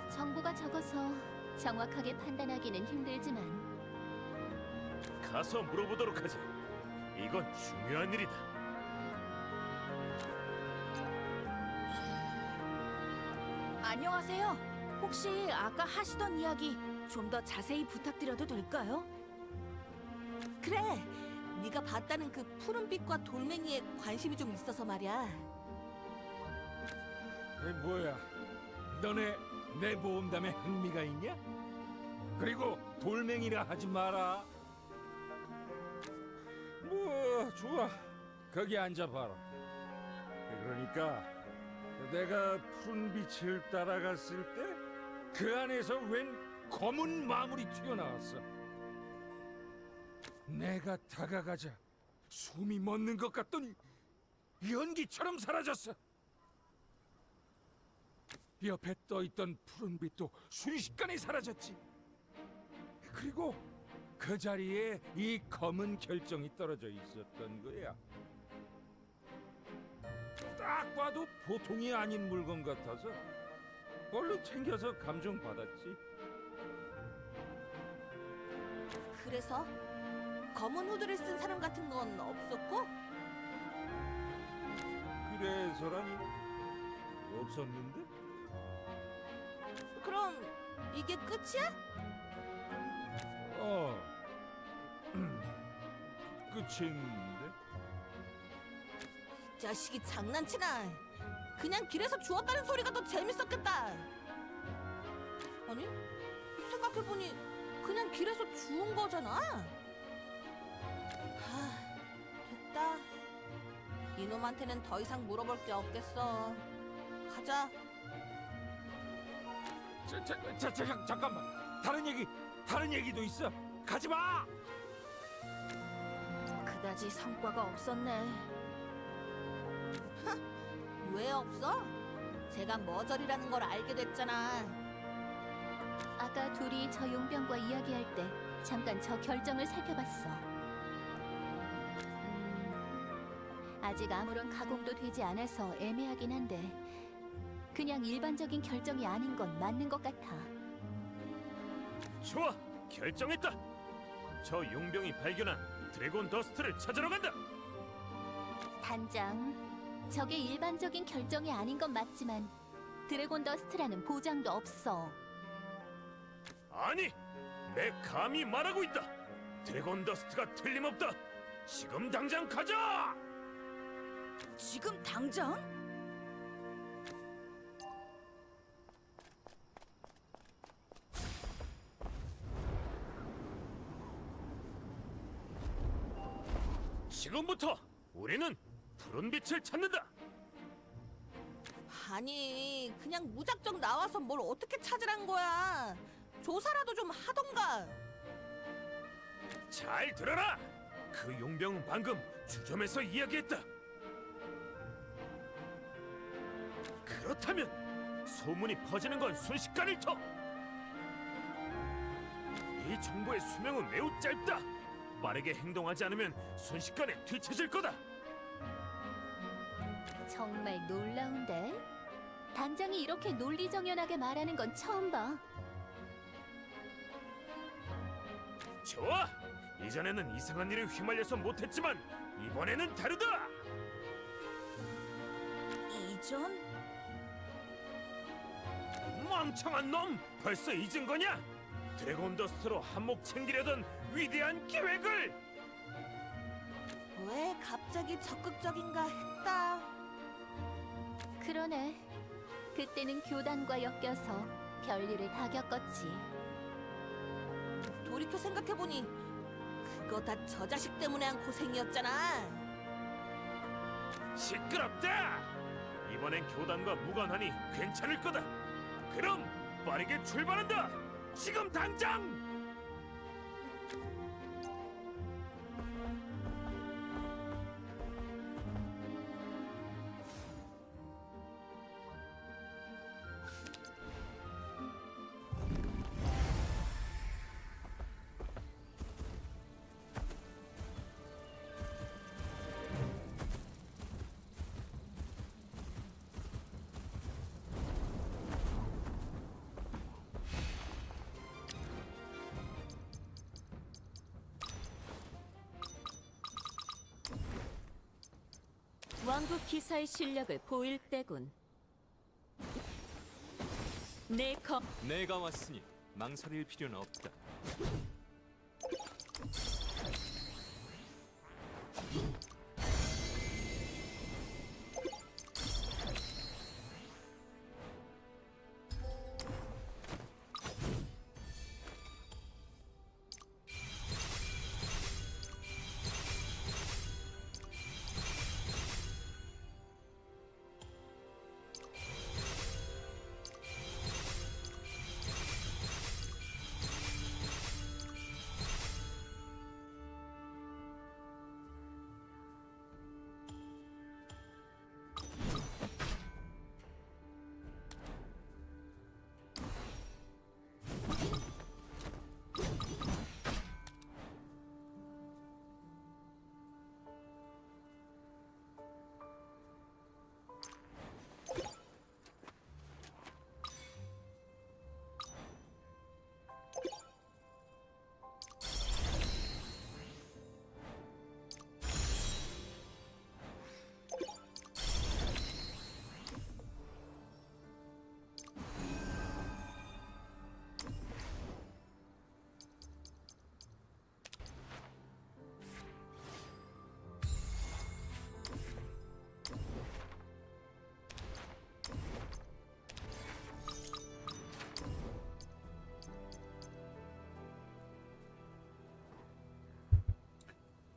정보가 적어서 정확하게 판단하기는 힘들지만 가서 물어보도록 하지. 이건 중요한 일이다. 안녕하세요. 혹시 아까 하시던 이야기 좀 더 자세히 부탁드려도 될까요? 그래, 네가 봤다는 그 푸른빛과 돌멩이에 관심이 좀 있어서 말이야. 뭐야? 너네 내 모험담에 흥미가 있냐? 그리고 돌멩이라 하지 마라. 뭐 좋아, 거기 앉아봐라. 그러니까 내가 푸른 빛을 따라갔을 때 그 안에서 웬 검은 마물이 튀어나왔어. 내가 다가가자 숨이 멎는 것 같더니 연기처럼 사라졌어. 옆에 떠있던 푸른 빛도 순식간에 사라졌지. 그리고 그 자리에 이 검은 결정이 떨어져 있었던 거야. 딱 봐도 보통이 아닌 물건 같아서 얼른 챙겨서 감정받았지. 그래서 검은 후드를 쓴 사람 같은 건 없었고? 그래서라니 없었는데? 그럼 이게 끝이야? 끝인데? 이 자식이 장난치나. 그냥 길에서 주웠다는 소리가 더 재밌었겠다. 아니, 생각해보니 그냥 길에서 주운 거잖아. 됐다. 이놈한테는 더 이상 물어볼 게 없겠어. 가자. 잠깐만. 다른 얘기도 있어. 가지 마. 그다지 성과가 없었네. 왜 없어? 제가 머저리라는 걸 알게 됐잖아. 아까 둘이 저 용병과 이야기할 때 잠깐 저 결정을 살펴봤어. 아직 아무런 가공도 되지 않아서 애매하긴 한데 그냥 일반적인 결정이 아닌 건 맞는 것 같아. 좋아, 결정했다. 저 용병이 발견한 드래곤 더스트를 찾으러 간다. 단장, 저게 일반적인 결정이 아닌 건 맞지만 드래곤 더스트라는 보장도 없어. 아니, 내 감이 말하고 있다. 드래곤 더스트가 틀림없다. 지금 당장 가자. 지금 당장? 지금부터 우리는 푸른 빛을 찾는다. 아니, 그냥 무작정 나와서 뭘 어떻게 찾으란 거야. 조사라도 좀 하던가. 잘 들어라. 그 용병은 방금 주점에서 이야기했다. 그렇다면 소문이 퍼지는 건 순식간일 터. 이 정보의 수명은 매우 짧다. 빠르게 행동하지 않으면 순식간에 뒤처질 거다. 정말 놀라운데? 단장이 이렇게 논리정연하게 말하는 건 처음 봐. 좋아. 이전에는 이상한 일에 휘말려서 못했지만 이번에는 다르다. 이전? 멍청한 놈! 벌써 잊은 거냐? 드래곤 더스트로 한몫 챙기려던 위대한 계획을! 왜 갑자기 적극적인가 했다. 그러네. 그때는 교단과 엮여서 별일을 다 겪었지. 돌이켜 생각해보니 그거 다 저 자식 때문에 한 고생이었잖아. 시끄럽다! 이번엔 교단과 무관하니 괜찮을 거다. 그럼 빠르게 출발한다. 지금 당장! 왕국 기사의 실력을 보일 때군. 내가 왔으니 망설일 필요는 없다.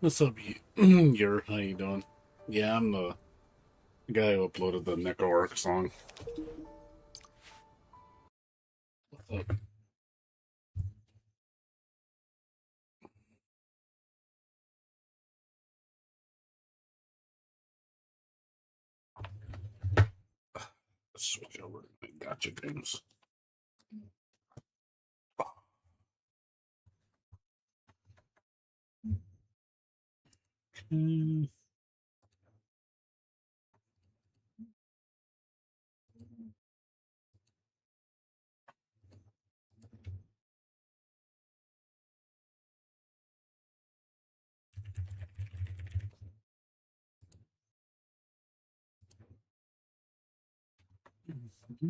What's up, how you doing? Yeah, I'm the guy who uploaded the Neko Arc song. What's up? Let's switch over to my gotcha games. Okay.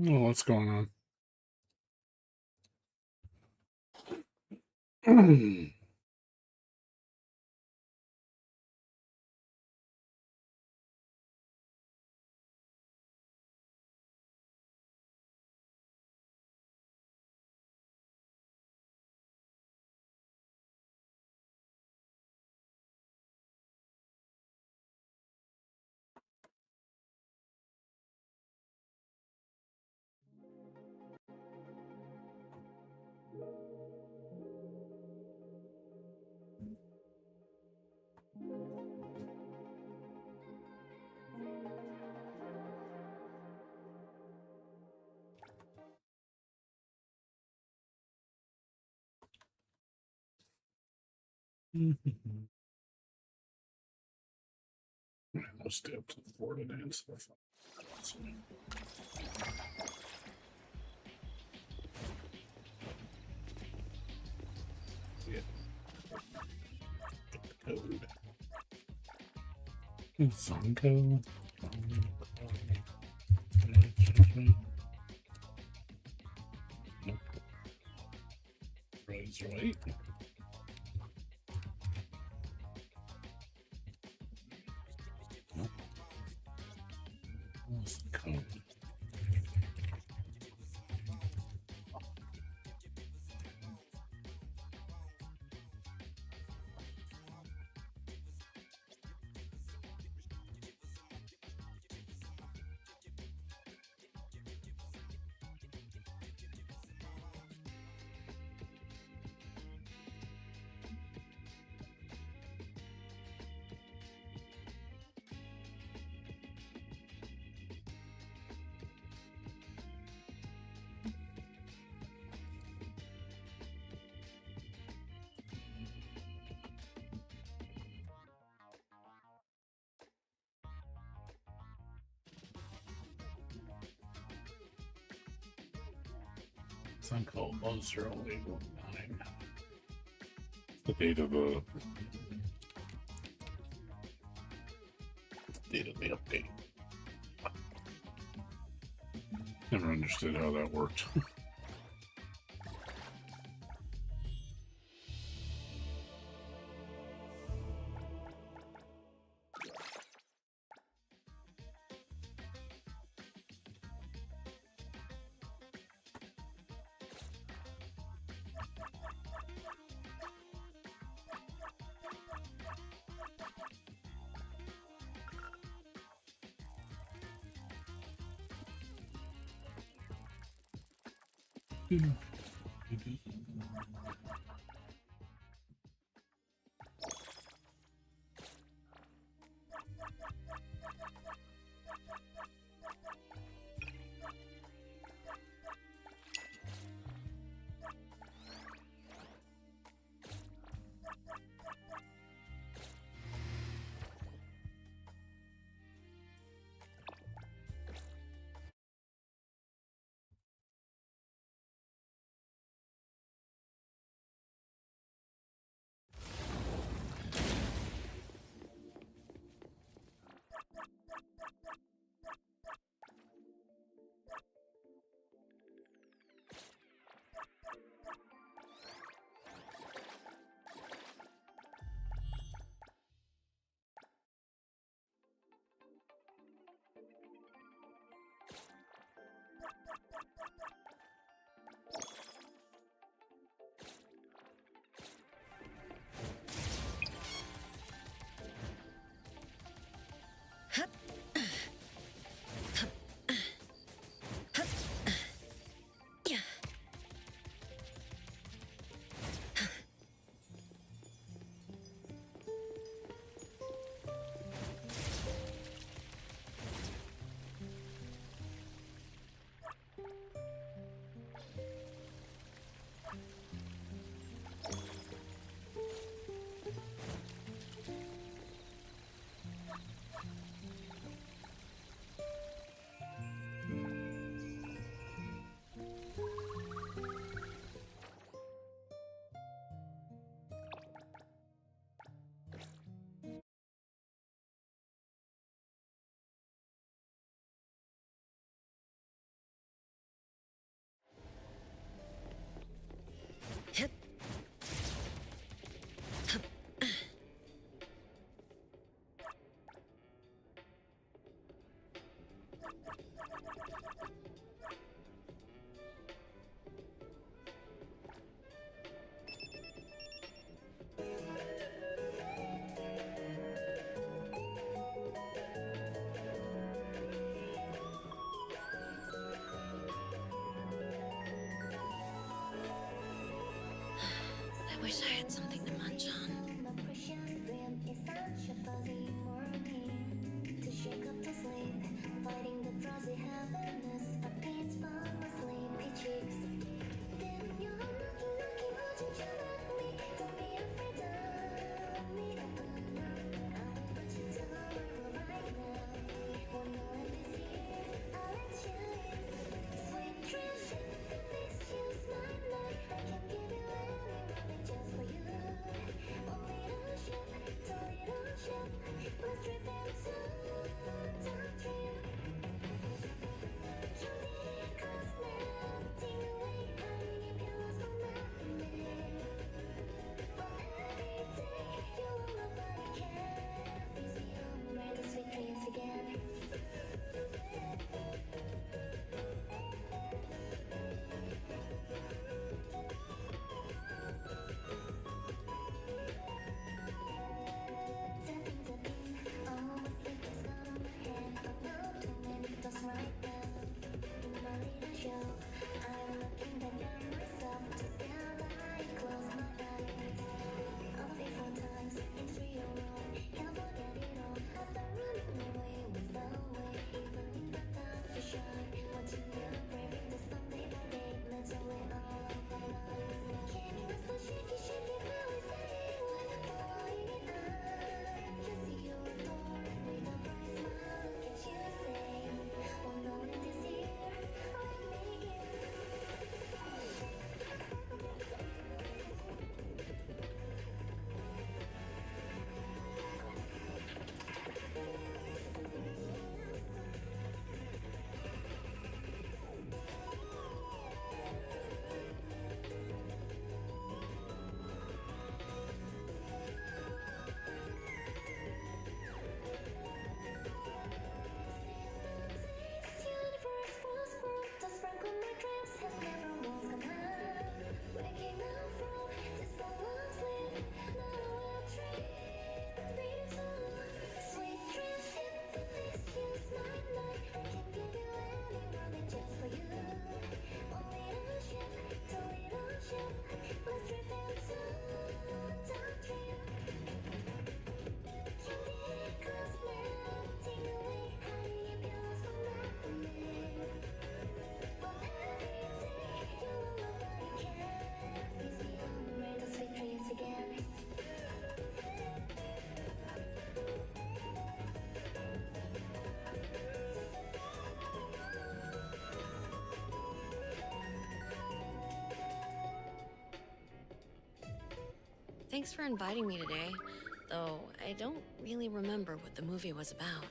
Oh, what's going on? Let's stay up to the board and answer. Yeah. Code. Zonko. Nope. Rose right. Something called 1089. The date of the update. Never understood how that worked. I wish I had something to munch on. Just for you. Thanks for inviting me today, though I don't really remember what the movie was about.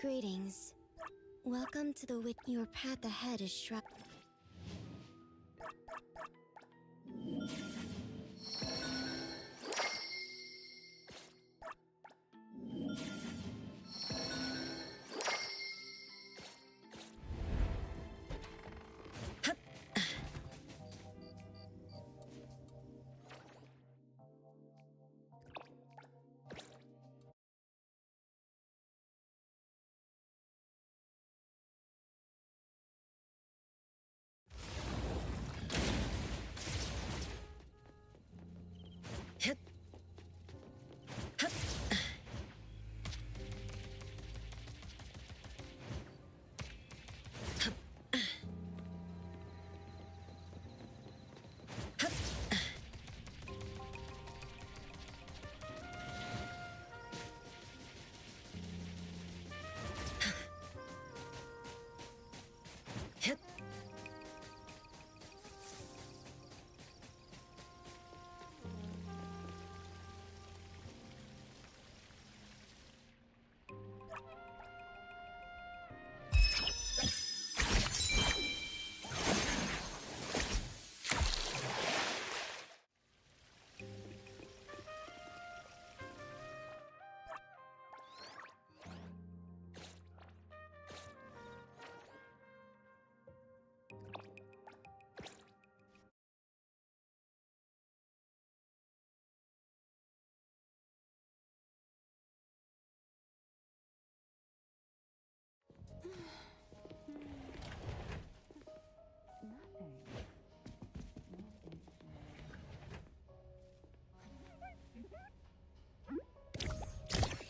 Greetings. Welcome to the wit. Your path ahead is shrouded.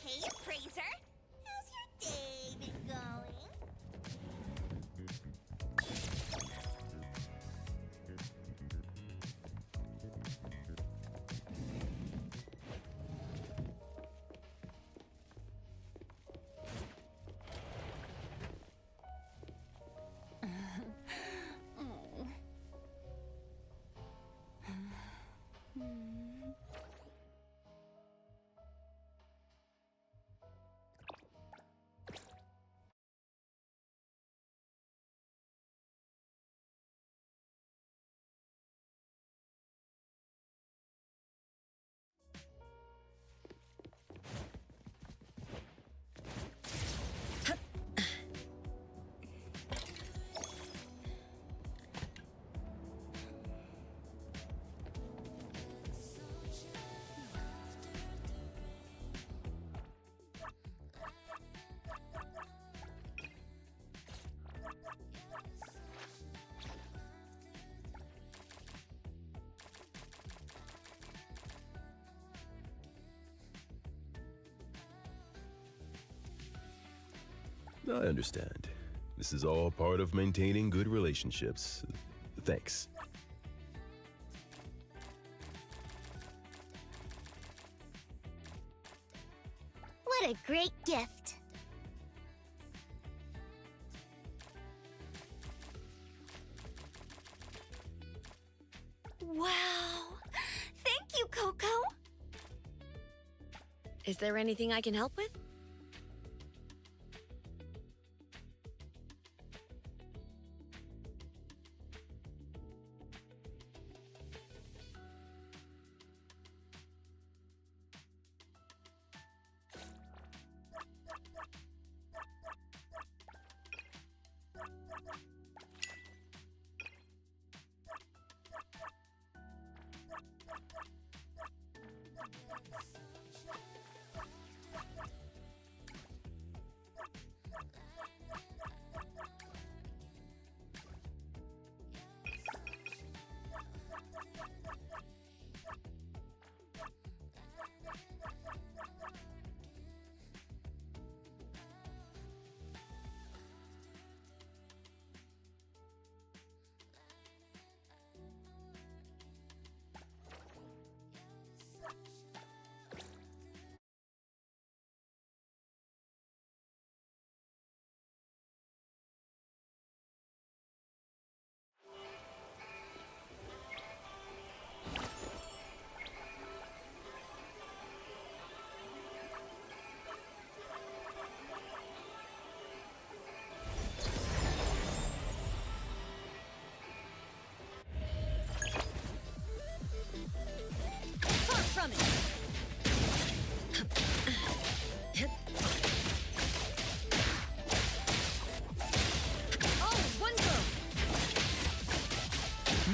Hey, appraiser! How's your day been going? I understand. This is all part of maintaining good relationships. Thanks. What a great gift. Wow! Thank you, Coco! Is there anything I can help with?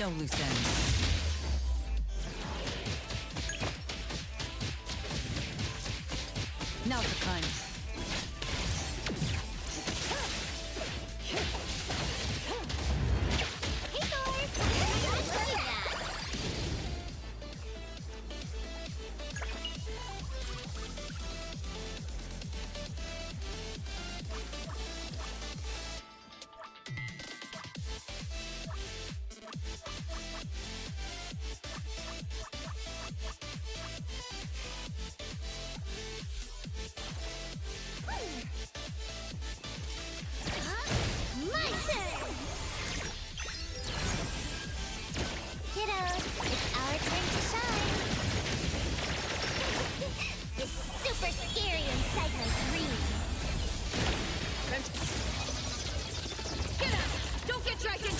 No loose ends. Now for time. My turn! Kiddos, it's our turn to shine! It's super scary inside my dreams! Get up! Don't get dragged in!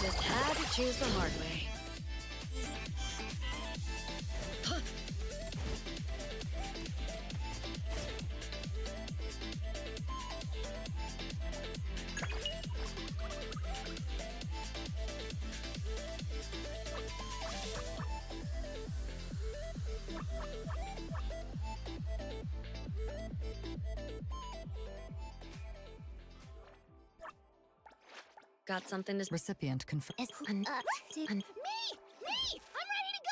Just had to choose the hard way. Got something to... Recipient confirmed. Me! Me! I'm ready to go!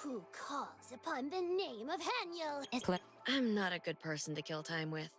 Who calls upon the name of Haniel? I'm not a good person to kill time with.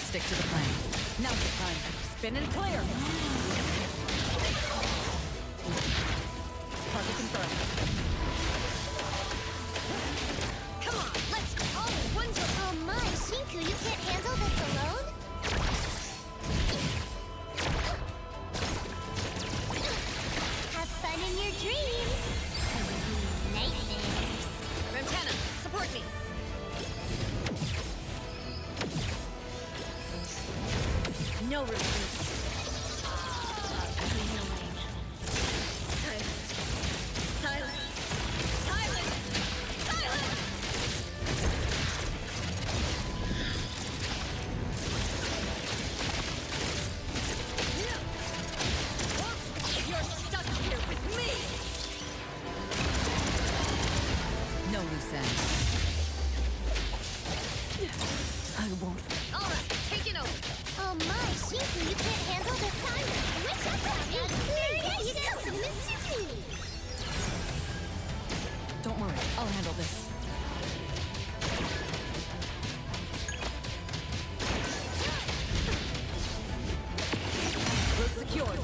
Stick to the plan. Now's the time. Spin and clear. Target confirmed. Come on, let's go. Oh my, Shinku, you can't handle this alone? Have fun in your dreams. Nightmares. Ramtana, support me. No retreat. Silence. Silence. Silence. You're stuck here with me. No loose ends. I won't. All right, take it over. Oh my, Shinku, you can't handle this time. Switch up on me. There you go. Don't worry, I'll handle this. Route secured.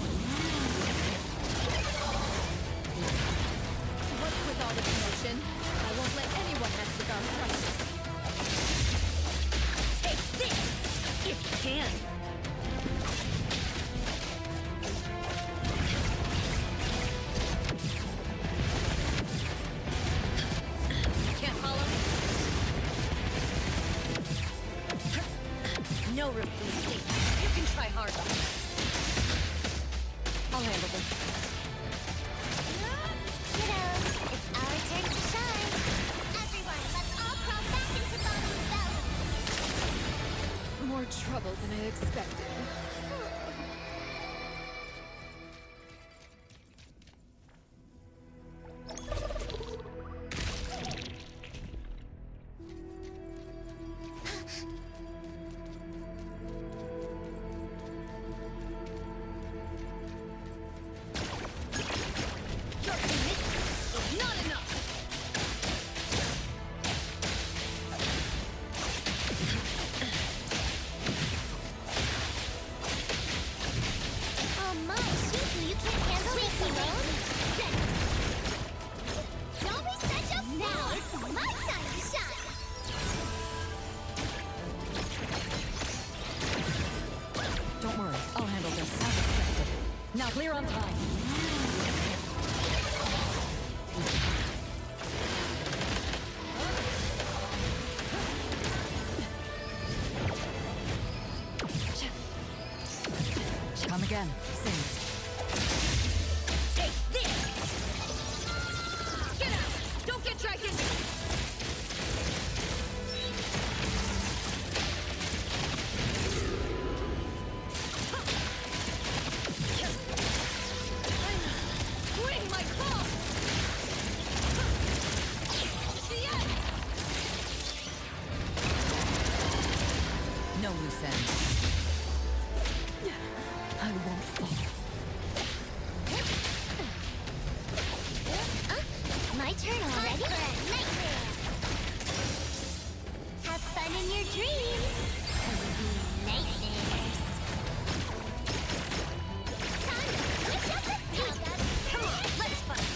What's with all the commotion? I won't let anyone mess with our precious. Take this! If you can. Can't follow me? No room for mistakes. You can try harder. I'll handle this. Kiddos, it's our turn to shine. Everyone, let's all crawl back into Bottom's belly. More trouble than I expected. Not enough. Oh my, Shinku, you can't handle this alone? Don't be such a fool! Now it's my time to shine! Don't worry, I'll handle this as expected. Now clear on time. Come again. Sing. Take this! Get out! Don't get dragged in! Swing my claw! Yes! No loose ends. I won't fall. My turn already? Nightmare! Have fun in your dreams! Nightmares! Time to switch up the beat! Come on, let's fight!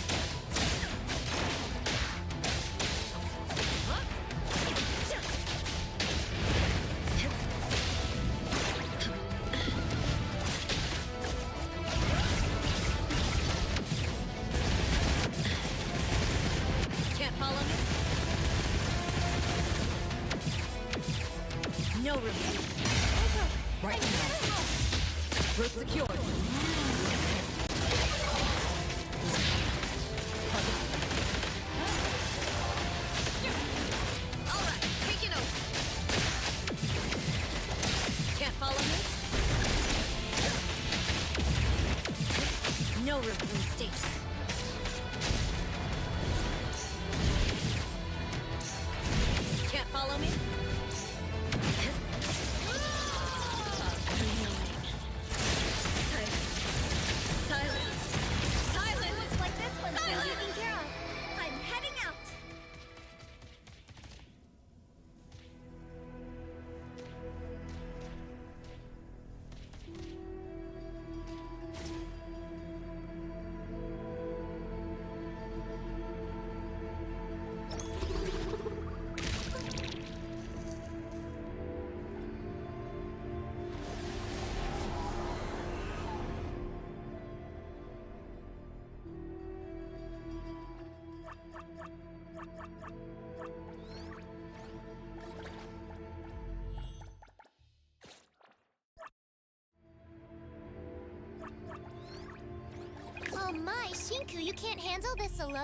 Can't follow me? No review. Right now. Route secured. All right, taking over! Can't follow me? No room for mistakes. Can't follow me? Silence! Looks like this one's been taken care of. I'm heading out! Shinku, you can't handle this alone?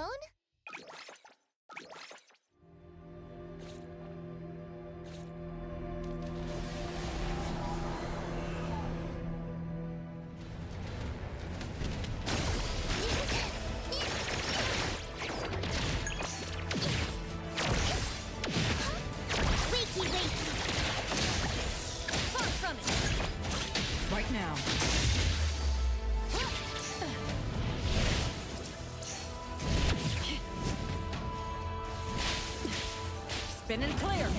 Wakey, wakey. Far from it. Right now. Spin and clear.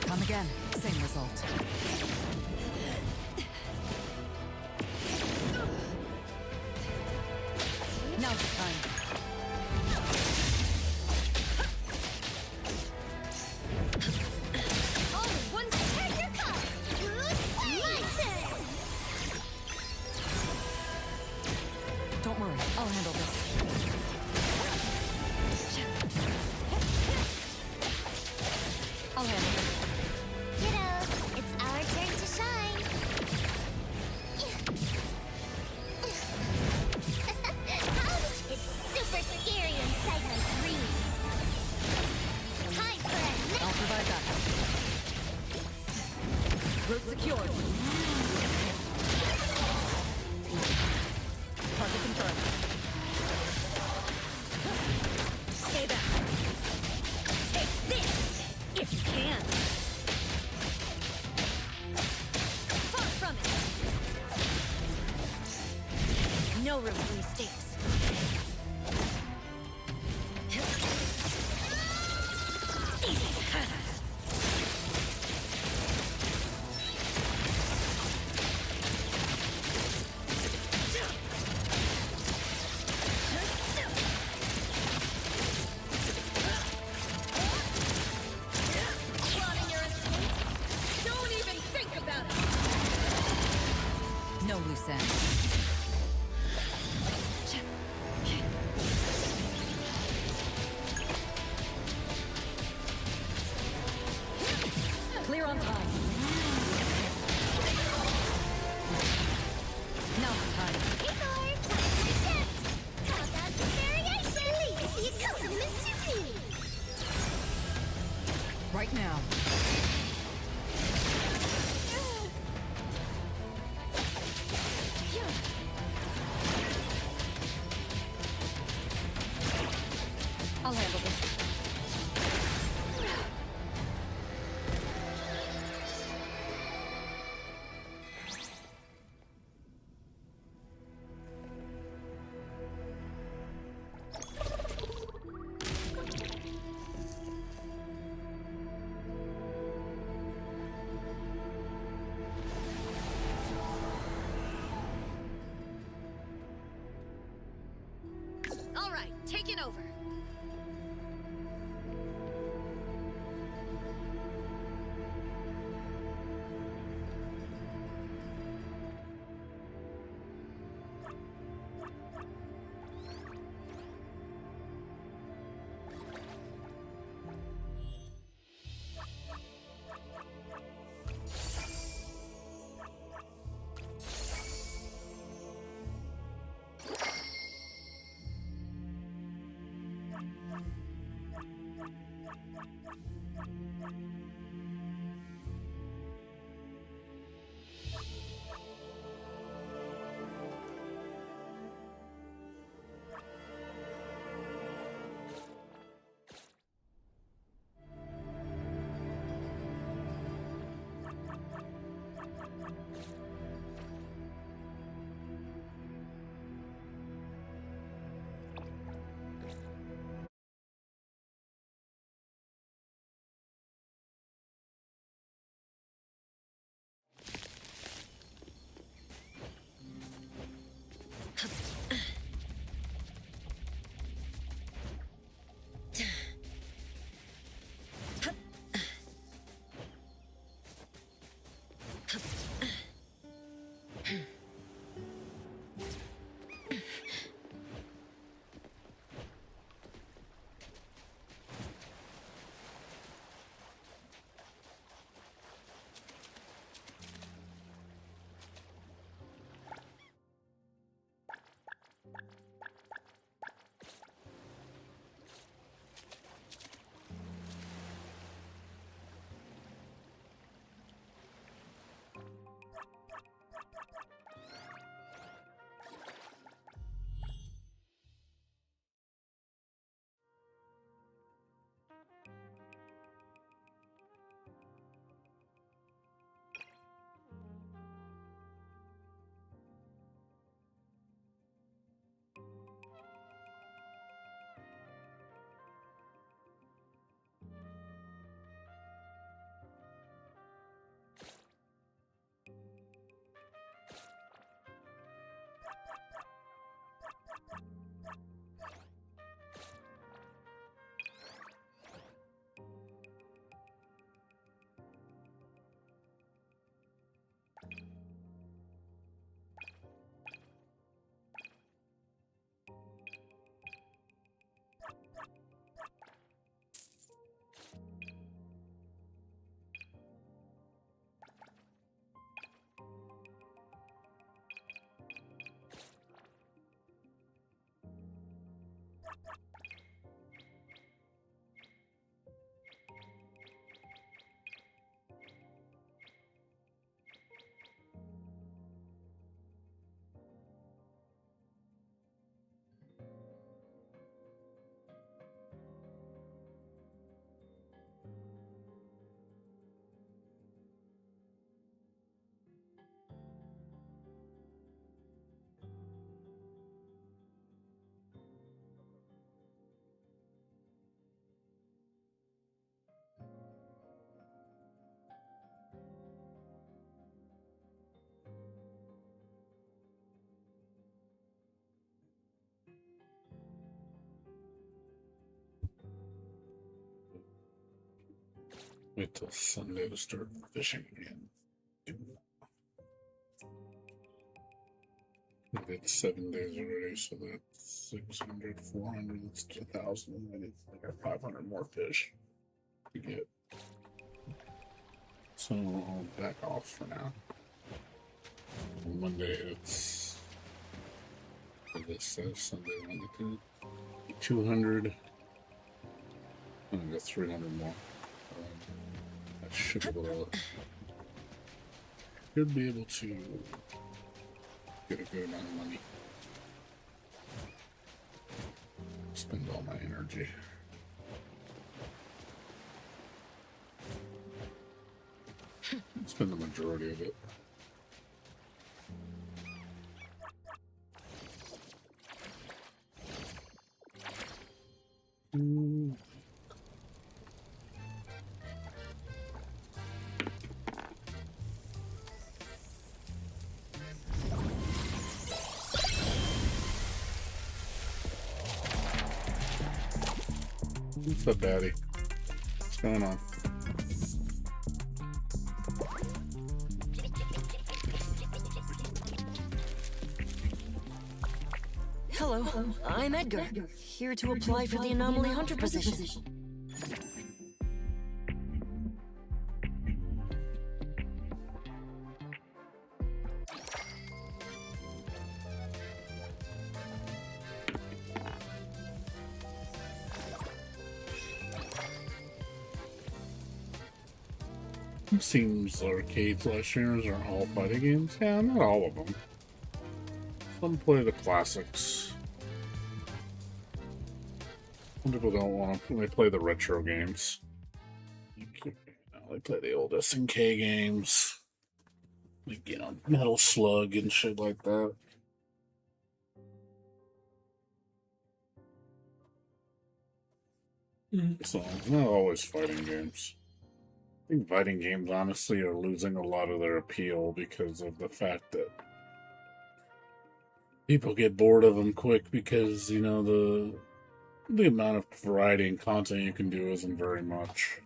Come again. Same result. Now's the time. Don't worry, I'll handle this. I'll handle this. Kiddos, it's our turn to shine. It's super scary inside my dreams. Time for a I'll provide backup. Route secured. Target confirmed. Stay back. Take this, if you can. Far from it. No room for mistakes. Don't even think about it. No loose ends. Clear on time. Now the time. Igor, time for the shift. Count out some variation. Please, you compliment to me. Right now. I'll handle this. Wait till Sunday to start fishing again. I did 7 days already, so that's 600, 400, that's 1,000. I got 500 more fish to get. So I'll back off for now. On Monday it's, this says Sunday 1 to 200. I got 300 more. I should be able to get a good amount of money. Spend all my energy. Spend the majority of it. What's up, Daddy? What's going on? Hello, I'm Edgar, here to apply for the Anomaly Hunter position. Seems arcade live streamers are all fighting games. Yeah, not all of them. Some play the classics. Some people don't want to. They play the retro games. They play the old SNK games. Like, you know, Metal Slug and shit like that. So, not always fighting games. I think fighting games, honestly, are losing a lot of their appeal because of the fact that people get bored of them quick because, you know, the amount of variety and content you can do isn't very much.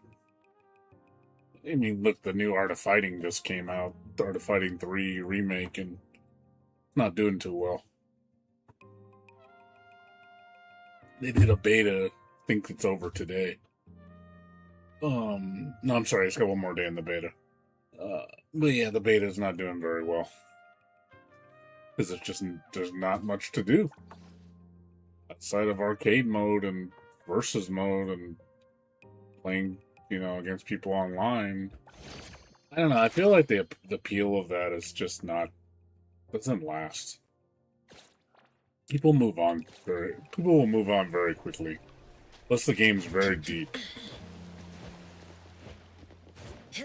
I mean, look, the new Art of Fighting just came out, Art of Fighting 3 remake, and it's not doing too well. They did a beta, I think it's over today. No, I'm sorry, it's got one more day in the beta. But yeah, the beta is not doing very well. Because it's just, there's not much to do. Outside of arcade mode and versus mode and playing, you know, against people online. I don't know, I feel like the appeal of that is just not, doesn't last. People will move on very quickly. Unless the game's very deep.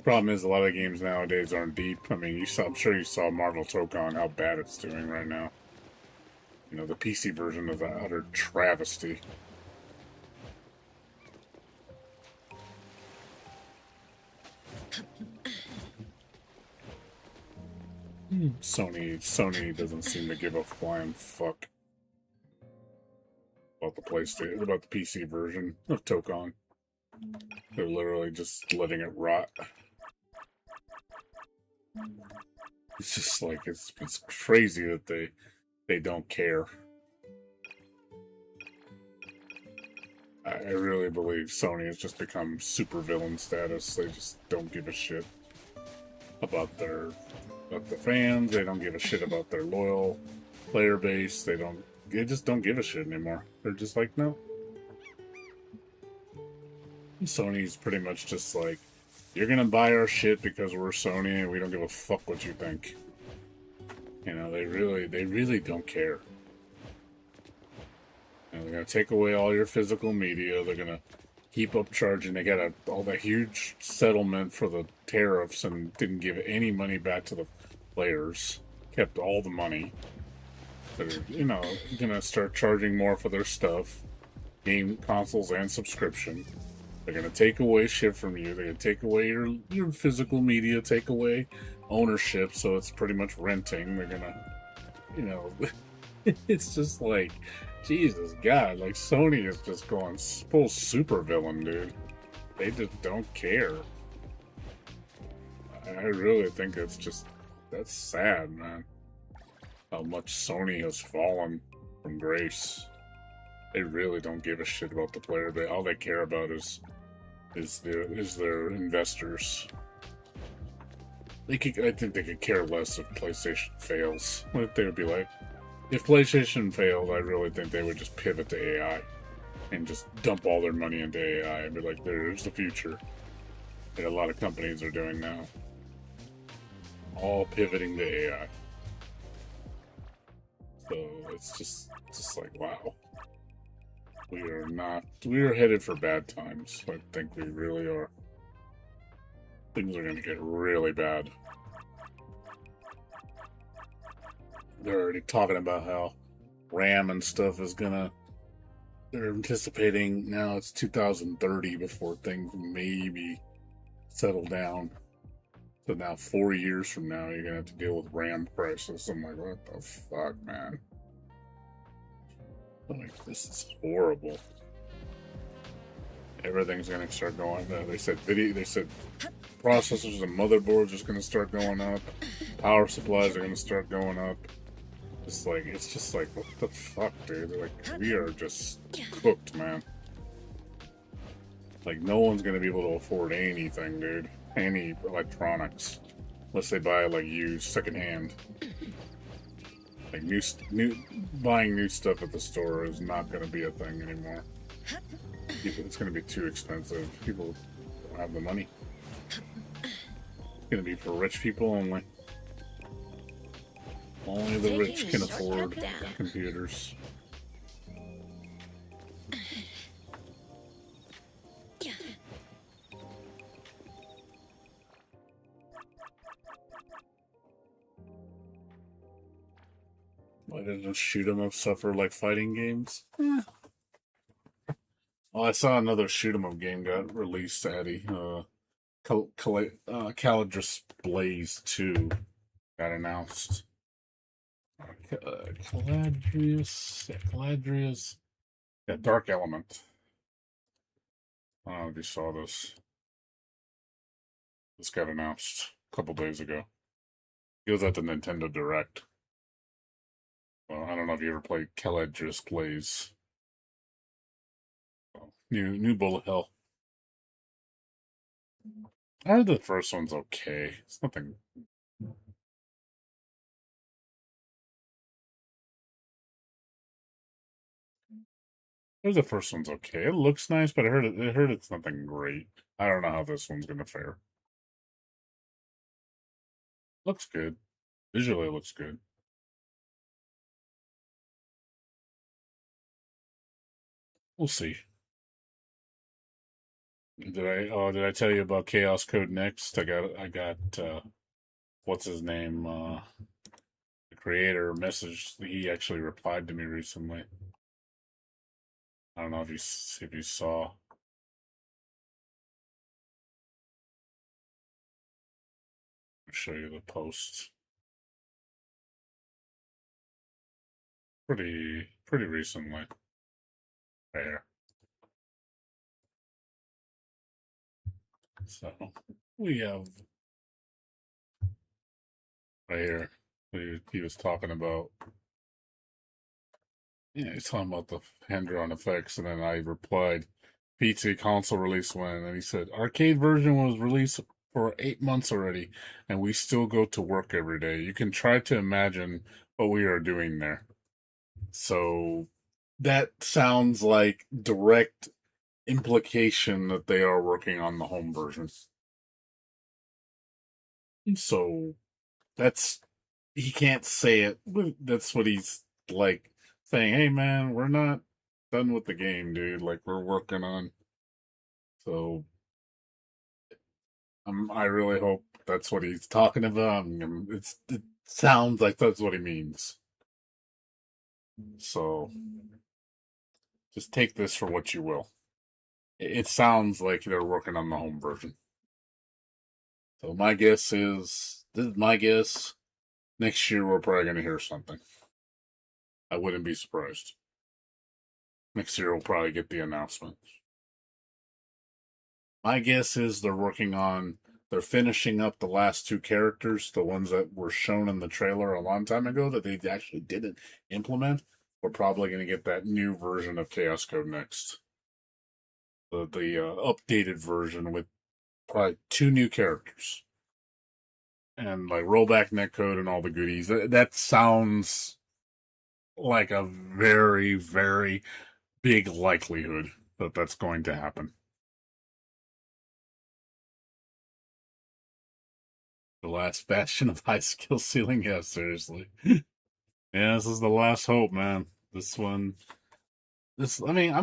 Problem is, a lot of games nowadays aren't deep. I mean, I'm sure you saw Marvel Tokon, how bad it's doing right now. You know, the PC version is an utter travesty. Sony doesn't seem to give a flying fuck about the PlayStation, about the PC version of Tokon. They're literally just letting it rot. It's just like, it's crazy that they don't care. I really believe Sony has just become super villain status. They just don't give a shit about the fans. They don't give a shit about their loyal player base. They just don't give a shit anymore. They're just like, no. Sony's pretty much just like, you're gonna buy our shit because we're Sony and we don't give a fuck what you think. You know, they really don't care. You know, they're gonna take away all your physical media. They're gonna keep up charging. They got all that huge settlement for the tariffs and didn't give any money back to the players. Kept all the money. They're, you know, gonna start charging more for their stuff, game consoles and subscription. They're going to take away shit from you. They're going to take away your physical media, take away ownership, so it's pretty much renting. They're going to, you know, it's just like, Jesus God, like Sony is just going full super villain, dude. They just don't care. I really think it's just, that's sad, man. How much Sony has fallen from grace. They really don't give a shit about the player. All they care about is their investors. I think they could care less if PlayStation fails. What they would be like, if PlayStation failed, I really think they would just pivot to AI and just dump all their money into AI and be like, there's the future. That a lot of companies are doing now. All pivoting to AI. So it's just like, wow. We are headed for bad times. I think we really are. Things are going to get really bad. They're already talking about how RAM and stuff is gonna... They're anticipating now it's 2030 before things maybe settle down. So now 4 years from now, you're gonna have to deal with RAM prices. I'm like, what the fuck, man? Like, this is horrible. Everything's gonna start going. They said processors and motherboards are gonna start going up. Power supplies are gonna start going up. It's just like, what the fuck, dude? Like, we are just cooked, man. Like, no one's gonna be able to afford anything, dude. Any electronics, unless they buy like used, secondhand. Like buying new stuff at the store is not gonna be a thing anymore. It's gonna be too expensive. People don't have the money. It's gonna be for rich people only. Only the rich can afford computers. Why doesn't shoot 'em up suffer like fighting games? Well, I saw another shoot 'em up game got released, Addy. Calidris Blaze 2 got announced. Caladrius. Yeah, Dark Element. I don't know if you saw this. This got announced a couple days ago. It was at the Nintendo Direct. Well, I don't know if you ever played Caladrius Blaze. New bullet hell. I heard the first one's okay. It's nothing. I heard the first one's okay. It looks nice, but I heard it's nothing great. I don't know how this one's gonna fare. Looks good. Visually, it looks good. We'll see. Did I tell you about Chaos Code Next? I got what's his name? The creator messaged. He actually replied to me recently. I don't know if you saw. I'll show you the post. Pretty recently. There. So we have right here. He was talking about. Yeah, he's talking about the hand-drawn effects, and then I replied, PC console release when, and he said, arcade version was released for 8 months already, and we still go to work every day. You can try to imagine what we are doing there. So that sounds like direct implication that they are working on the home version. So he can't say it. That's what he's like saying, hey man, we're not done with the game, dude. Like, we're working on. So I really hope that's what he's talking about. It sounds like that's what he means. So just take this for what you will. It sounds like they're working on the home version. So my guess is, this is my guess, next year we're probably going to hear something. I wouldn't be surprised. Next year we'll probably get the announcement. My guess is they're working on they're finishing up the last two characters, the ones that were shown in the trailer a long time ago that they actually didn't implement. We're probably going to get that new version of Chaos Code next. The updated version with probably 2 new characters. And like rollback netcode and all the goodies. That sounds like a very, very big likelihood that that's going to happen. The last bastion of high skill ceiling? Yeah, seriously. Yeah, this is the last hope, man. I'm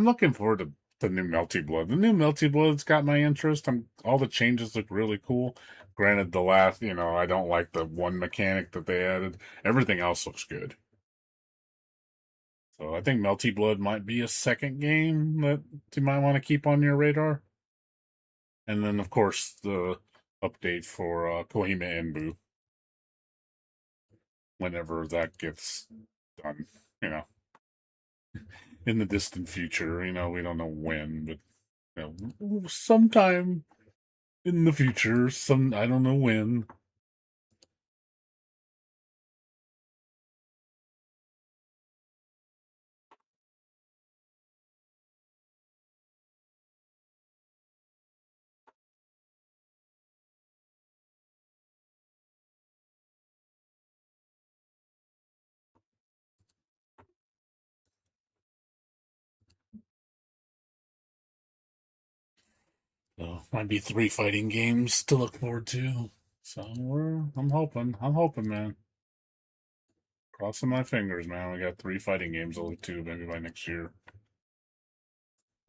looking forward to the new Melty Blood. The new Melty Blood's got my interest. All the changes look really cool. Granted, the last, I don't like the one mechanic that they added. Everything else looks good. So I think Melty Blood might be a second game that you might want to keep on your radar. And then, of course, the update for Kohima Enbu. Whenever that gets done, in the distant future, we don't know when, but sometime in the future, I don't know when. So might be 3 fighting games to look forward to. So I'm hoping, man. Crossing my fingers, man. We got 3 fighting games to look to maybe by next year.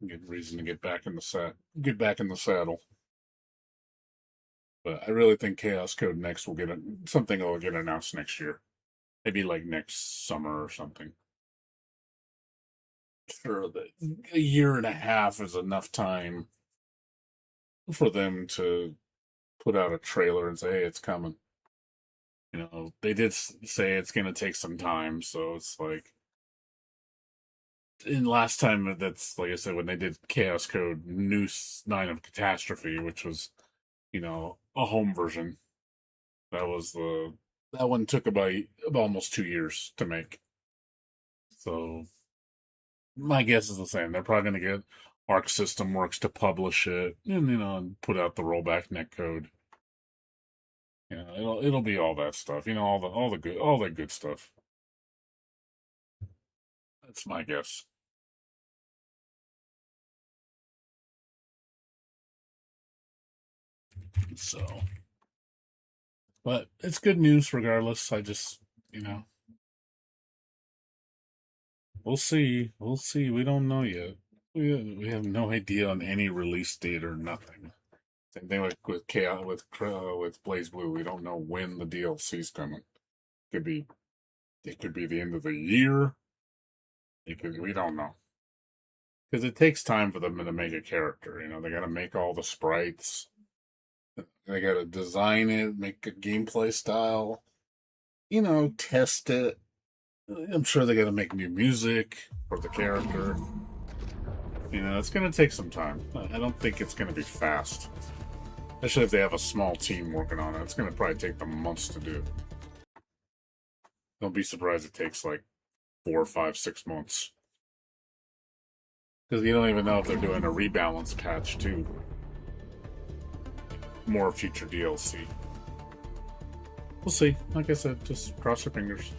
Good reason to get back in the saddle. But I really think Chaos Code Next will something will get announced next year. Maybe like next summer or something. Sure, a year and a half is enough time for them to put out a trailer and say, hey, it's coming. They did say it's going to take some time, so it's like... And last time, that's, like I said, when they did Chaos Code Noose 9 of Catastrophe, which was, a home version, that one took about almost 2 years to make. So, my guess is the same. They're probably going to get Arc System Works to publish it, and and put out the rollback netcode. It'll be all that stuff. All that good stuff. That's my guess. So, but it's good news regardless. I just, we'll see. We'll see. We don't know yet. We have no idea on any release date or nothing. Same thing with Chaos, with Blaze Blue. We don't know when the DLC's coming. It could be the end of the year. We don't know. Because it takes time for them to make a character. They got to make all the sprites. They got to design it, make a gameplay style. Test it. I'm sure they got to make new music for the character. It's going to take some time. I don't think it's going to be fast. Especially if they have a small team working on it. It's going to probably take them months to do. Don't be surprised it takes like 4, 5, 6 months. Because you don't even know if they're doing a rebalance patch too. More future DLC. We'll see. Like I said, just cross your fingers.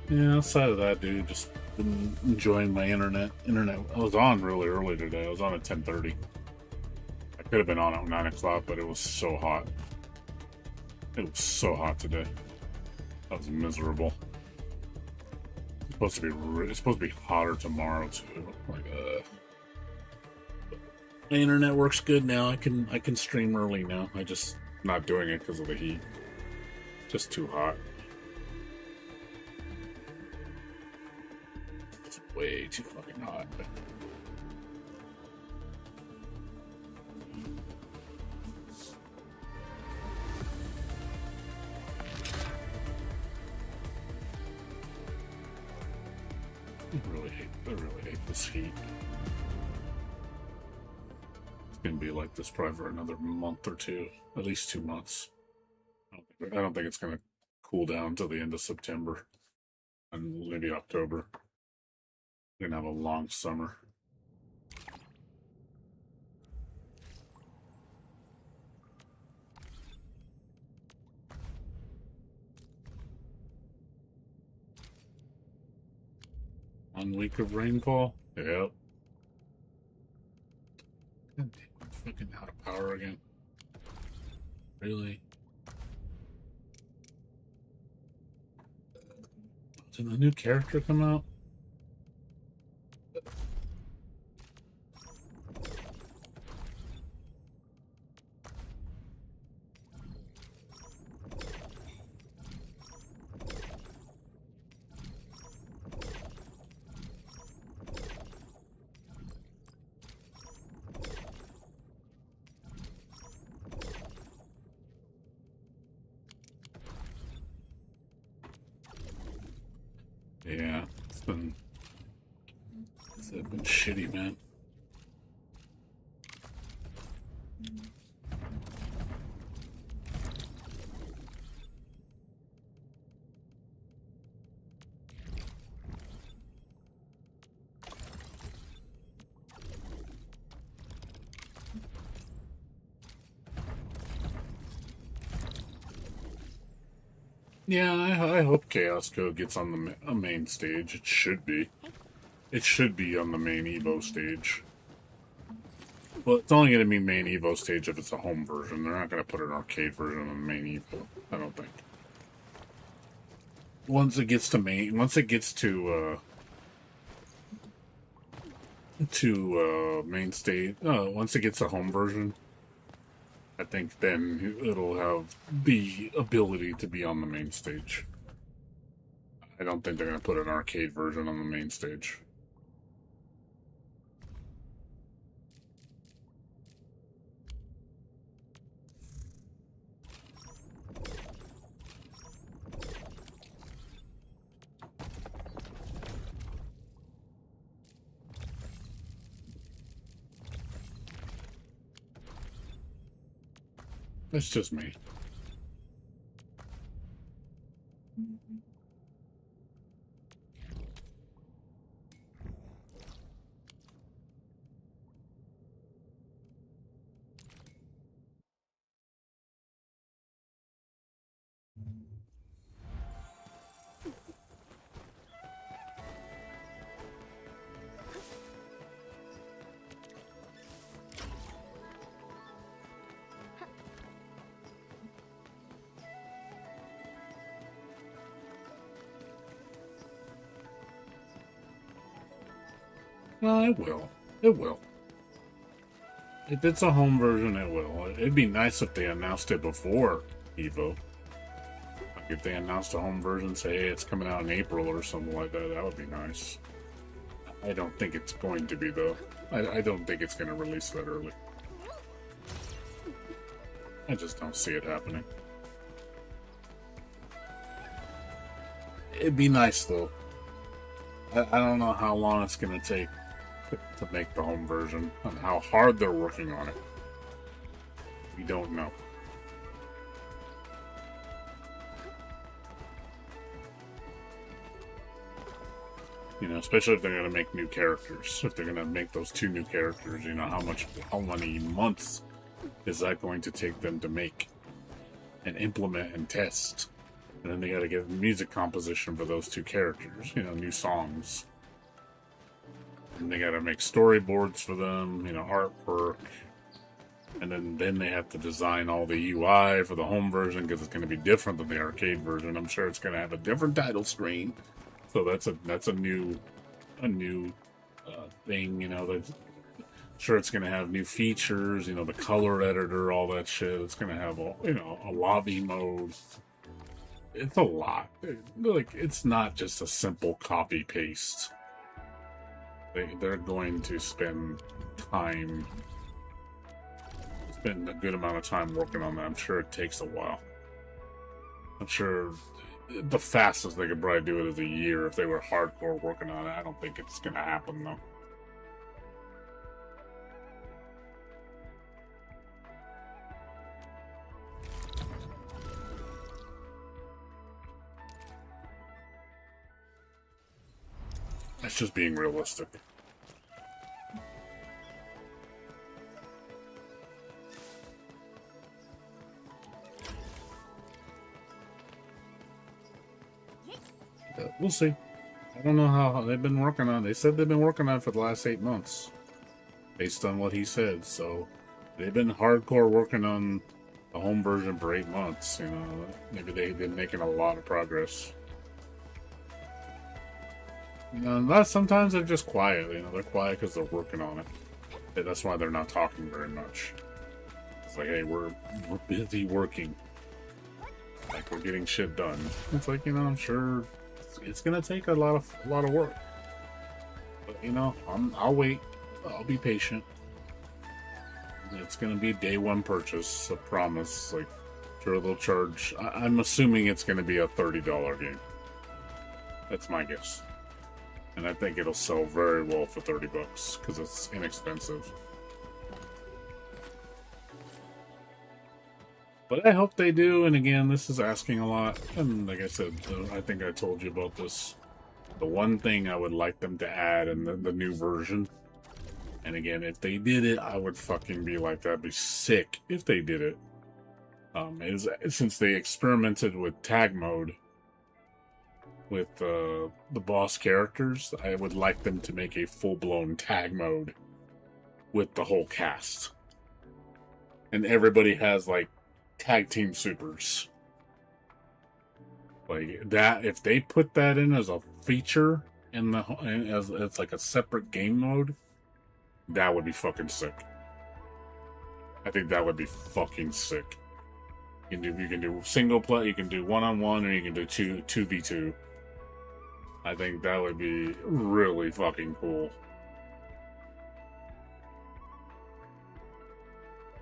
Yeah, outside of that, dude, just been enjoying my internet. I was on really early today. I was on at 10:30. I could have been on at 9 o'clock, but it was so hot. It was so hot today. That was miserable. It's supposed to be hotter tomorrow too. My internet works good now. I can stream early now. I just not doing it because of the heat. Just too hot. It's way too fucking hot. I really hate this heat. gonna be like this probably for another month or two, at least 2 months. I don't think it's gonna cool down until the end of September and maybe October. We're gonna have a long summer. One week of rainfall? Yep. God damn, I'm fucking out of power again. Really? Did the new character come out? Yeah, it's been shitty, man. Yeah, I hope Chaos Code gets on the main stage. It should be. It should be on the main Evo stage. Well, it's only going to be main Evo stage if it's a home version. They're not going to put an arcade version on the main Evo, I don't think. Once it gets to main stage, once it gets a home version, I think then it'll have the ability to be on the main stage. I don't think they're going to put an arcade version on the main stage. It's just me. It will. It will. If it's a home version, it will. It'd be nice if they announced it before Evo. Like if they announced a home version, say, hey, it's coming out in April or something like that, that would be nice. I don't think it's going to be, though. I don't think it's going to release that early. I just don't see it happening. It'd be nice, though. I don't know how long it's going to take to make the home version and how hard they're working on it. We don't know. You know, especially if they're going to make new characters. If they're going to make those 2 new characters, you know, how many months is that going to take them to make and implement and test? And then they got to get music composition for those 2 characters, you know, new songs. And they got to make storyboards for them, you know, artwork. And then they have to design all the UI for the home version because it's going to be different than the arcade version. I'm sure it's going to have a different title screen. So that's a new thing, you know. That's sure it's going to have new features, you know, the color editor, all that shit. It's going to have a lobby mode. It's a lot. Like, it's not just a simple copy paste. They're going to spend a good amount of time working on that. I'm sure it takes a while. I'm sure the fastest they could probably do it is a year if they were hardcore working on it. I don't think it's going to happen, though. That's just being realistic. But we'll see. I don't know how they've been working on it. They said they've been working on it for the last 8 months. Based on what he said. So they've been hardcore working on the home version for 8 months. You know, maybe they've been making a lot of progress. You know, sometimes they're just quiet. You know, they're quiet because they're working on it. That's why they're not talking very much. It's like, hey, we're busy working. Like, we're getting shit done. It's like, you know, I'm sure it's gonna take a lot of work. But you know, I'll wait. I'll be patient. It's gonna be day one purchase, I promise. Like, sure they'll charge. I'm assuming it's gonna be a $30 game. That's my guess. And I think it'll sell very well for $30 because it's inexpensive. But I hope they do. And again, this is asking a lot. And like I said, I think I told you about this. The one thing I would like them to add in the new version. And again, if they did it, I would fucking be like, that'd be sick if they did it. Since they experimented with tag mode with the boss characters, I would like them to make a full-blown tag mode with the whole cast. And everybody has, like, tag team supers. Like, that, if they put that in as a feature, as like a separate game mode, that would be fucking sick. I think that would be fucking sick. You can do single play, you can do 1-on-1, or you can do 2v2. I think that would be really fucking cool.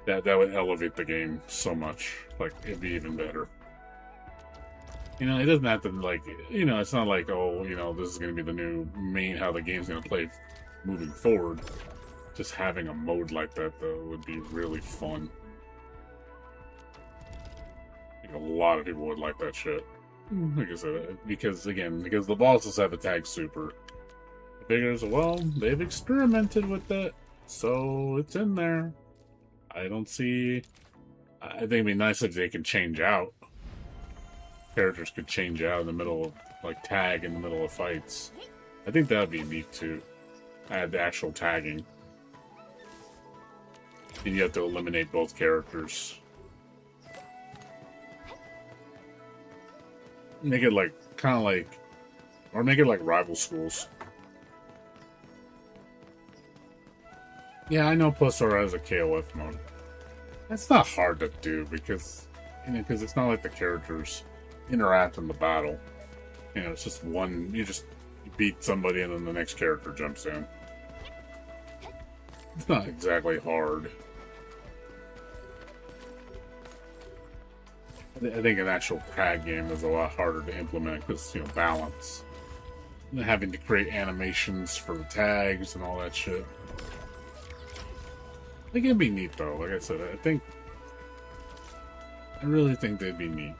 That would elevate the game so much. Like, it'd be even better. You know, it doesn't have to, like, you know, it's not like, oh, you know, this is going to be the new main, how the game's going to play moving forward. Just having a mode like that, though, would be really fun. I think a lot of people would like that shit. Like I said, because the bosses have a tag super. I figures, well, they've experimented with that, so it's in there. I don't see... I think it'd be nice if they could change out. Characters could change out in the middle of, like, tag in the middle of fights. I think that would be neat, too. Add the actual tagging. And you have to eliminate both characters. Make it like, kind of like, or make it like rival schools. Yeah, I know Pulsar has a KOF mode. It's not hard to do because, you know, because it's not like the characters interact in the battle. You know, it's just one, you just beat somebody and then the next character jumps in. It's not exactly hard. I think an actual tag game is a lot harder to implement because, you know, balance. And having to create animations for the tags and all that shit. I think it'd be neat, though. Like I said, I really think they'd be neat.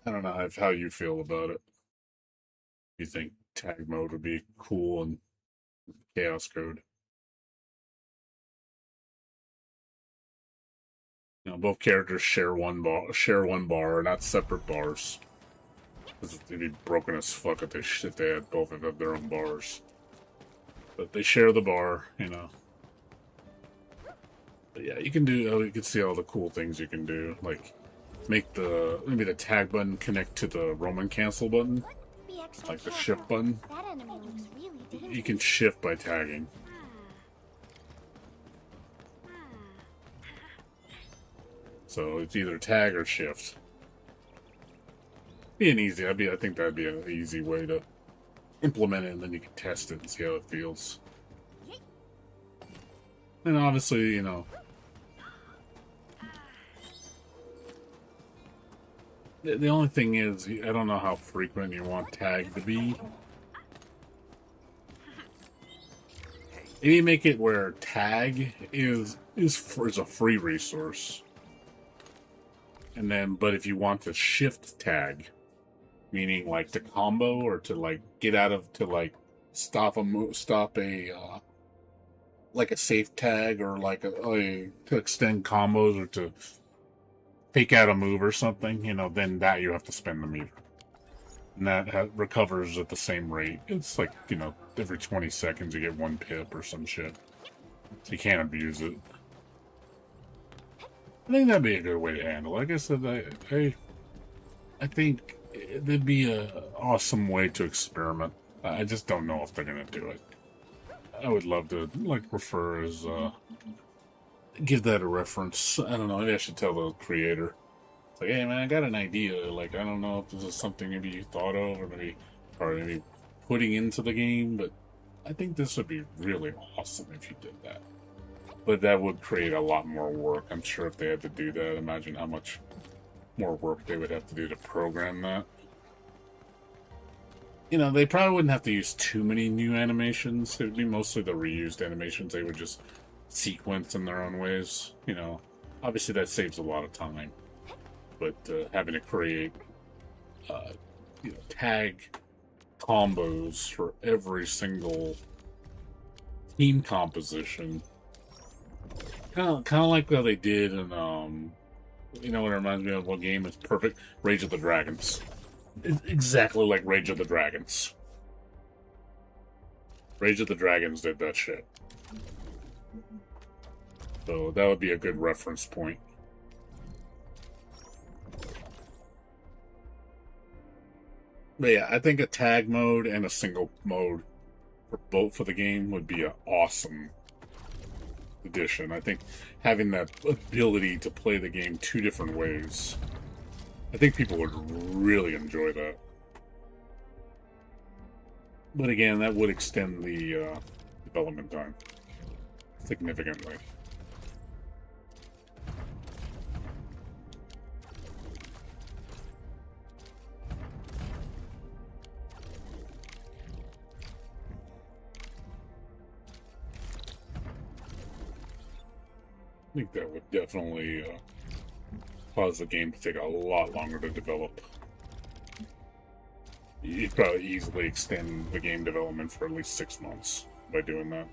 I don't know how you feel about it. You think tag mode would be cool and Chaos Code? You know, both characters share one bar, not separate bars. They'd be broken as fuck if they had both of their own bars. But they share the bar, you know. But yeah, you can see all the cool things you can do, like make maybe the tag button connect to the Roman cancel button, like the shift button. You can shift by tagging. So it's either tag or shift. I think that'd be an easy way to implement it, and then you can test it and see how it feels. And obviously, you know, the only thing is, I don't know how frequent you want tag to be. Maybe make it where tag is a free resource. And then, but if you want to shift tag, meaning like to combo or to like get out of, to like stop a like a safe tag, or like to extend combos, or to take out a move or something, you know, then that you have to spend the meter. And that recovers at the same rate. It's like, you know, every 20 seconds you get 1 pip or some shit. So you can't abuse it. I think that'd be a good way to handle it. Like I said, I think it'd be an awesome way to experiment. I just don't know if they're gonna do it. I would love to, like, refer as, give that a reference. I don't know, maybe I should tell the creator. It's like, hey man, I got an idea. Like, I don't know if this is something maybe you thought of, or maybe putting into the game, but I think this would be really awesome if you did that. But that would create a lot more work. I'm sure if they had to do that, imagine how much more work they would have to do to program that. You know, they probably wouldn't have to use too many new animations. It would be mostly the reused animations. They would just sequence in their own ways. You know, obviously that saves a lot of time. But having to create, you know, tag combos for every single team composition, kind of like how they did in, you know what it reminds me of? What game is perfect? Rage of the Dragons. It's exactly like Rage of the Dragons. Rage of the Dragons did that shit. So that would be a good reference point. But yeah, I think a tag mode and a single mode for both for the game would be an awesome addition. I think having that ability to play the game 2 different ways, I think people would really enjoy that. But again, that would extend the development time significantly. I think that would definitely cause the game to take a lot longer to develop. You'd probably easily extend the game development for at least 6 months by doing that.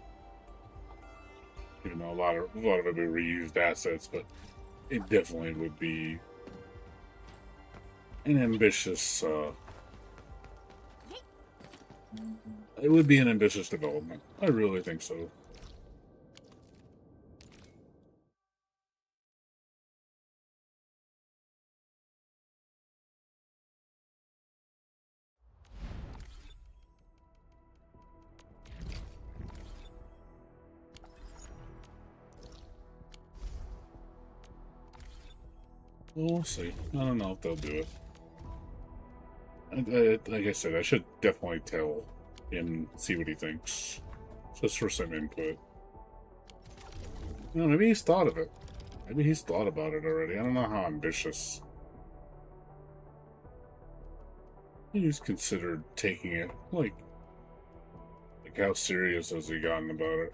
Even though a lot of it would be reused assets, but it definitely would be an ambitious. It would be an ambitious development. I really think so. We'll see. I don't know if they'll do it. Like I said, I should definitely tell him, see what he thinks. Just for some input. You know, maybe he's thought of it. Maybe he's thought about it already. I don't know how ambitious. He's considered taking it. Like how serious has he gotten about it?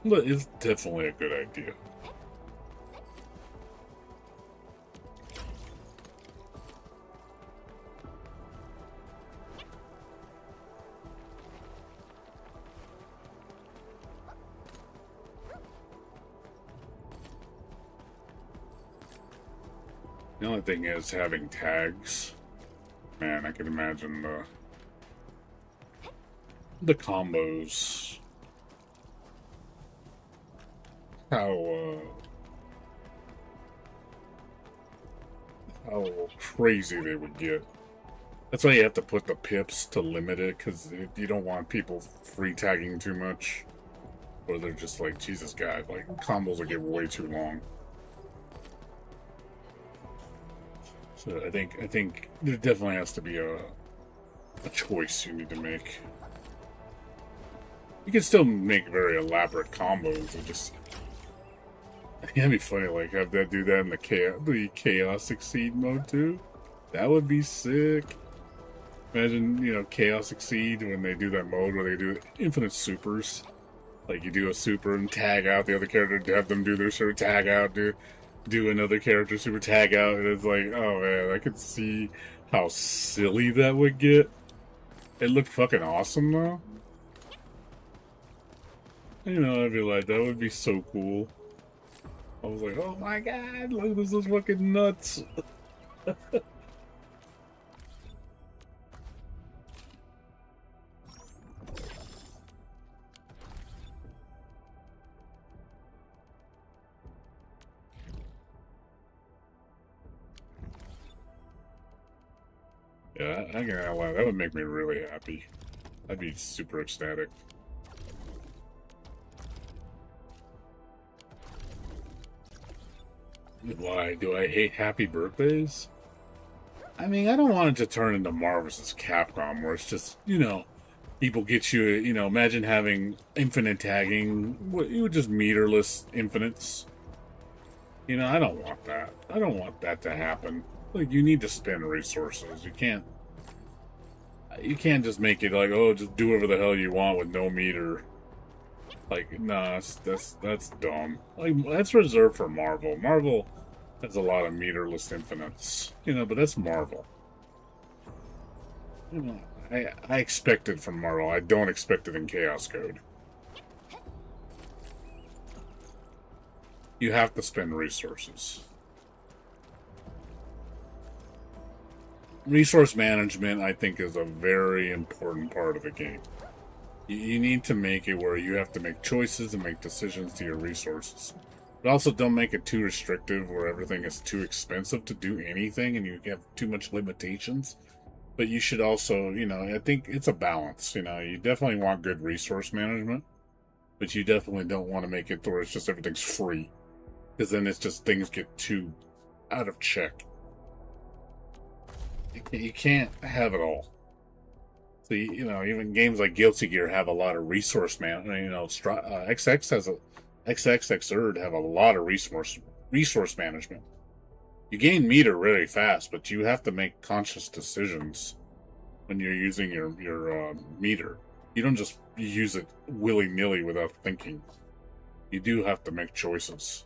But it's definitely a good idea. The only thing is having tags. Man, I can imagine the combos. How crazy they would get. That's why you have to put the pips to limit it, because you don't want people free tagging too much, or they're just like, Jesus God, like combos will get way too long. So I think there definitely has to be a choice you need to make. You can still make very elaborate combos. It just, it'd be funny, like have that do that in the chaos succeed mode too. That would be sick. Imagine, you know, chaos succeed when they do that mode where they do infinite supers. Like you do a super and tag out the other character, have them do their super, tag out, do another character super, tag out, and it's like, oh man, I could see how silly that would get. It looked fucking awesome though. You know, I'd be like, that would be so cool. I was like, oh my god, look, this is fucking nuts. Yeah, I can't lie, that would make me really happy. I'd be super ecstatic. Why? Do I hate happy birthdays? I mean, I don't want it to turn into Marvel vs. Capcom, where it's just, you know, people get you, you know, imagine having infinite tagging, you would just meterless infinites. You know, I don't want that. I don't want that to happen. Like, you need to spend resources. You can't just make it like, oh, just do whatever the hell you want with no meter. Like, nah, that's dumb. Like, that's reserved for Marvel. Marvel has a lot of meterless infinites, you know, but that's Marvel. You know, I expect it from Marvel. I don't expect it in Chaos Code. You have to spend resources. Resource management, I think, is a very important part of the game. You need to make it where you have to make choices and make decisions to your resources. But also don't make it too restrictive where everything is too expensive to do anything and you have too much limitations. But you should also, you know, I think it's a balance. You know, you definitely want good resource management, but you definitely don't want to make it where it's just everything's free. Because then it's just things get too out of check. You can't have it all. So, you know, even games like Guilty Gear have a lot of resource management. You know, XXXerd have a lot of resource management. You gain meter really fast, but you have to make conscious decisions when you're using your meter. You don't just use it willy-nilly without thinking. You do have to make choices.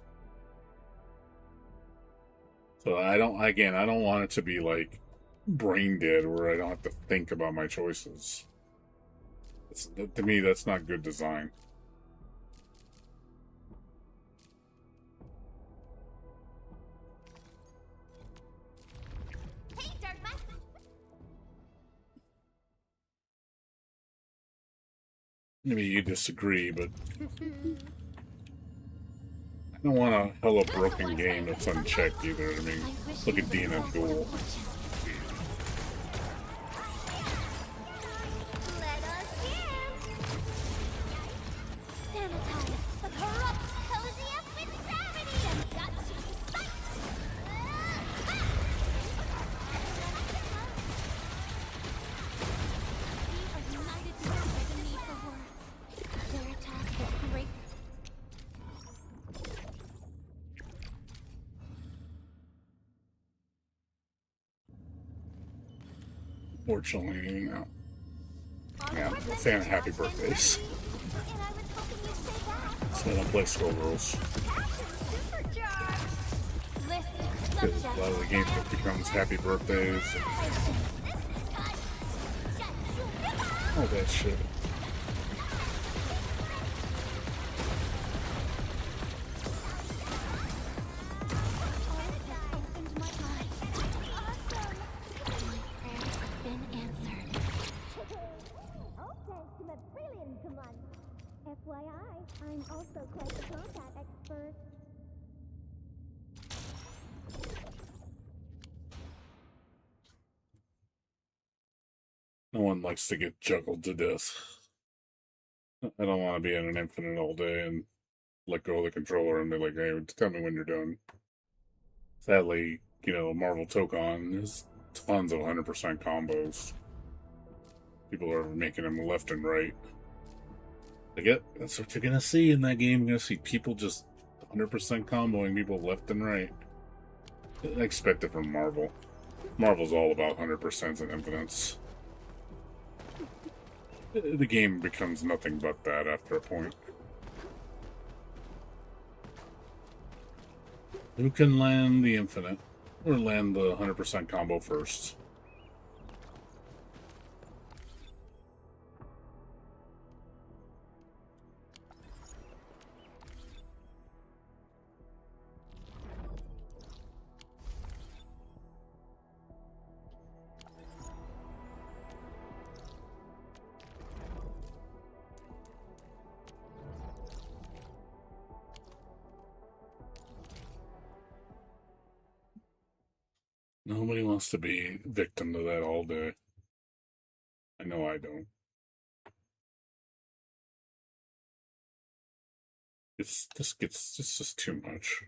So I don't want it to be like brain dead where I don't have to think about my choices. To me, that's not good design. Maybe you disagree, but I don't want a hella broken game that's unchecked either. I mean, look at DNF Duel. Fortunately, you know. Yeah, saying happy birthdays. So I don't play Skullgirls. Because a lot of the games that becomes happy birthdays. All that shit. FYI, I'm also quite the combat expert. No one likes to get juggled to death. I don't want to be in an infinite all day and let go of the controller and be like, hey, tell me when you're done. Sadly, you know, Marvel Tokon has tons of 100% combos. People are making them left and right. That's what you're gonna see in that game. You're gonna see people just 100% comboing people left and right. I expect it from Marvel. Marvel's all about 100% and infinites. The game becomes nothing but that after a point. Who can land the infinite? Or land the 100% combo first? Nobody wants to be victim to that all day. I know I don't. It's just too much.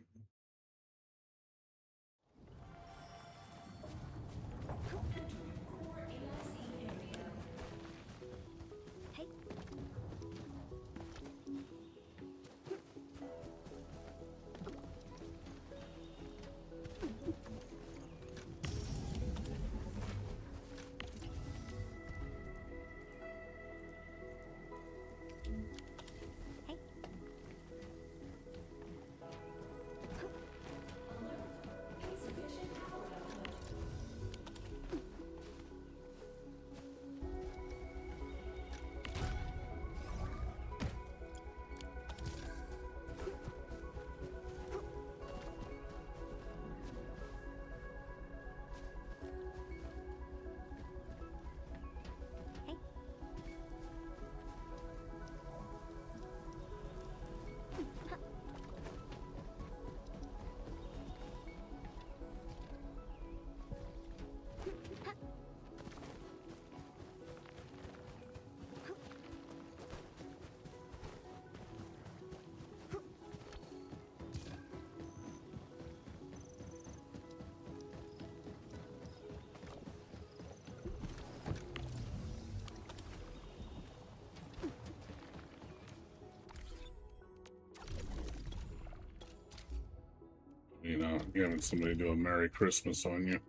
You know, you're having somebody do a Merry Christmas on you.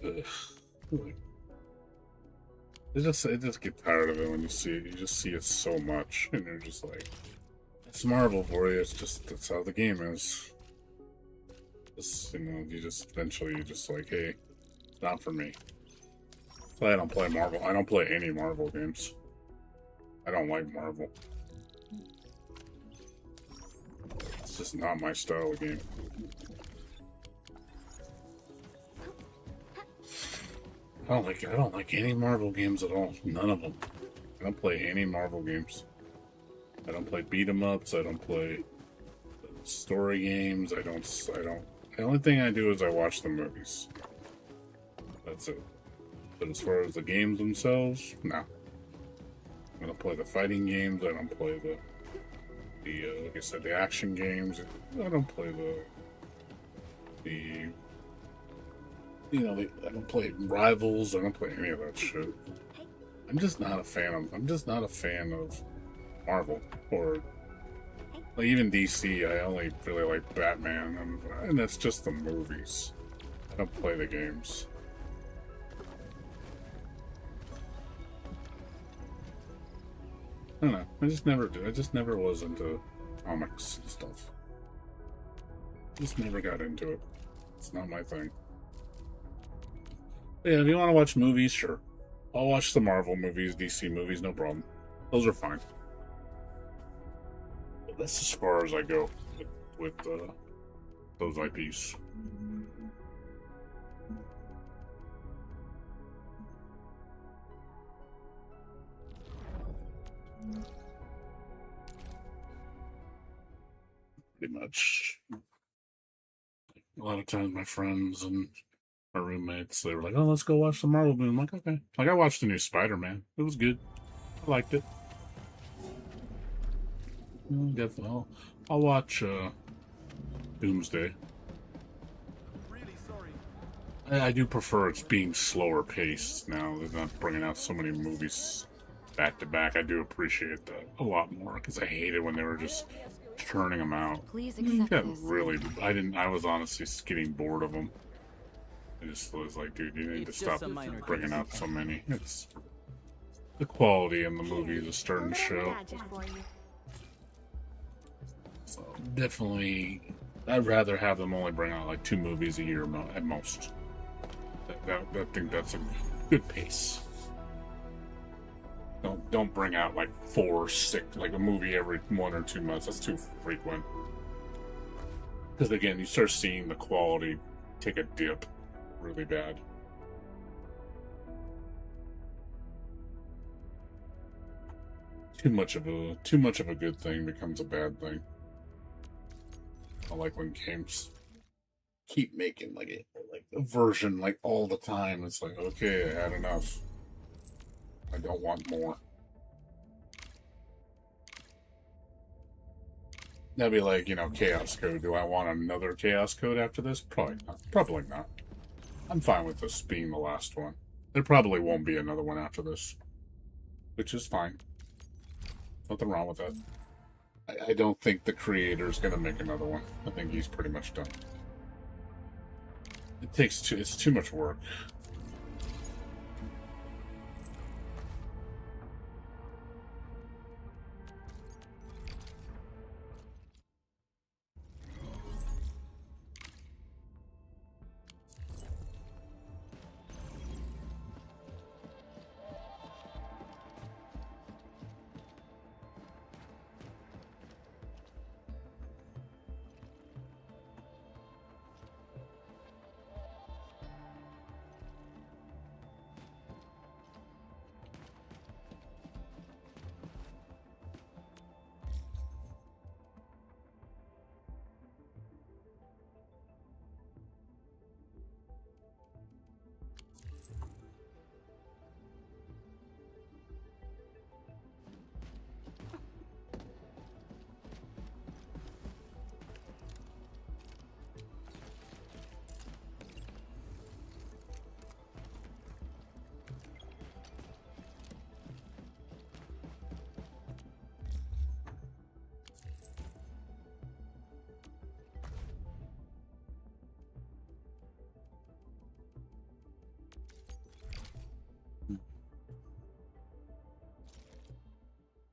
Ugh. I just get tired of it when you see it. You just see it so much, and you're just like, it's Marvel for you. It's just, that's how the game is. Just, you know, you just eventually you're just like, hey, it's not for me. But I don't play Marvel. I don't play any Marvel games. I don't like Marvel. It's just not my style of game. I don't like any Marvel games at all. None of them. I don't play any Marvel games. I don't play beat 'em ups. I don't play story games. I don't. The only thing I do is I watch the movies. That's it. But as far as the games themselves, no. I don't play the fighting games. I don't play the like I said, the action games. I don't play I don't play Rivals. I don't play any of that shit. I'm just not a fan of Marvel or like even DC. I only really like Batman, and that's just the movies. I don't play the games. I don't know. I just never did. I just never was into comics and stuff. Just never got into it. It's not my thing. But yeah, if you want to watch movies, sure. I'll watch the Marvel movies, DC movies, no problem. Those are fine. But that's as far as I go with those IPs. Pretty much. A lot of times my friends and my roommates, they were like, oh, let's go watch the Marvel movie. I'm like, okay. Like, I watched the new Spider-Man. It was good. I liked it. Definitely. I'll watch Doomsday. I do prefer it's being slower paced now. They're not bringing out so many movies back to back. I do appreciate that a lot more because I hated when they were just churning them out. Please accept this. I was honestly getting bored of them. I just was like, dude, you need to stop bringing out so many. It's the quality in the movies is starting to show. So definitely, I'd rather have them only bring out like 2 movies a year at most. I think that's a good pace. Don't bring out like 4 or 6, like a movie every 1 or 2 months. That's too frequent. Because again, you start seeing the quality take a dip really bad. Too much of a good thing becomes a bad thing. I like when games keep making like a version like all the time. It's like, okay, I had enough. I don't want more. That'd be like, Chaos Code. Do I want another Chaos Code after this? Probably not. Probably not. I'm fine with this being the last one. There probably won't be another one after this, which is fine. Nothing wrong with that. I don't think the creator's gonna make another one. I think he's pretty much done. It's too much work.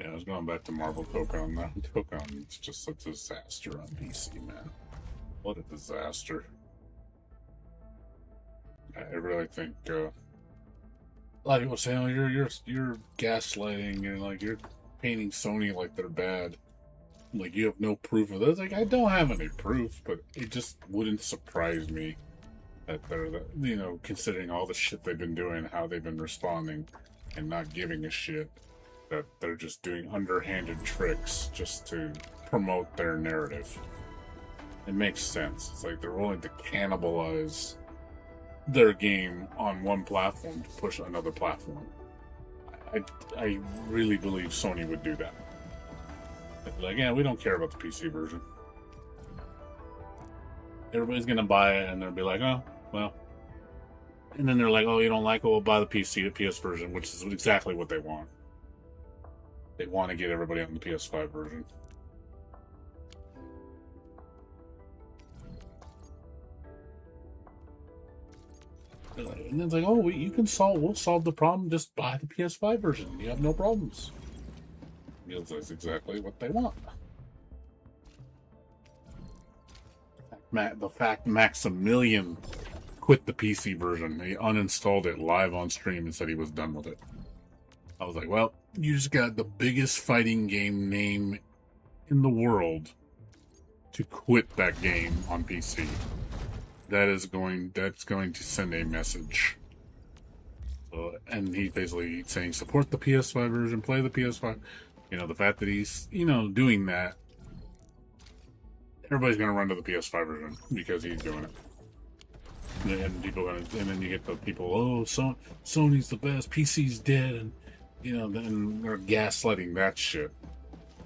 Yeah, I was going back to Marvel Tokon. Now Tokon is just a disaster on PC, man. What a disaster. I really think a lot of people say, "Oh, you're gaslighting and like you're painting Sony like they're bad. Like you have no proof of this." Like I don't have any proof, but it just wouldn't surprise me that they're considering all the shit they've been doing, how they've been responding, and not giving a shit. That they're just doing underhanded tricks just to promote their narrative. It makes sense. It's like they're willing to cannibalize their game on one platform to push another platform. I really believe Sony would do that. Like, yeah, we don't care about the PC version. Everybody's gonna buy it, and they'll be like, oh, well. And then they're like, oh, you don't like it? We'll buy the PS version, which is exactly what they want. They want to get everybody on the PS5 version. And it's like, oh, we'll solve the problem. Just buy the PS5 version. You have no problems. Because that's exactly what they want. The fact Maximilian quit the PC version. He uninstalled it live on stream and said he was done with it. I was like, well, you just got the biggest fighting game name in the world to quit that game on PC. That's going to send a message. And he's basically saying support the PS5 version, play the PS5. The fact that he's, doing that, everybody's gonna run to the PS5 version because he's doing it. And then you get the people, oh, Sony's the best, PC's dead, and then they're gaslighting that shit.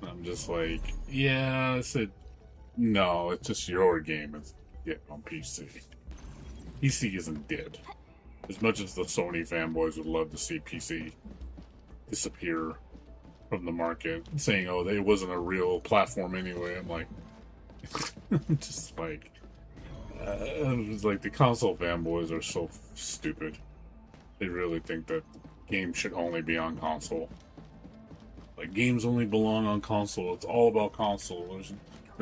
And I'm just like, yeah, I said, no, it's just your game is dead on PC. PC isn't dead. As much as the Sony fanboys would love to see PC disappear from the market, saying, oh, it wasn't a real platform anyway, I'm like, just like, it's like the console fanboys are so stupid. They really think that games should only be on console. Like games only belong on console. It's all about console.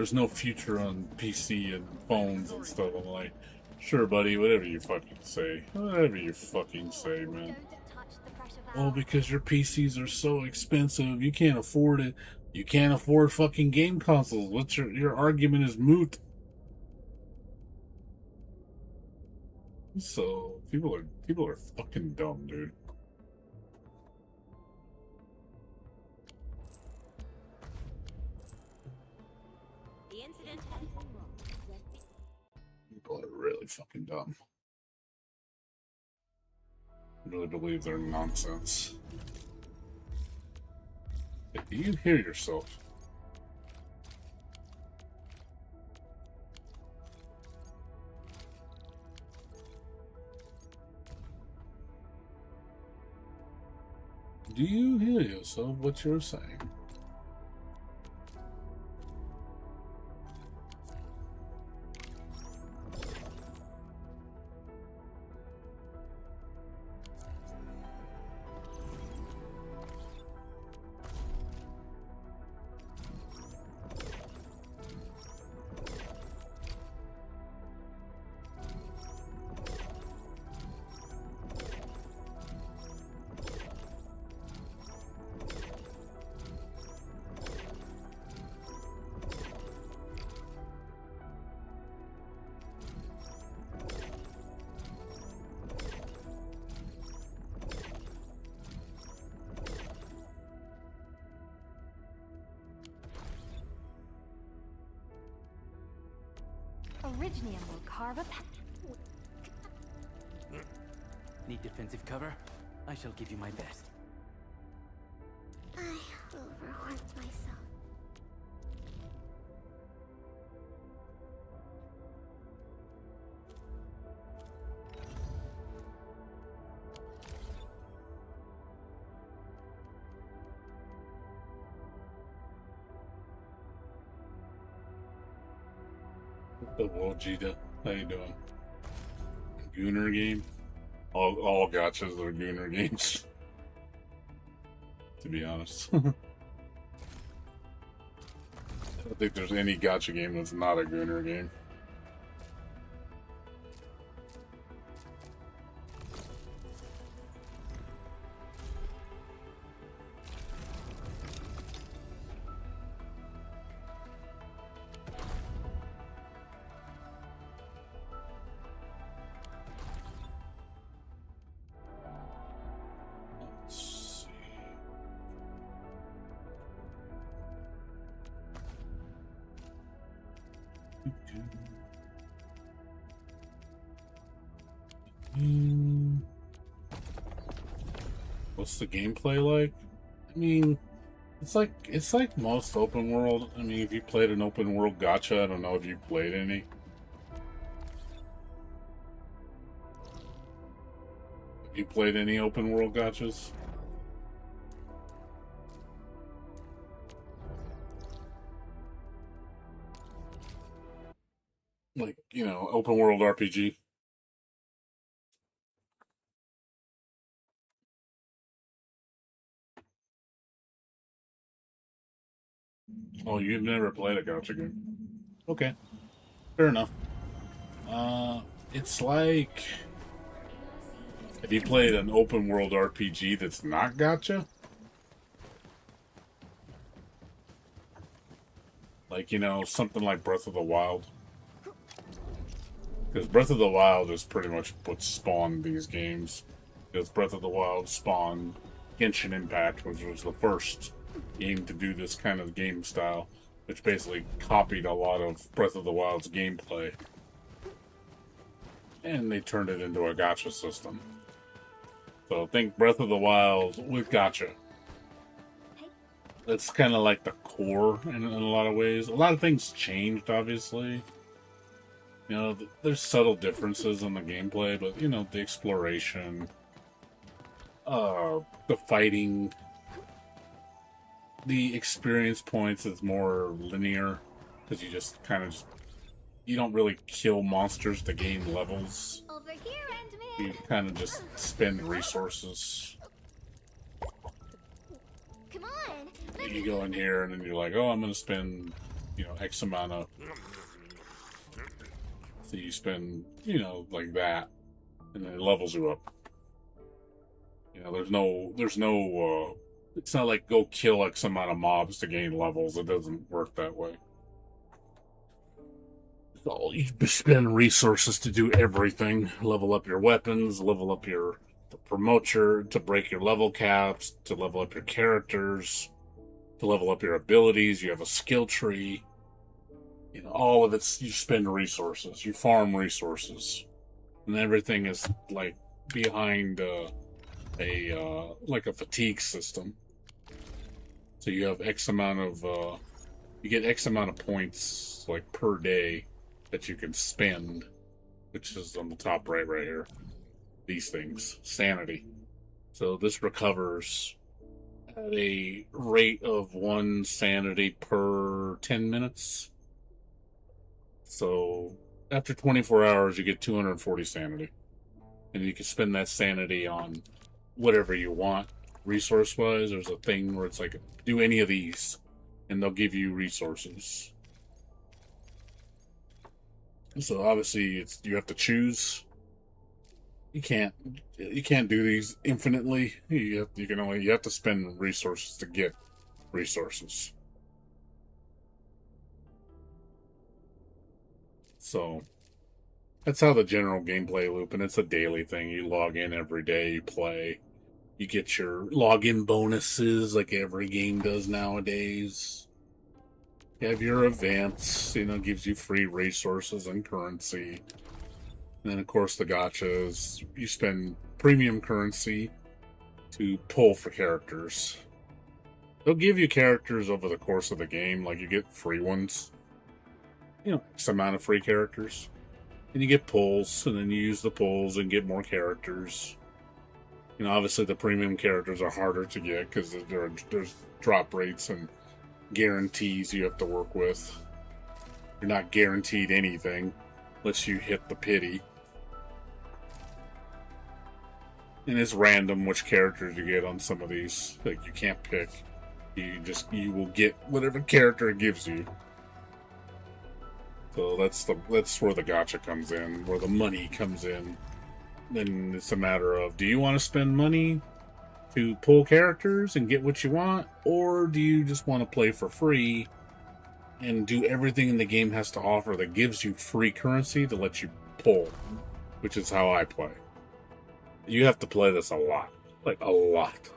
there's no future on PC and phones and stuff. I'm like, sure, buddy, whatever you fucking say. Whatever you fucking say, man. Oh, because your PCs are so expensive, you can't afford it. You can't afford fucking game consoles. What's your argument is moot. So people are fucking dumb, dude. The incident has been wrong. People are really fucking dumb. I really believe they're nonsense. Do you hear yourself? Do you hear yourself what you're saying? Originium will carve a path. Need defensive cover? I shall give you my best. I overworked myself. The Wojita, how you doing? Gooner game? All gotchas are Gooner games. To be honest. I don't think there's any gacha game that's not a Gooner game. What's the gameplay like? I mean, it's like most open world. I mean, if you played an open world gacha, I don't know if you played any. Have you played any open world gachas? Like, you know, open world RPG. Oh, you've never played a gacha game? Okay, fair enough. It's like, have you played an open world RPG that's not gacha? Like, you know, something like Breath of the Wild. Because Breath of the Wild is pretty much what spawned these games. Because Breath of the Wild spawned Genshin Impact, which was the first game to do this kind of game style, which basically copied a lot of Breath of the Wild's gameplay. And they turned it into a gacha system. So think Breath of the Wild with gacha. That's kind of like the core in a lot of ways. A lot of things changed, obviously. You know, there's subtle differences in the gameplay, but, you know, the exploration, the fighting, the experience points is more linear, because you just kind of you don't really kill monsters to gain levels. Over here, Endman. You kind of just spend resources. Come on. You go in here and then you're like, oh, I'm going to spend, you know, X amount of. So you spend, you know, like that, and then it levels you up. You know, there's no. It's not like go kill X amount of mobs to gain levels. It doesn't work that way. So you spend resources to do everything. Level up your weapons, level up to promote to break your level caps, to level up your characters, to level up your abilities. You have a skill tree. You know, all of it's, you spend resources, you farm resources. And everything is like behind like a fatigue system. So you have X amount of, you get X amount of points like per day that you can spend, which is on the top right here. These things, sanity. So this recovers at a rate of 1 sanity per 10 minutes. So after 24 hours, you get 240 sanity. And you can spend that sanity on whatever you want. Resource-wise, there's a thing where it's like, do any of these, and they'll give you resources. So obviously, you have to choose. You can't do these infinitely. You have to spend resources to get resources. So that's how the general gameplay loop, and it's a daily thing. You log in every day, you play. You get your login bonuses like every game does nowadays. You have your events, you know, gives you free resources and currency. And then, of course, the gachas, you spend premium currency to pull for characters. They'll give you characters over the course of the game, like you get free ones. You know, X amount of free characters. And you get pulls, and then you use the pulls and get more characters. You know, obviously the premium characters are harder to get because there's drop rates and guarantees you have to work with. You're not guaranteed anything unless you hit the pity. And it's random which characters you get on some of these. Like, you can't pick. You will get whatever character it gives you. So that's where the gacha comes in, where the money comes in. Then it's a matter of, do you want to spend money to pull characters and get what you want, or do you just want to play for free and do everything in the game has to offer that gives you free currency to let you pull, which is how I play. You have to play this a lot, like a lot,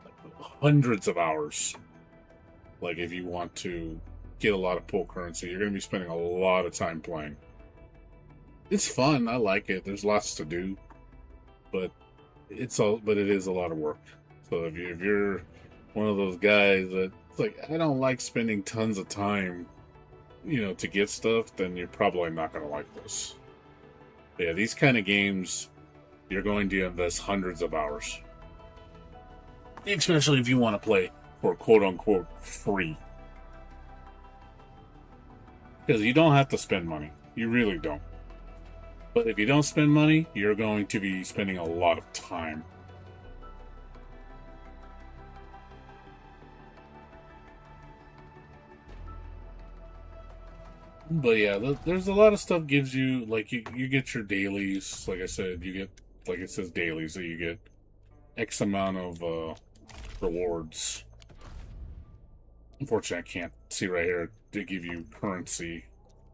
like hundreds of hours. Like if you want to get a lot of pull currency, you're going to be spending a lot of time playing. It's fun. I like it. There's lots to do, but it is a lot of work. So if you're one of those guys that like, I don't like spending tons of time, you know, to get stuff, then you're probably not going to like this. But yeah, these kind of games, you're going to invest hundreds of hours, especially if you want to play for quote-unquote free. Because you don't have to spend money. You really don't. But if you don't spend money, you're going to be spending a lot of time. But yeah, there's a lot of stuff gives you, like, you get your dailies. Like I said, you get, like it says dailies, so you get X amount of rewards. Unfortunately, I can't see right here. They give you currency.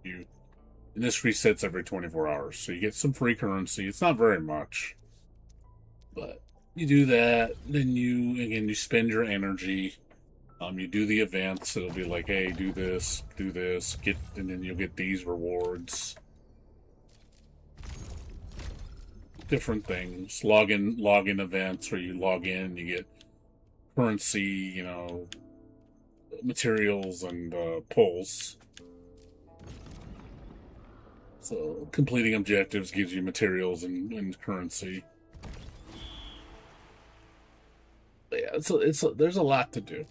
And this resets every 24 hours, so you get some free currency. It's not very much, but you do that. Then you spend your energy. You do the events. It'll be like, hey, do this, and then you'll get these rewards. Different things. Login events where you log in, you get currency, you know, materials and pulls. So completing objectives gives you materials and currency. But yeah, there's a lot to do.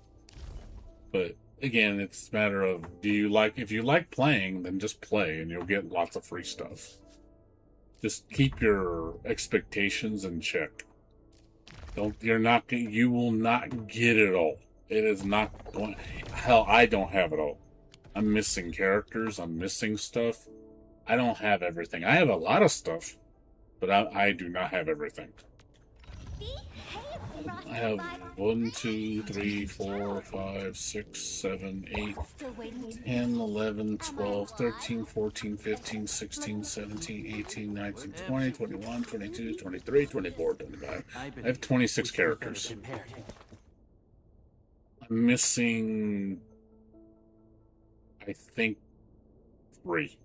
But again, it's a matter of, if you like playing, then just play and you'll get lots of free stuff. Just keep your expectations in check. You will not get it all. It is not going, hell, I don't have it all. I'm missing characters. I'm missing stuff. I don't have everything. I have a lot of stuff, but I do not have everything. I have 1, 2, 3, 4, 5, 6, 7, 8, 10, 11, 12, 13, 14, 15, 16, 17, 18, 19, 20, 21, 22, 23, 24, 25. I have 26 characters. I'm missing, I think, 3.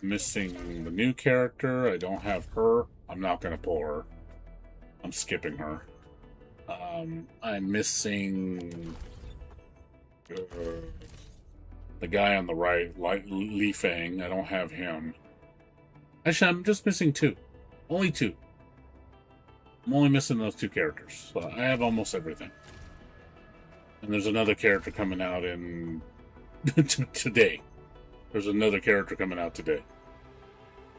Missing the new character. I don't have her. I'm not going to pull her. I'm skipping her. I'm missing the guy on the right, Li Fang. I don't have him. Actually, I'm just missing 2. Only 2. I'm only missing those 2 characters. So I have almost everything. And there's another character coming out in today. There's another character coming out today.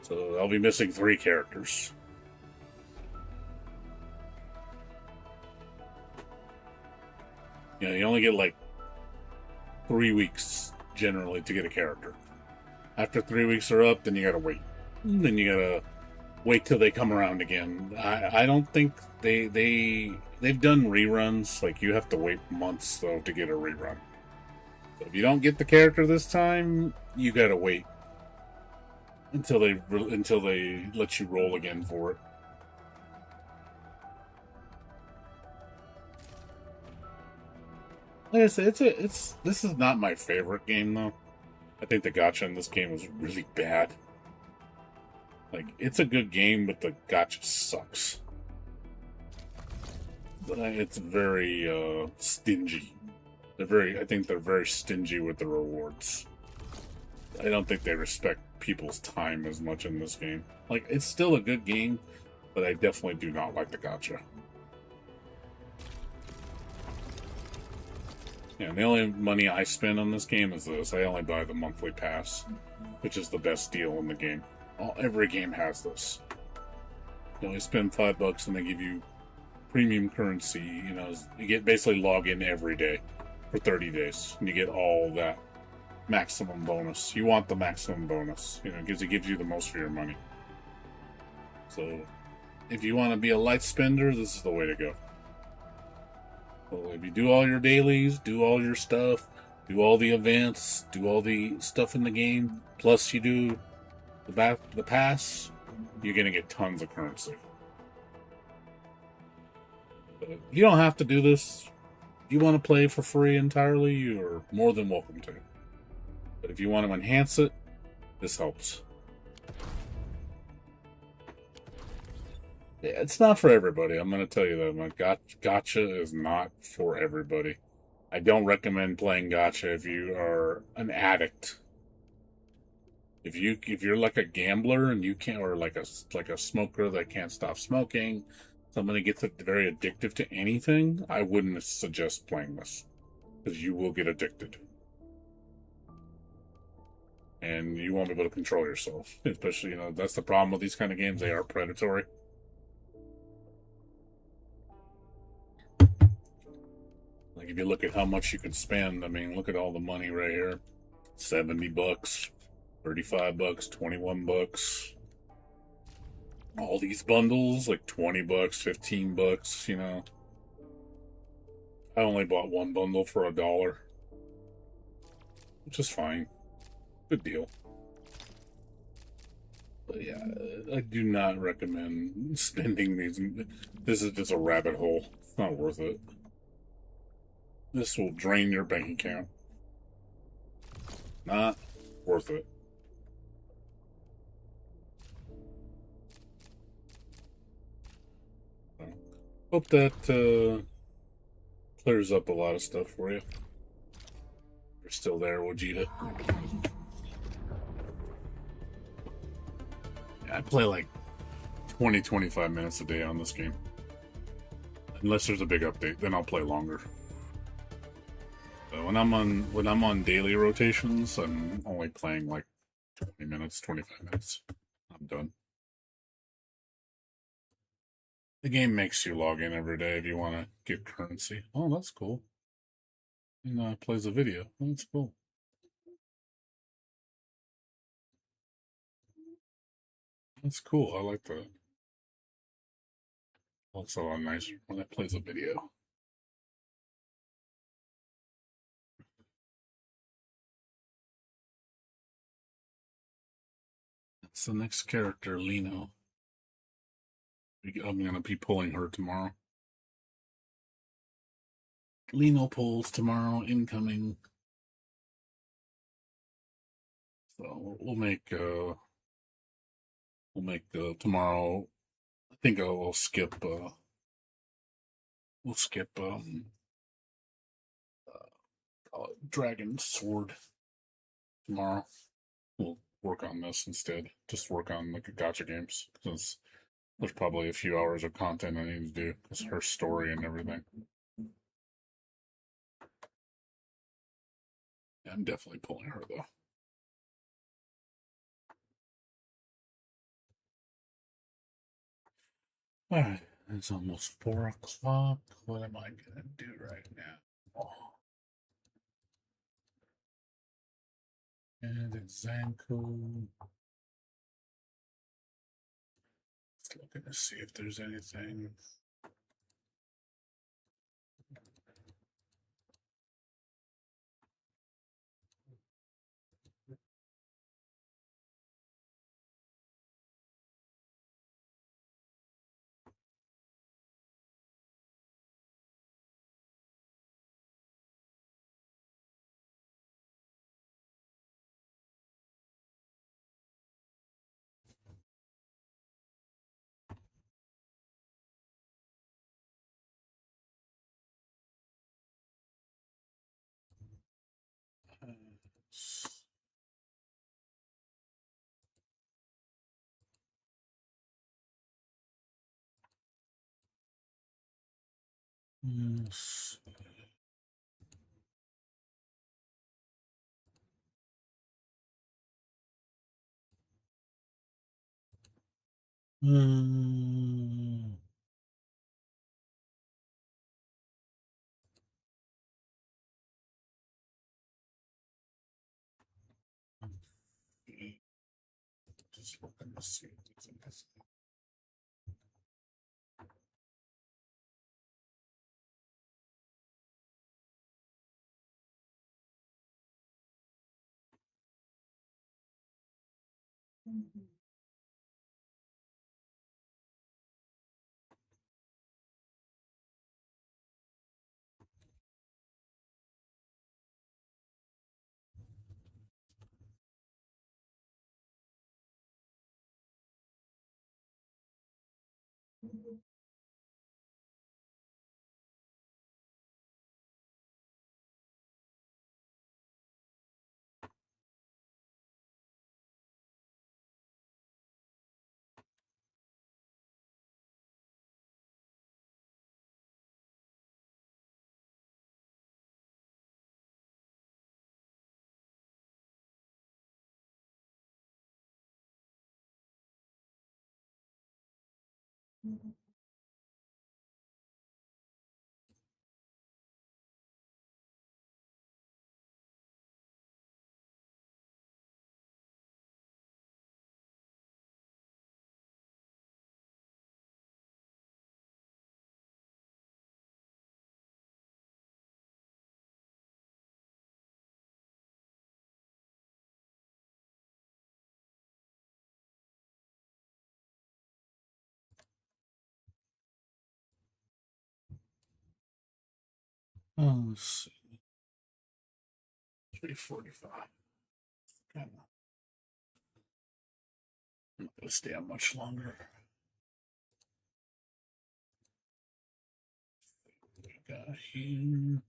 So I'll be missing 3 characters. You know, you only get like 3 weeks generally to get a character. After 3 weeks are up, then you gotta wait. Then you gotta wait till they come around again. I don't think they've done reruns. Like, you have to wait months though to get a rerun. So if you don't get the character this time, you gotta wait until they let you roll again for it. Like I said, this is not my favorite game though. I think the gacha in this game was really bad. Like, it's a good game, but the gacha sucks. It's very stingy. I think they're very stingy with the rewards. I don't think they respect people's time as much in this game. Like, it's still a good game, but I definitely do not like the gacha. Yeah, the only money I spend on this game is this. I only buy the monthly pass, which is the best deal in the game. Every game has this. You only spend $5 and they give you premium currency. You know, you get basically log in every day for 30 days, and you get all that maximum bonus. You want the maximum bonus, you know, because it gives you the most for your money. So, if you want to be a light spender, this is the way to go. Well, if you do all your dailies, do all your stuff, do all the events, do all the stuff in the game, plus you do the pass, you're gonna get tons of currency. But you don't have to do this. If you want to play for free entirely, you're more than welcome to. But if you want to enhance it, this helps. Yeah, it's not for everybody. I'm going to tell you that. My gacha is not for everybody. I don't recommend playing gacha if you are an addict. If you're like a gambler and you can't, or like a smoker that can't stop smoking, somebody gets very addictive to anything, I wouldn't suggest playing this, because you will get addicted. And you won't be able to control yourself. Especially, you know, that's the problem with these kind of games. They are predatory. Like, if you look at how much you could spend, I mean, look at all the money right here. $70, $35, $21. All these bundles, like $20, $15, you know. I only bought one bundle for $1, which is fine. Good deal. But yeah, I do not recommend spending these. This is just a rabbit hole. It's not worth it. This will drain your bank account. Not worth it. Hope that clears up a lot of stuff for you. You're still there, Wajita. Yeah, I play like 20-25 minutes a day on this game. Unless there's a big update, then I'll play longer. So when I'm on daily rotations, I'm only playing like 20 minutes, 25 minutes. I'm done. The game makes you log in every day if you want to get currency. Oh, that's cool. And plays a video. Oh, that's cool. That's cool. I like that. Also, a nice when it plays a video. It's the next character, Lino. I'm gonna be pulling her tomorrow. Lino pulls tomorrow, incoming. So we'll make tomorrow. I think we'll skip Dragonsword tomorrow. We'll work on this instead. Just work on like gacha games because there's probably a few hours of content I need to do because her story and everything. Yeah, I'm definitely pulling her though. Alright, it's almost 4 o'clock. What am I gonna do right now? Oh. And it's Zanku. Just looking to see if there's anything. Yes. Mm. Just looking to see if there's anything. Oh, let's see. 3:45. I'm not gonna stay on much longer. We got here.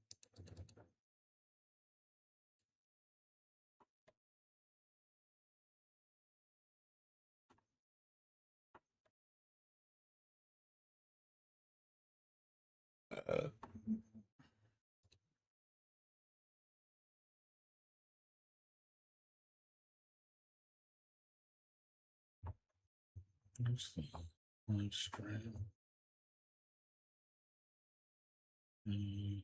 Where's the live stream? Mm.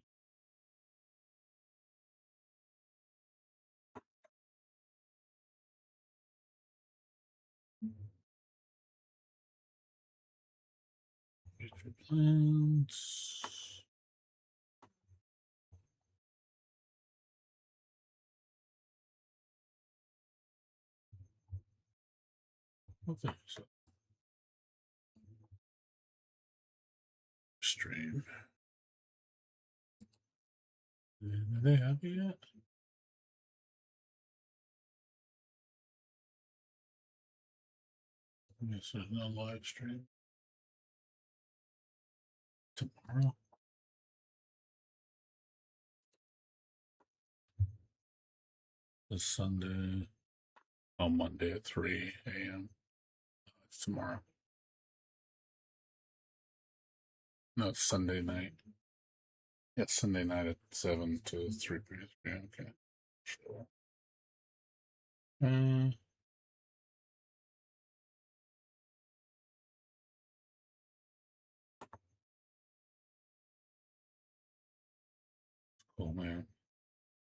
Future plans. Okay, so stream. Are they happy yet? Yes, there's no live stream tomorrow. This Sunday. On Monday at 3 a.m. It's tomorrow. No, it's Sunday night. Yeah, it's Sunday night at 7 to 3 p.m. Okay. Sure. Cool, man.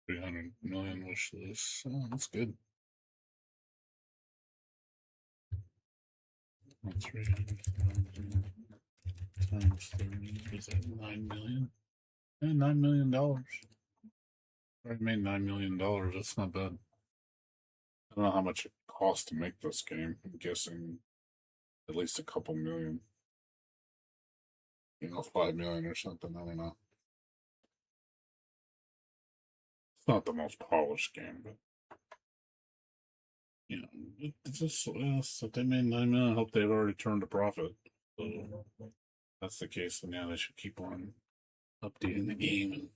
300 million wish list. Oh, that's good. 300,000 times 30 is that 9 million? Yeah, $9 million. Already made $9 million. That's not bad. I don't know how much it cost to make this game. I'm guessing at least a couple million. 5 million or something. I don't know. It's not the most polished game, but it's just so they made 9 million. I hope they've already turned a profit. So if that's the case, then yeah, they should keep on updating the game and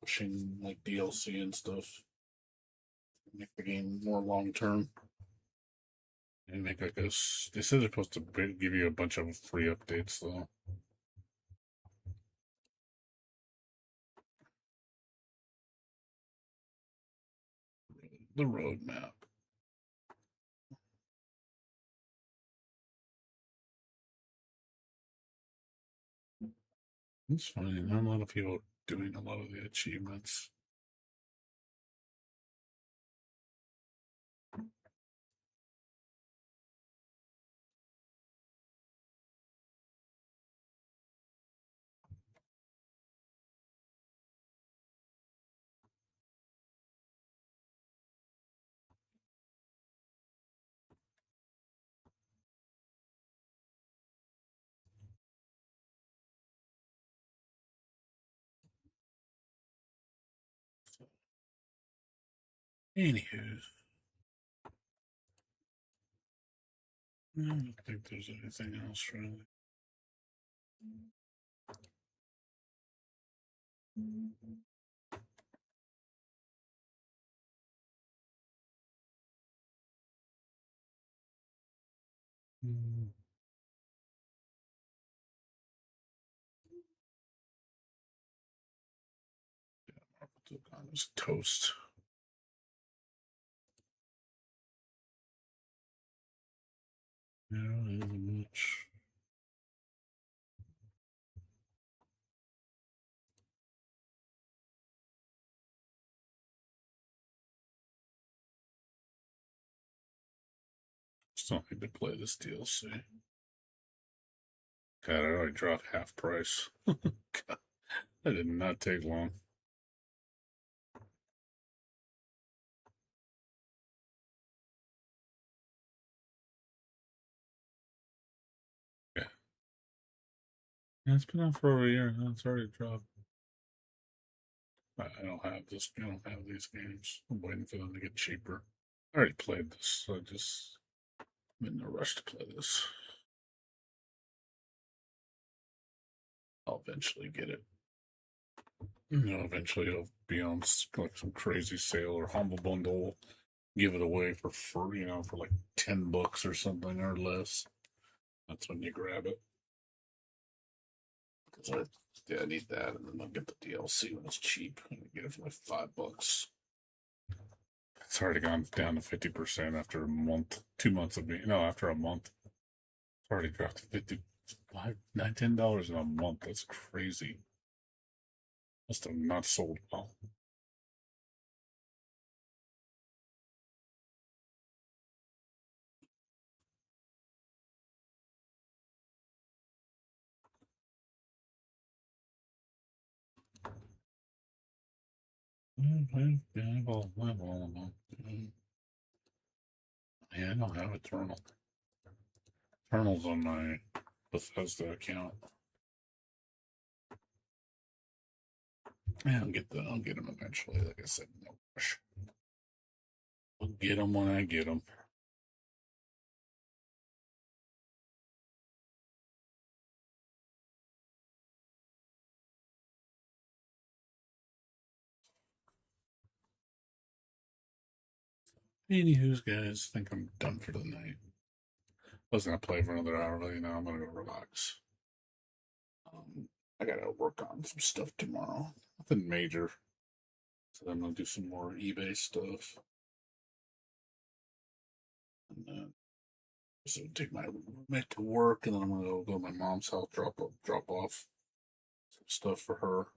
pushing like DLC and stuff. Make the game more long term. And make like this. They said they're supposed to give you a bunch of free updates though. The roadmap. It's fine. Not a lot of people doing a lot of the achievements. Anywho. I don't think there's anything else really. On his toast. Yeah, it isn't much. Still need to play this DLC. God, I already dropped half price. God, that did not take long. Yeah. It's been out for over a year. It's already dropped. I don't have this. I don't have these games. I'm waiting for them to get cheaper. I already played this, so I'm in no rush to play this. I'll eventually get it. Eventually it'll be on like some crazy sale or Humble Bundle. Give it away for free, for like $10 or something or less. That's when you grab it. Because I need that, and then I'll get the DLC when it's cheap. I get it for like $5. It's already gone down to 50% after a month, 2 months of being after a month. It's already dropped to $55, $10 in a month. That's crazy. Must have not sold well. Yeah, I don't have Eternal. Eternal's on my Bethesda account. Yeah, I'll get them eventually. Like I said, no rush. I'll get them when I get them. Anywho's, guys, I think I'm done for the night. I was gonna play for another hour, but I'm gonna go relax. I gotta work on some stuff tomorrow. Nothing major. So I'm gonna do some more eBay stuff. And then so take my roommate to work, and then I'm gonna go to my mom's house, drop off some stuff for her,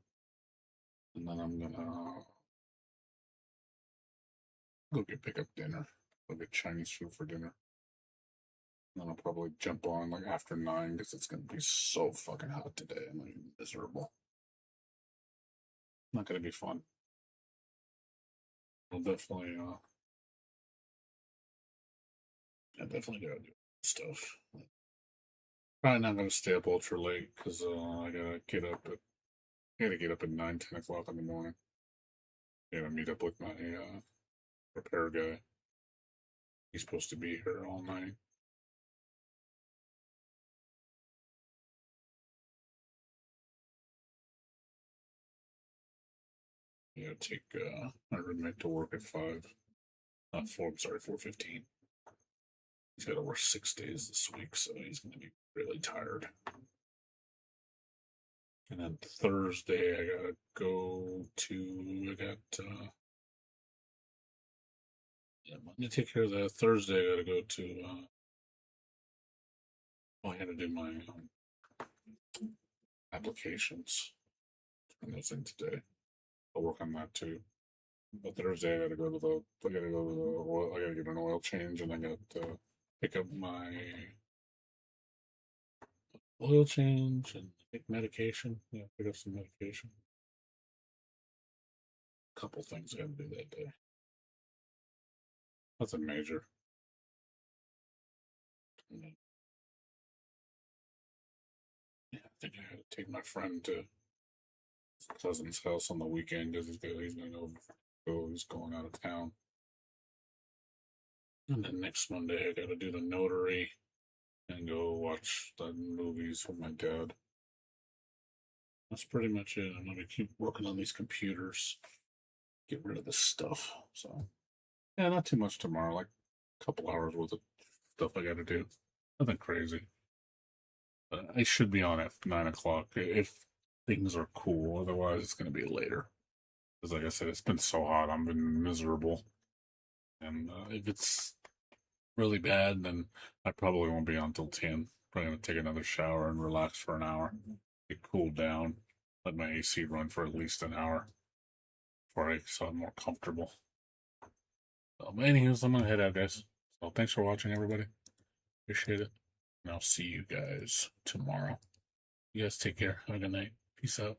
and then I'm gonna go pick up dinner. Go get Chinese food for dinner. And then I'll probably jump on like after 9 because it's gonna be so fucking hot today. I'm like miserable. Not gonna be fun. I'll definitely I definitely gotta do stuff. Probably not gonna stay up ultra late because I gotta get up at 9, 10 o'clock in the morning. Gotta meet up with my repair guy. He's supposed to be here all night. Yeah, take my roommate to work at 5. 4:15. He's got to work 6 days this week, so he's going to be really tired. And then Thursday, I gotta go to. I'm gonna take care of that. Thursday, I gotta go to. I had to do my applications. Turn those in today. I'll work on that too. But Thursday, I gotta go to the. I gotta go to the oil. I gotta get an oil change, and I got to pick up my oil change and take medication. Yeah, pick up some medication. Couple things I gotta do that day. Nothing major. Yeah, I think I had to take my friend to his cousin's house on the weekend because he's gonna go. He's going out of town. And then next Monday, I gotta do the notary and go watch the movies with my dad. That's pretty much it. I'm gonna keep working on these computers, get rid of this stuff. So, yeah, not too much tomorrow. Like a couple hours worth of stuff I gotta do. Nothing crazy. But I should be on at 9 o'clock if things are cool. Otherwise, it's gonna be later. Because, like I said, it's been so hot. I've been miserable. And if it's really bad, then I probably won't be on until 10. Probably gonna take another shower and relax for an hour, get cooled down, let my AC run for at least an hour before I'm more comfortable. Anyways, I'm gonna head out, guys. So thanks for watching, everybody. Appreciate it. And I'll see you guys tomorrow. You guys take care. Have a good night. Peace out.